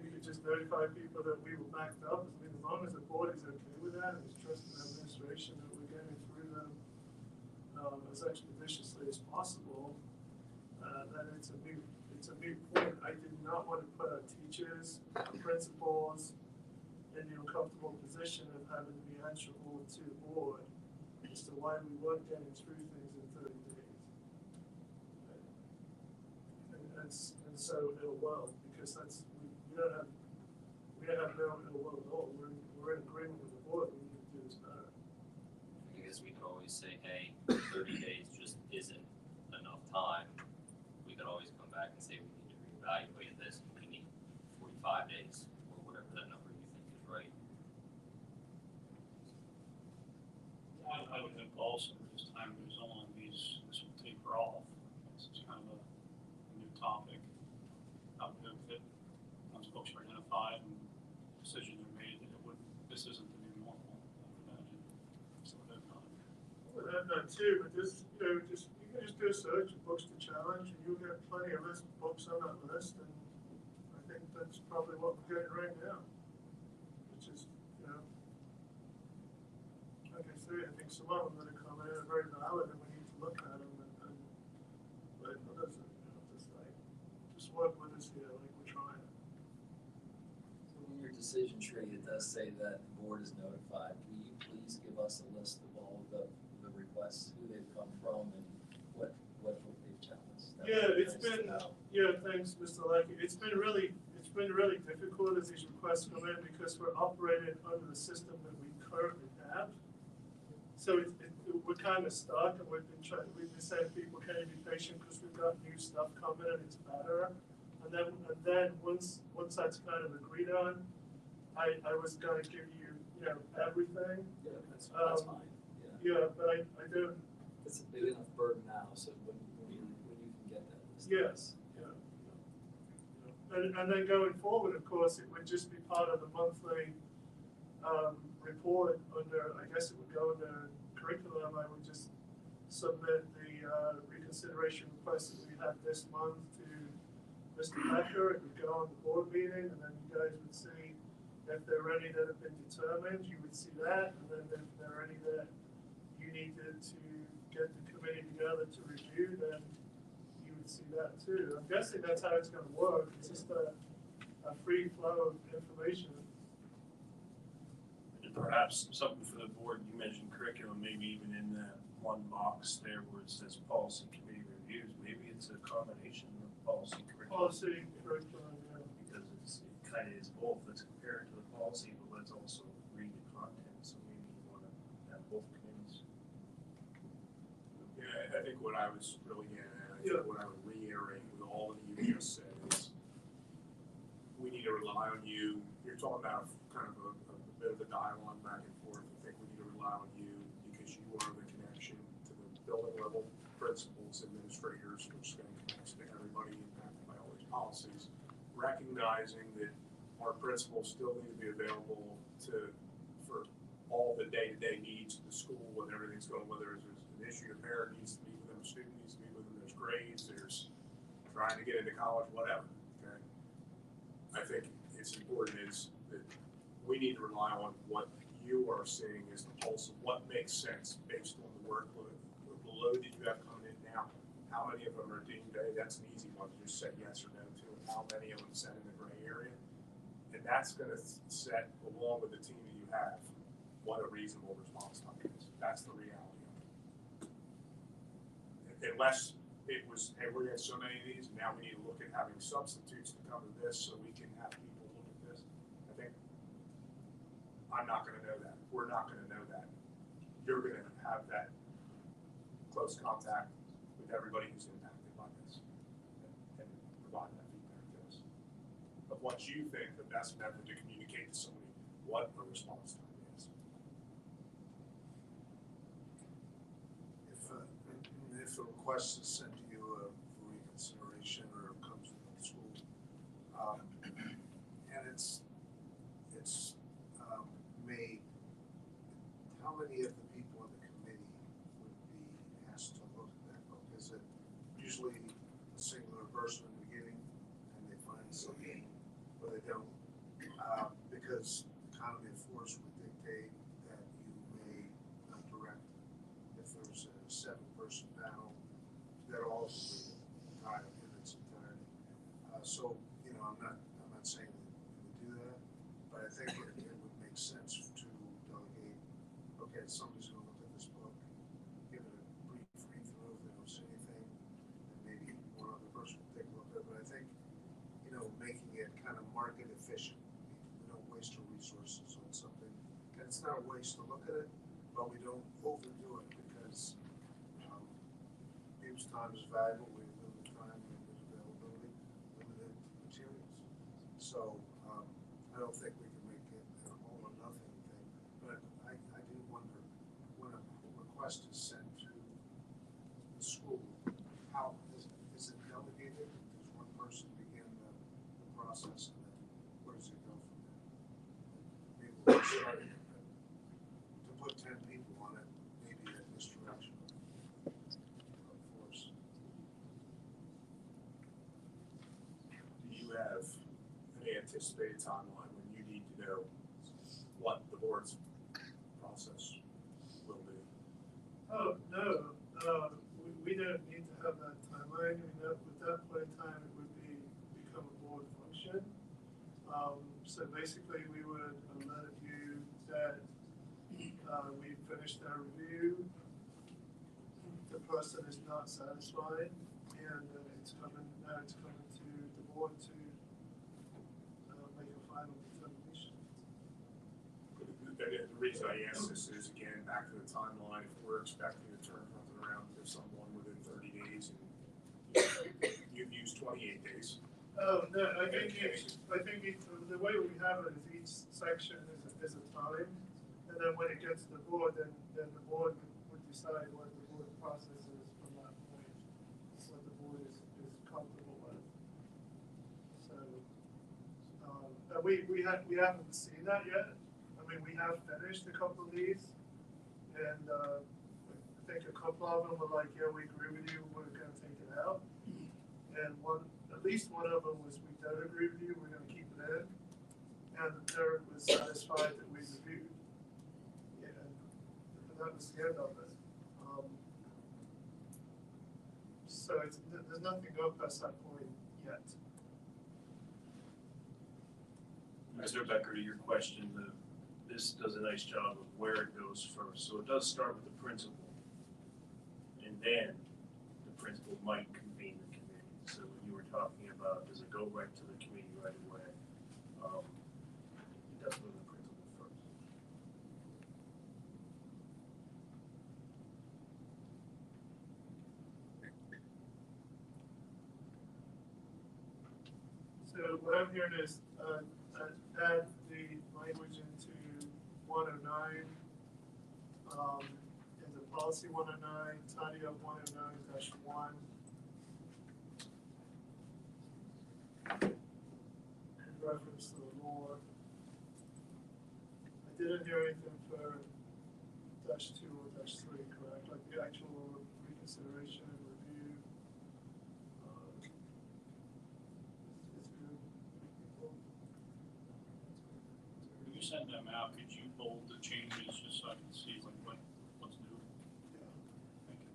We could just notify people that we were backed up. I mean, as long as the board is okay with that and is trusting the administration that we're getting through them as expeditiously as possible, then it's a moot point. I did not want to put our teachers, our principals in the uncomfortable position of having to be answerable to the board as to why we weren't getting through things in 30 days. And so ill will, because we don't have no ill will at all. We're in agreement with the board. We need to do this better.
I guess we could always say, hey, 30 days just isn't enough time. We could always come back and say we need to reevaluate this. We need 45 days or whatever that number you think is right.
I would think also as time goes on, this will taper off. This is kind of a new topic. I would hope that once books are identified and decisions are made, that this isn't the new normal, I would imagine. So I hope not.
Well, that not too, but this, you can just do a search of books to challenge, and you'll get plenty of books on that list, and I think that's probably what we're getting right now, which is, like I say, I think some of them that are coming in are very valid, and we need to look at them, and but others, just work with us here, like we're trying.
So in your decision tree, it does say that the board is notified. Will you please give us a list of all of the requests, who they've come from, and what they've challenged?
Thanks, Mr. Leckey. It's been really difficult as these requests come in because we're operating under the system that we currently have. So we're kind of stuck, and we've been saying to people, can you be patient because we've got new stuff coming and it's better. And then once that's kind of agreed on, I was going to give you everything.
Yeah, that's fine.
Yeah, but I don't.
It's a big enough burden now, so when you can get that list.
Yes. Yeah. And then going forward, of course, it would just be part of the monthly report under, I guess it would go under curriculum. I would just submit the reconsideration request that we had this month to Mr. Becker. It would go on the board meeting, and then you guys would see if there are any that have been determined, you would see that, and then if there are any that you needed to get the committee together to review, then you would see that too. I'm guessing that's how it's going to work. It's just a free flow of information
And perhaps something for the board, you mentioned curriculum, maybe even in that one box there where it says policy committee reviews, maybe it's a combination of policy curriculum.
Policy, curriculum, yeah.
Because it kind of is both, let's compare it to the policy, but let's also read the content, so maybe you want to have both committees.
Yeah, I think what I was really getting at, I think what I would reiterate with all of you just said is, we need to rely on you. You're talking about kind of a bit of a dialogue back and forth. I think we need to rely on you because you are the connection to the building level principals, administrators, which then connects to everybody impacted by all these policies. Recognizing that our principals still need to be available for all the day-to-day needs of the school when everything's going, whether there's an issue, a parent needs to meet with them, a student needs to meet with them, there's grades, there's trying to get into college, whatever. Okay, I think it's important is that we need to rely on what you are seeing as the pulse of what makes sense based on the workload, the load that you have coming in now. How many of them are deemed A? That's an easy one to just say yes or no to. How many of them set in the gray area? And that's going to set, along with the team that you have, what a reasonable response time is. That's the reality of it. Unless it was, hey, we're getting so many of these, now we need to look at having substitutes to cover this so we can have people look at this. I think I'm not going to know that. We're not going to know that. You're going to have that close contact with everybody who's impacted by this and provide that feedback to us. But what you think the best method to communicate to somebody what a response time is.
If a request is sent to you for reconsideration or comes from the school, and it's made, how many of the people in the committee would be asked to look at that book? Is it usually a singular person in the beginning and they find something or they don't? Because economy of force would dictate that you may not direct if there's a 7-person panel that also would tie in its entirety. So, you know, I'm not saying that we would do that, but I think it would make sense to delegate, okay, somebody's gonna look at this book, give it a brief read through, if they don't see anything, and maybe one other person will take a look at it, but I think, you know, making it kind of market efficient, we don't waste our resources on something, and it's not a waste to look at it, but we don't overdo it because people's time is valuable, we have limited time, limited availability, limited materials. So I don't think we can make it an all or nothing thing, but I do wonder when a request is sent to the school, how is it delegated? Does one person begin the process and then where does it go from there? Maybe we'll start it, but to put 10 people on it, maybe a misdirection of force.
Do you have an anticipated timeline when you need to know what the board's process will be?
Oh, no, we don't need to have that timeline. I mean, at that point in time, it would become a board function. So basically, we would alert you that we finished our review. The person is not satisfied, and it's coming to the board to make a final determination.
The reason I ask this is, again, back to the timeline, if we're expecting to turn something around to someone within 30 days, and you've used 28 days.
Oh, no, I think the way we have it is each section is a time, and then when it gets to the board, then the board would decide what the board process is from that point, what the board is comfortable with. So, we haven't seen that yet. I mean, we have finished a couple of these, and I think a couple of them were like, yeah, we agree with you, we're gonna take it out. And at least one of them was, we don't agree with you, we're gonna keep it in. And the third was satisfied that we reviewed. And that was the end of it. So there's nothing up past that point yet.
Mr. Becker, to your question, the this does a nice job of where it goes first. So it does start with the principal. And then the principal might convene the committee. So when you were talking about, does it go right to the committee right away? It does go to the principal first.
So what I'm hearing is, add the language into 109, in the policy 109, tidy up 109-1. In reference to the law. I didn't hear anything for -2 or -3, correct? Like the actual reconsideration and review. It's good.
When you send them out, could you bold the changes just so I can see like what's new?
Yeah.
Thank you.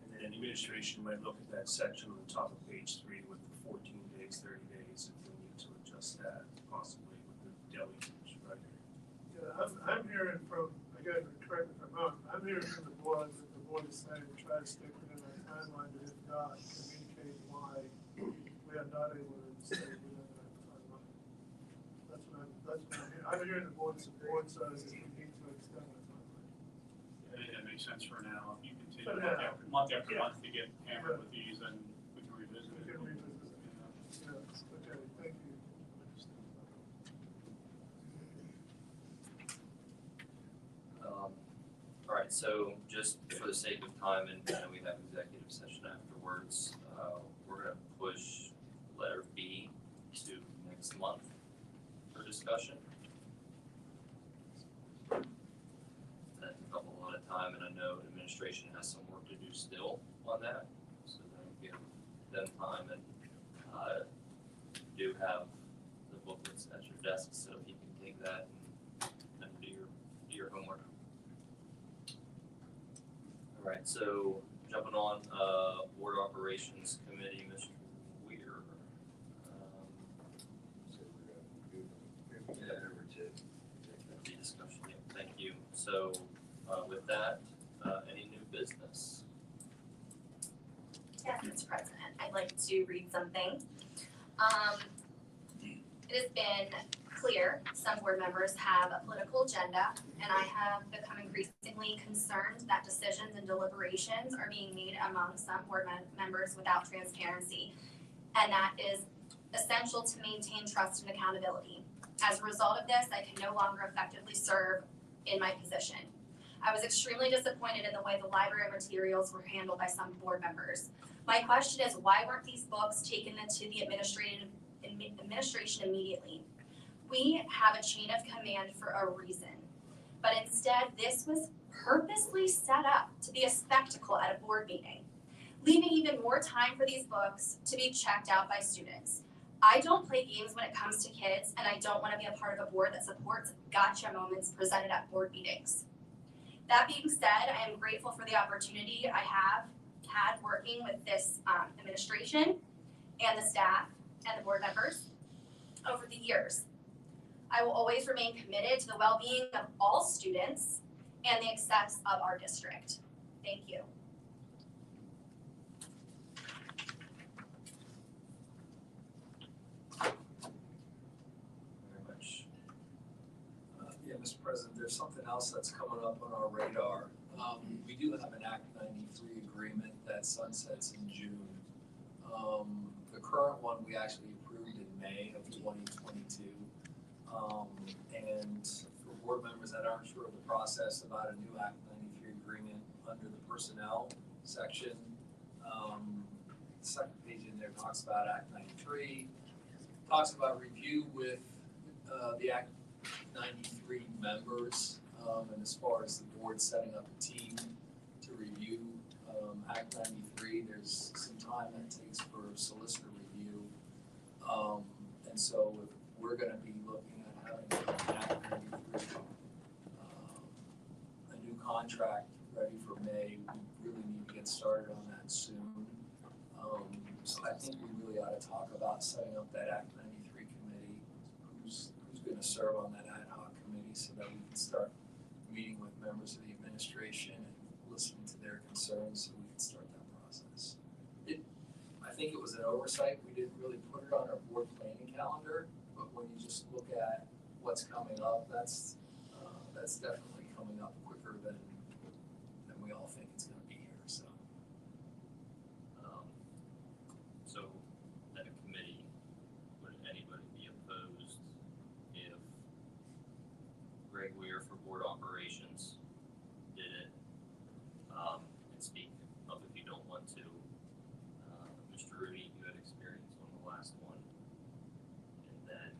And then administration might look at that section on the top of page 3 with the 14 days, 30 days, if we need to adjust that possibly with the deluge, right?
Yeah, I'm hearing from, again, correct me if I'm wrong, I'm hearing from the board that the board is saying try to stick within our timeline, but if not, communicate why we are not able to stay within that timeline. That's what I'm hearing. I'm hearing the board support says that we need to extend the timeline.
I think that makes sense for now. If you continue
For
month
now.
after
Yeah.
month to get hammered with these, then we can revisit
We
it.
can revisit it.
You know.
Yeah, okay, thank you.
All right, so just for the sake of time, and I know we have executive session afterwards, we're gonna push letter B to next month for discussion. That took up a lot of time, and I know administration has some work to do still on that, so that'll give them time, and do have the booklets at your desk, so you can take that and do your homework. All right, so jumping on, Board Operations Committee, Mr. Weir.
So we're gonna move that over to
The discussion, yeah, thank you. So, with that, any new business?
Yes, Mr. President, I'd like to read something. It has been clear some board members have a political agenda, and I have become increasingly concerned that decisions and deliberations are being made among some board members without transparency, and that is essential to maintain trust and accountability. As a result of this, I can no longer effectively serve in my position. I was extremely disappointed in the way the library materials were handled by some board members. My question is, why weren't these books taken into the administration immediately? We have a chain of command for a reason, but instead this was purposely set up to be a spectacle at a board meeting, leaving even more time for these books to be checked out by students. I don't play games when it comes to kids, and I don't want to be a part of a board that supports gotcha moments presented at board meetings. That being said, I am grateful for the opportunity I have had working with this administration and the staff and the board members over the years. I will always remain committed to the well-being of all students and the success of our district. Thank you.
Very much.
Yeah, Mr. President, there's something else that's coming up on our radar. We do have an Act 93 agreement that sunsets in June. The current one we actually approved in May of 2022. And for board members that aren't sure of the process about a new Act 93 agreement, under the personnel section, the second page in there talks about Act 93, talks about review with the Act 93 members, and as far as the board setting up a team to review Act 93, there's some time that takes for solicitor review. And so if we're gonna be looking at having an Act 93, a new contract ready for May. We really need to get started on that soon. So I think we really ought to talk about setting up that Act 93 committee. Who's going to serve on that ad hoc committee so that we can start meeting with members of the administration and listening to their concerns so we can start that process. I think it was an oversight. We didn't really put it on our board planning calendar, but when you just look at what's coming up, that's definitely coming up quicker than we all think it's going to be here. So.
So that committee, would anybody be opposed if Greg Weir for board operations did it? And speak of if you don't want to. Mr. Rudy, you had experience on the last one. And then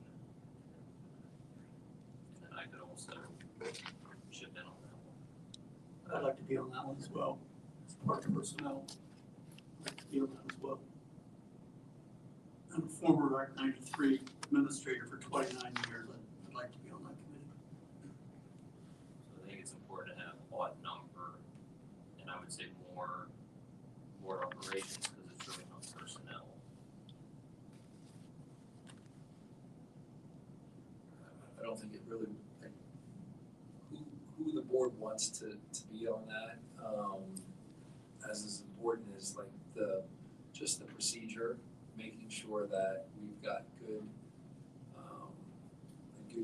I could also chip in on that one.
I'd like to be on that one as well. As part of personnel, I'd like to be on that as well. I'm a former Act 93 administrator for 29 years. I'd like to be on that committee.
So I think it's important to have odd number, and I would say more board operations because it's really not personnel.
I don't think it really, like, who the board wants to be on that, as is important as like just the procedure, making sure that we've got good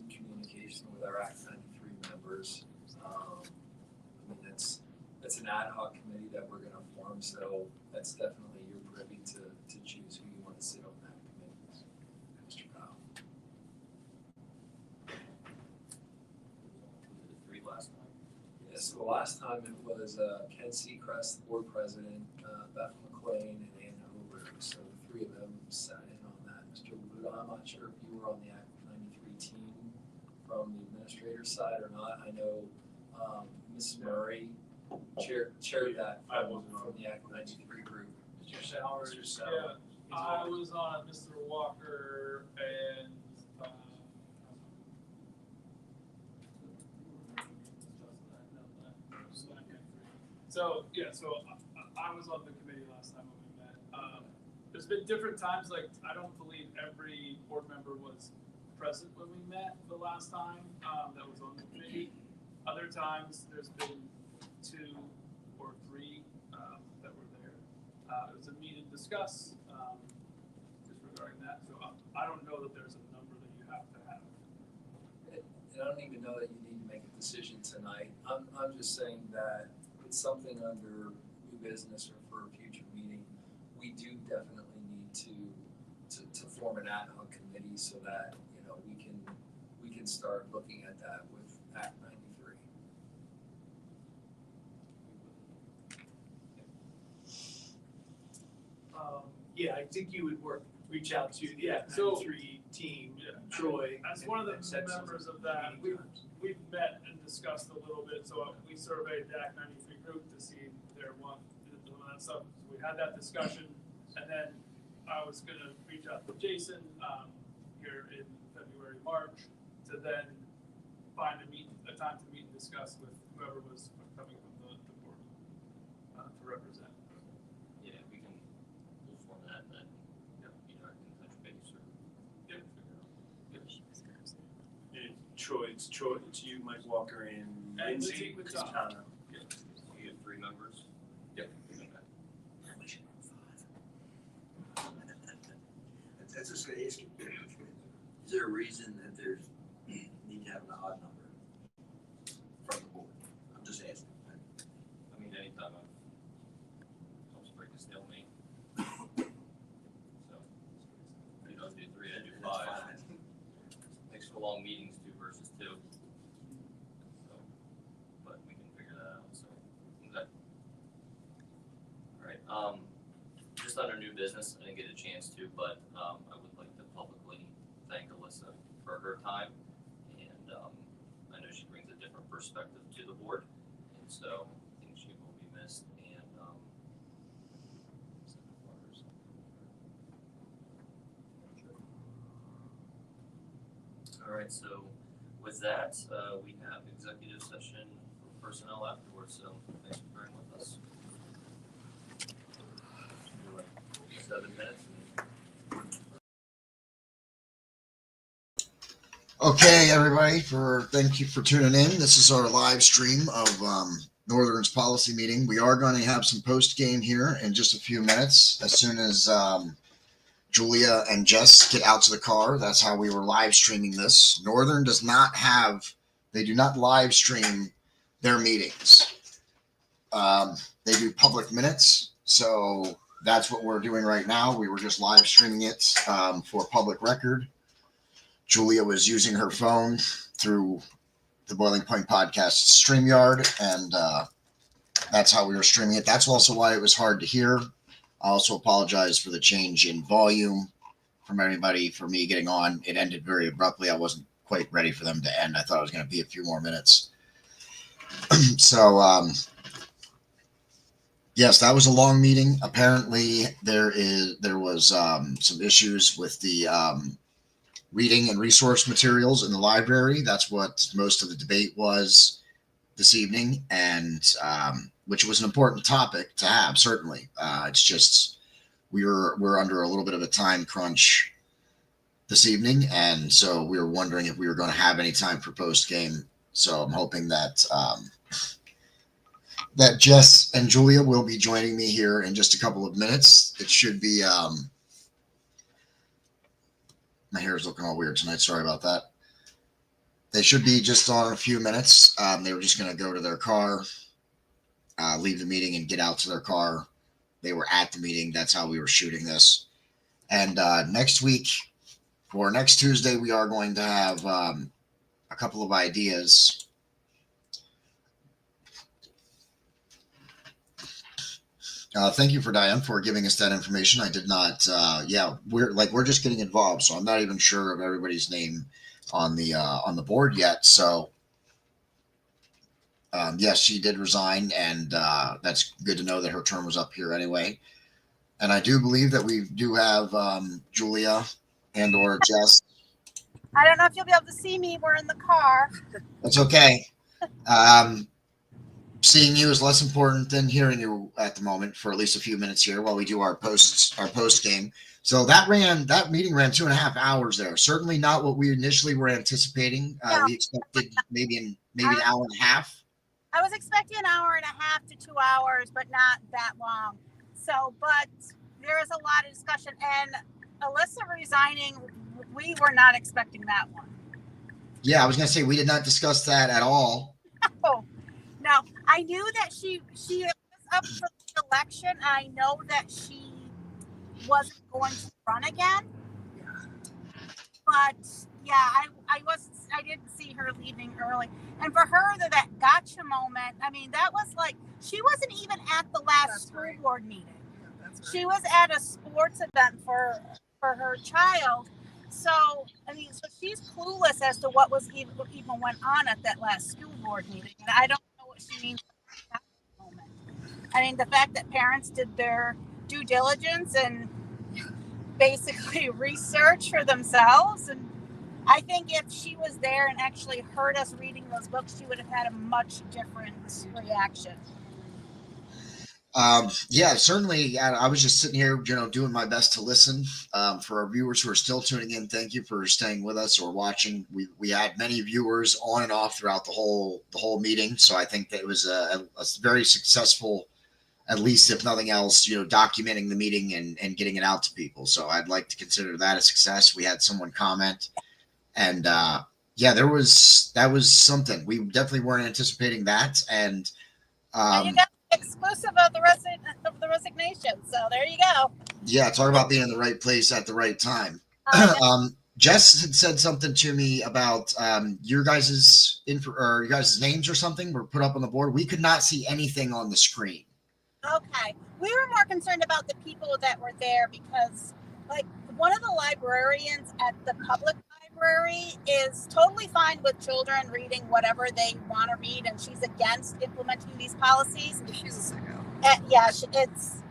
communication with our Act 93 members. I mean, it's an ad hoc committee that we're gonna form, so that's definitely your privy to choose who you want to sit on that committee, Mr. Kyle.
Was it 3 last time?
Yeah, so the last time it was Ken Seacrest, the board president, Beth McLean, and Ann Hoover. So the 3 of them sat in on that. Mr. Luda, I'm not sure if you were on the Act 93 team from the administrator side or not. I know Ms. Murray chaired that from the Act 93 group.
Mr. Sowers.
Yeah, I was on Mr. Walker and, so, yeah, so I was on the committee last time when we met. There's been different times, like, I don't believe every board member was present when we met the last time, that was on the committee. Other times, there's been 2 or 3, that were there. It was a meet and discuss, just regarding that, so I don't know that there's a number that you have to have.
And I don't even know that you need to make a decision tonight. I'm just saying that it's something under new business or for a future meeting. We do definitely need to form an ad hoc committee so that, you know, we can start looking at that with Act 93.
Yeah, I think you would reach out to the
Yeah,
Act
so-
93 team, Troy.
As one of the
and set some
members of that,
meeting times.
we've met and discussed a little bit, so we surveyed the Act 93 group to see their one, some of that stuff. So we had that discussion, and then I was gonna reach out to Jason, here in February, March, to then find a time to meet and discuss with whoever was coming from the board, to represent.
Yeah, we'll form that and then, you know, I can touch base or
Yep.
figure out.
And Troy, it's you, Mike Walker, and Lindsay.
with
Tom.
Tom.
So you have 3 members?
Yep.
Okay.
That's just gonna ask you, is there a reason that there's need to have an odd number from the board? I'm just asking.
I mean, anytime helps break a stalemate. So, you know, do 3, I do 5. Makes for long meetings 2 versus 2. So, but we can figure that out, so, okay. Alright, just under new business, I didn't get a chance to, but, I would like to publicly thank Alyssa for her time. And, I know she brings a different perspective to the board, and so I think she will be missed, and, all right, so with that, we have executive session for personnel afterwards, so thanks for bearing with us. Do like 7 minutes.
Okay, everybody, thank you for tuning in. This is our live stream of Northern's policy meeting. We are going to have some post game here in just a few minutes. As soon as Julia and Jess get out to the car, that's how we were live streaming this. Northern does not have; they do not live stream their meetings. They do public minutes, so that's what we're doing right now. We were just live streaming it for public record. Julia was using her phone through the Boiling Point Podcast StreamYard, and that's how we were streaming it. That's also why it was hard to hear. I also apologize for the change in volume from everybody for me getting on. It ended very abruptly. I wasn't quite ready for them to end. I thought it was going to be a few more minutes. So, yes, that was a long meeting. Apparently, there was some issues with the reading and resource materials in the library. That's what most of the debate was this evening, and which was an important topic to have, certainly. It's just we're under a little bit of a time crunch this evening, and so we were wondering if we were going to have any time for post game. So I'm hoping that that Jess and Julia will be joining me here in just a couple of minutes. It should be my hair is looking all weird tonight. Sorry about that. They should be just on in a few minutes. They were just going to go to their car, leave the meeting, and get out to their car. They were at the meeting. That's how we were shooting this. And next week, for next Tuesday, we are going to have a couple of ideas. Thank you for Diane for giving us that information. I did not. We're just getting involved, so I'm not even sure of everybody's name on the board yet. So, yes, she did resign, and that's good to know that her term was up here anyway. And I do believe that we do have Julia and or Jess.
I don't know if you'll be able to see me. We're in the car.
That's okay. Seeing you is less important than hearing you at the moment for at least a few minutes here while we do our post game. So that meeting ran 2.5 hours there. Certainly not what we initially were anticipating. We expected maybe an hour and a half.
I was expecting an hour and a half to 2 hours, but not that long. So, but there is a lot of discussion, and Alyssa resigning, we were not expecting that one.
Yeah, I was going to say we did not discuss that at all.
No, I knew that she was up for the election. I know that she wasn't going to run again. But yeah, I didn't see her leaving early. And for her, that gotcha moment, I mean, that was like, she wasn't even at the last school board meeting. She was at a sports event for her child. So, I mean, so she's clueless as to what was even went on at that last school board meeting. And I don't know what she means at that moment. I mean, the fact that parents did their due diligence and basically research for themselves. And I think if she was there and actually heard us reading those books, she would have had a much different reaction.
Yeah, certainly. I was just sitting here, doing my best to listen. For our viewers who are still tuning in, thank you for staying with us or watching. We had many viewers on and off throughout the whole meeting, so I think that it was a very successful, at least if nothing else, documenting the meeting and getting it out to people. So I'd like to consider that a success. We had someone comment, and that was something. We definitely weren't anticipating that, and
you got exclusive of the resignation. So there you go.
Yeah, talk about being in the right place at the right time. Jess had said something to me about your guys' names or something were put up on the board. We could not see anything on the screen.
Okay. We were more concerned about the people that were there because, like, one of the librarians at the public library is totally fine with children reading whatever they want to read, and she's against implementing these policies. She's a sicko.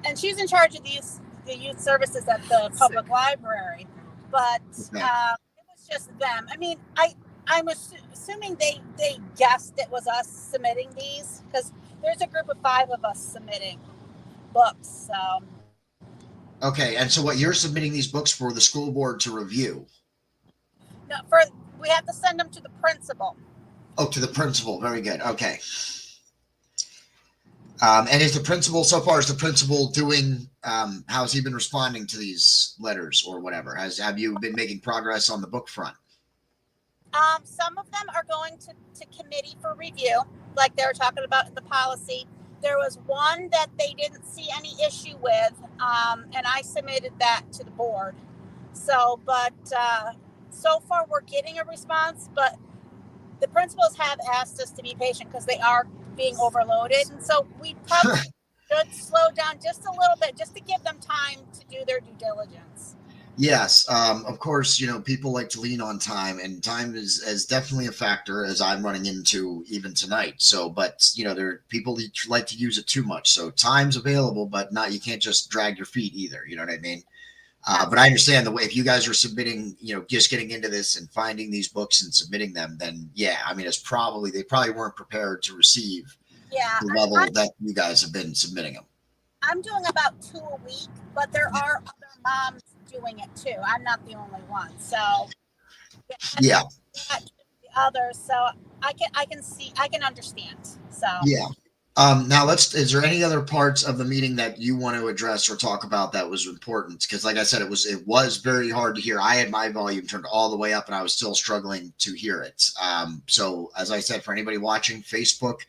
And she's in charge of the youth services at the public library. But it was just them. I mean, I'm assuming they guessed it was us submitting these, because there's a group of 5 of us submitting books. So.
Okay, and so what, you're submitting these books for the school board to review?
No, we have to send them to the principal.
Oh, to the principal. Very good. Okay. And is the principal, so far, is the principal doing, how's he been responding to these letters or whatever? Have you been making progress on the book front?
Some of them are going to committee for review, like they were talking about in the policy. There was one that they didn't see any issue with, and I submitted that to the board. So, but so far we're getting a response, but the principals have asked us to be patient because they are being overloaded. And so we probably should slow down just a little bit, just to give them time to do their due diligence.
Yes, of course, people like to lean on time, and time is definitely a factor, as I'm running into even tonight. So, but there are people that like to use it too much. So time's available, but you can't just drag your feet either. You know what I mean? But I understand the way, if you guys are submitting, just getting into this and finding these books and submitting them, then yeah, I mean, they probably weren't prepared to receive the level that you guys have been submitting them.
I'm doing about 2 a week, but there are other moms doing it too. I'm not the only one. So
yeah,
the others. So I can understand. So
yeah. Now is there any other parts of the meeting that you want to address or talk about that was important? Because like I said, it was very hard to hear. I had my volume turned all the way up and I was still struggling to hear it. So as I said, for anybody watching Facebook,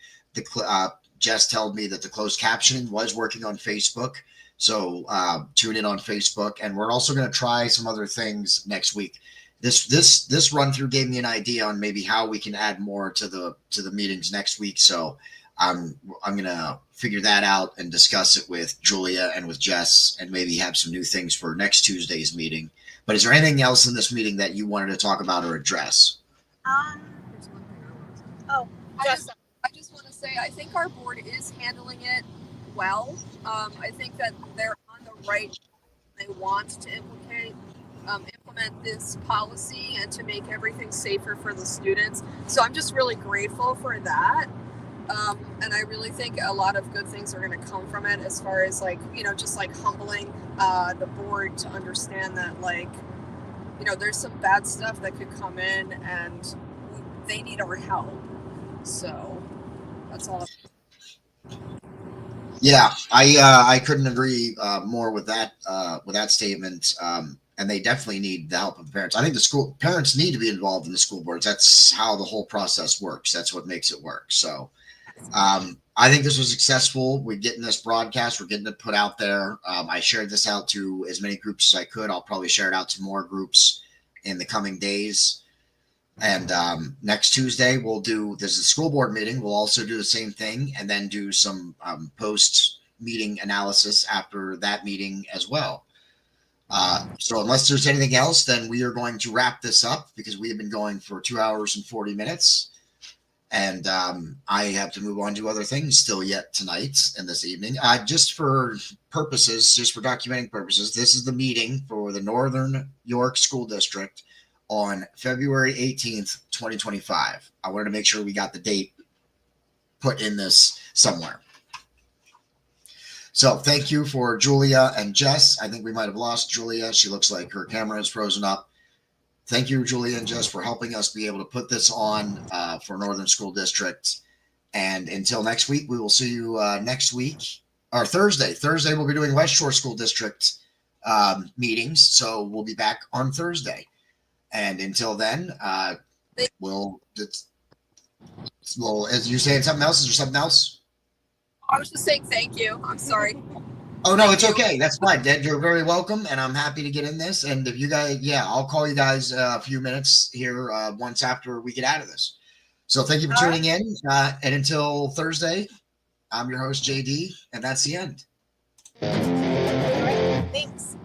Jess told me that the closed captioning was working on Facebook. So tune in on Facebook, and we're also going to try some other things next week. This run through gave me an idea on maybe how we can add more to the meetings next week. So I'm gonna figure that out and discuss it with Julia and with Jess, and maybe have some new things for next Tuesday's meeting. But is there anything else in this meeting that you wanted to talk about or address?
I
just want to say I think our board is handling it well. I think that they're on the right. They want to implement this policy and to make everything safer for the students. So I'm just really grateful for that. And I really think a lot of good things are going to come from it, as far as just humbling the board to understand that there's some bad stuff that could come in and they need our help. So that's all.
Yeah, I couldn't agree more with that statement. And they definitely need the help of parents. I think parents need to be involved in the school boards. That's how the whole process works. That's what makes it work. So I think this was successful. We're getting this broadcast. We're getting it put out there. I shared this out to as many groups as I could. I'll probably share it out to more groups in the coming days. And next Tuesday, there's a school board meeting. We'll also do the same thing, and then do some post-meeting analysis after that meeting as well. So unless there's anything else, then we are going to wrap this up, because we have been going for 2 hours and 40 minutes. And I have to move on to other things still yet tonight and this evening. Just for documenting purposes, this is the meeting for the Northern York School District on February 18th, 2025. I wanted to make sure we got the date put in this somewhere. So thank you for Julia and Jess. I think we might have lost Julia. She looks like her camera is frozen up. Thank you, Julia and Jess, for helping us be able to put this on for Northern School District. And until next week, we will see you next week, or Thursday. Thursday, we'll be doing West Shore School District meetings. So we'll be back on Thursday. And until then, as you saying something else? Is there something else?
I was just saying thank you. I'm sorry.
Oh, no, it's okay. That's fine. You're very welcome, and I'm happy to get in this. And if you guys, I'll call you guys a few minutes here once after we get out of this. So thank you for tuning in. And until Thursday, I'm your host, JD, and that's the end.
Thanks.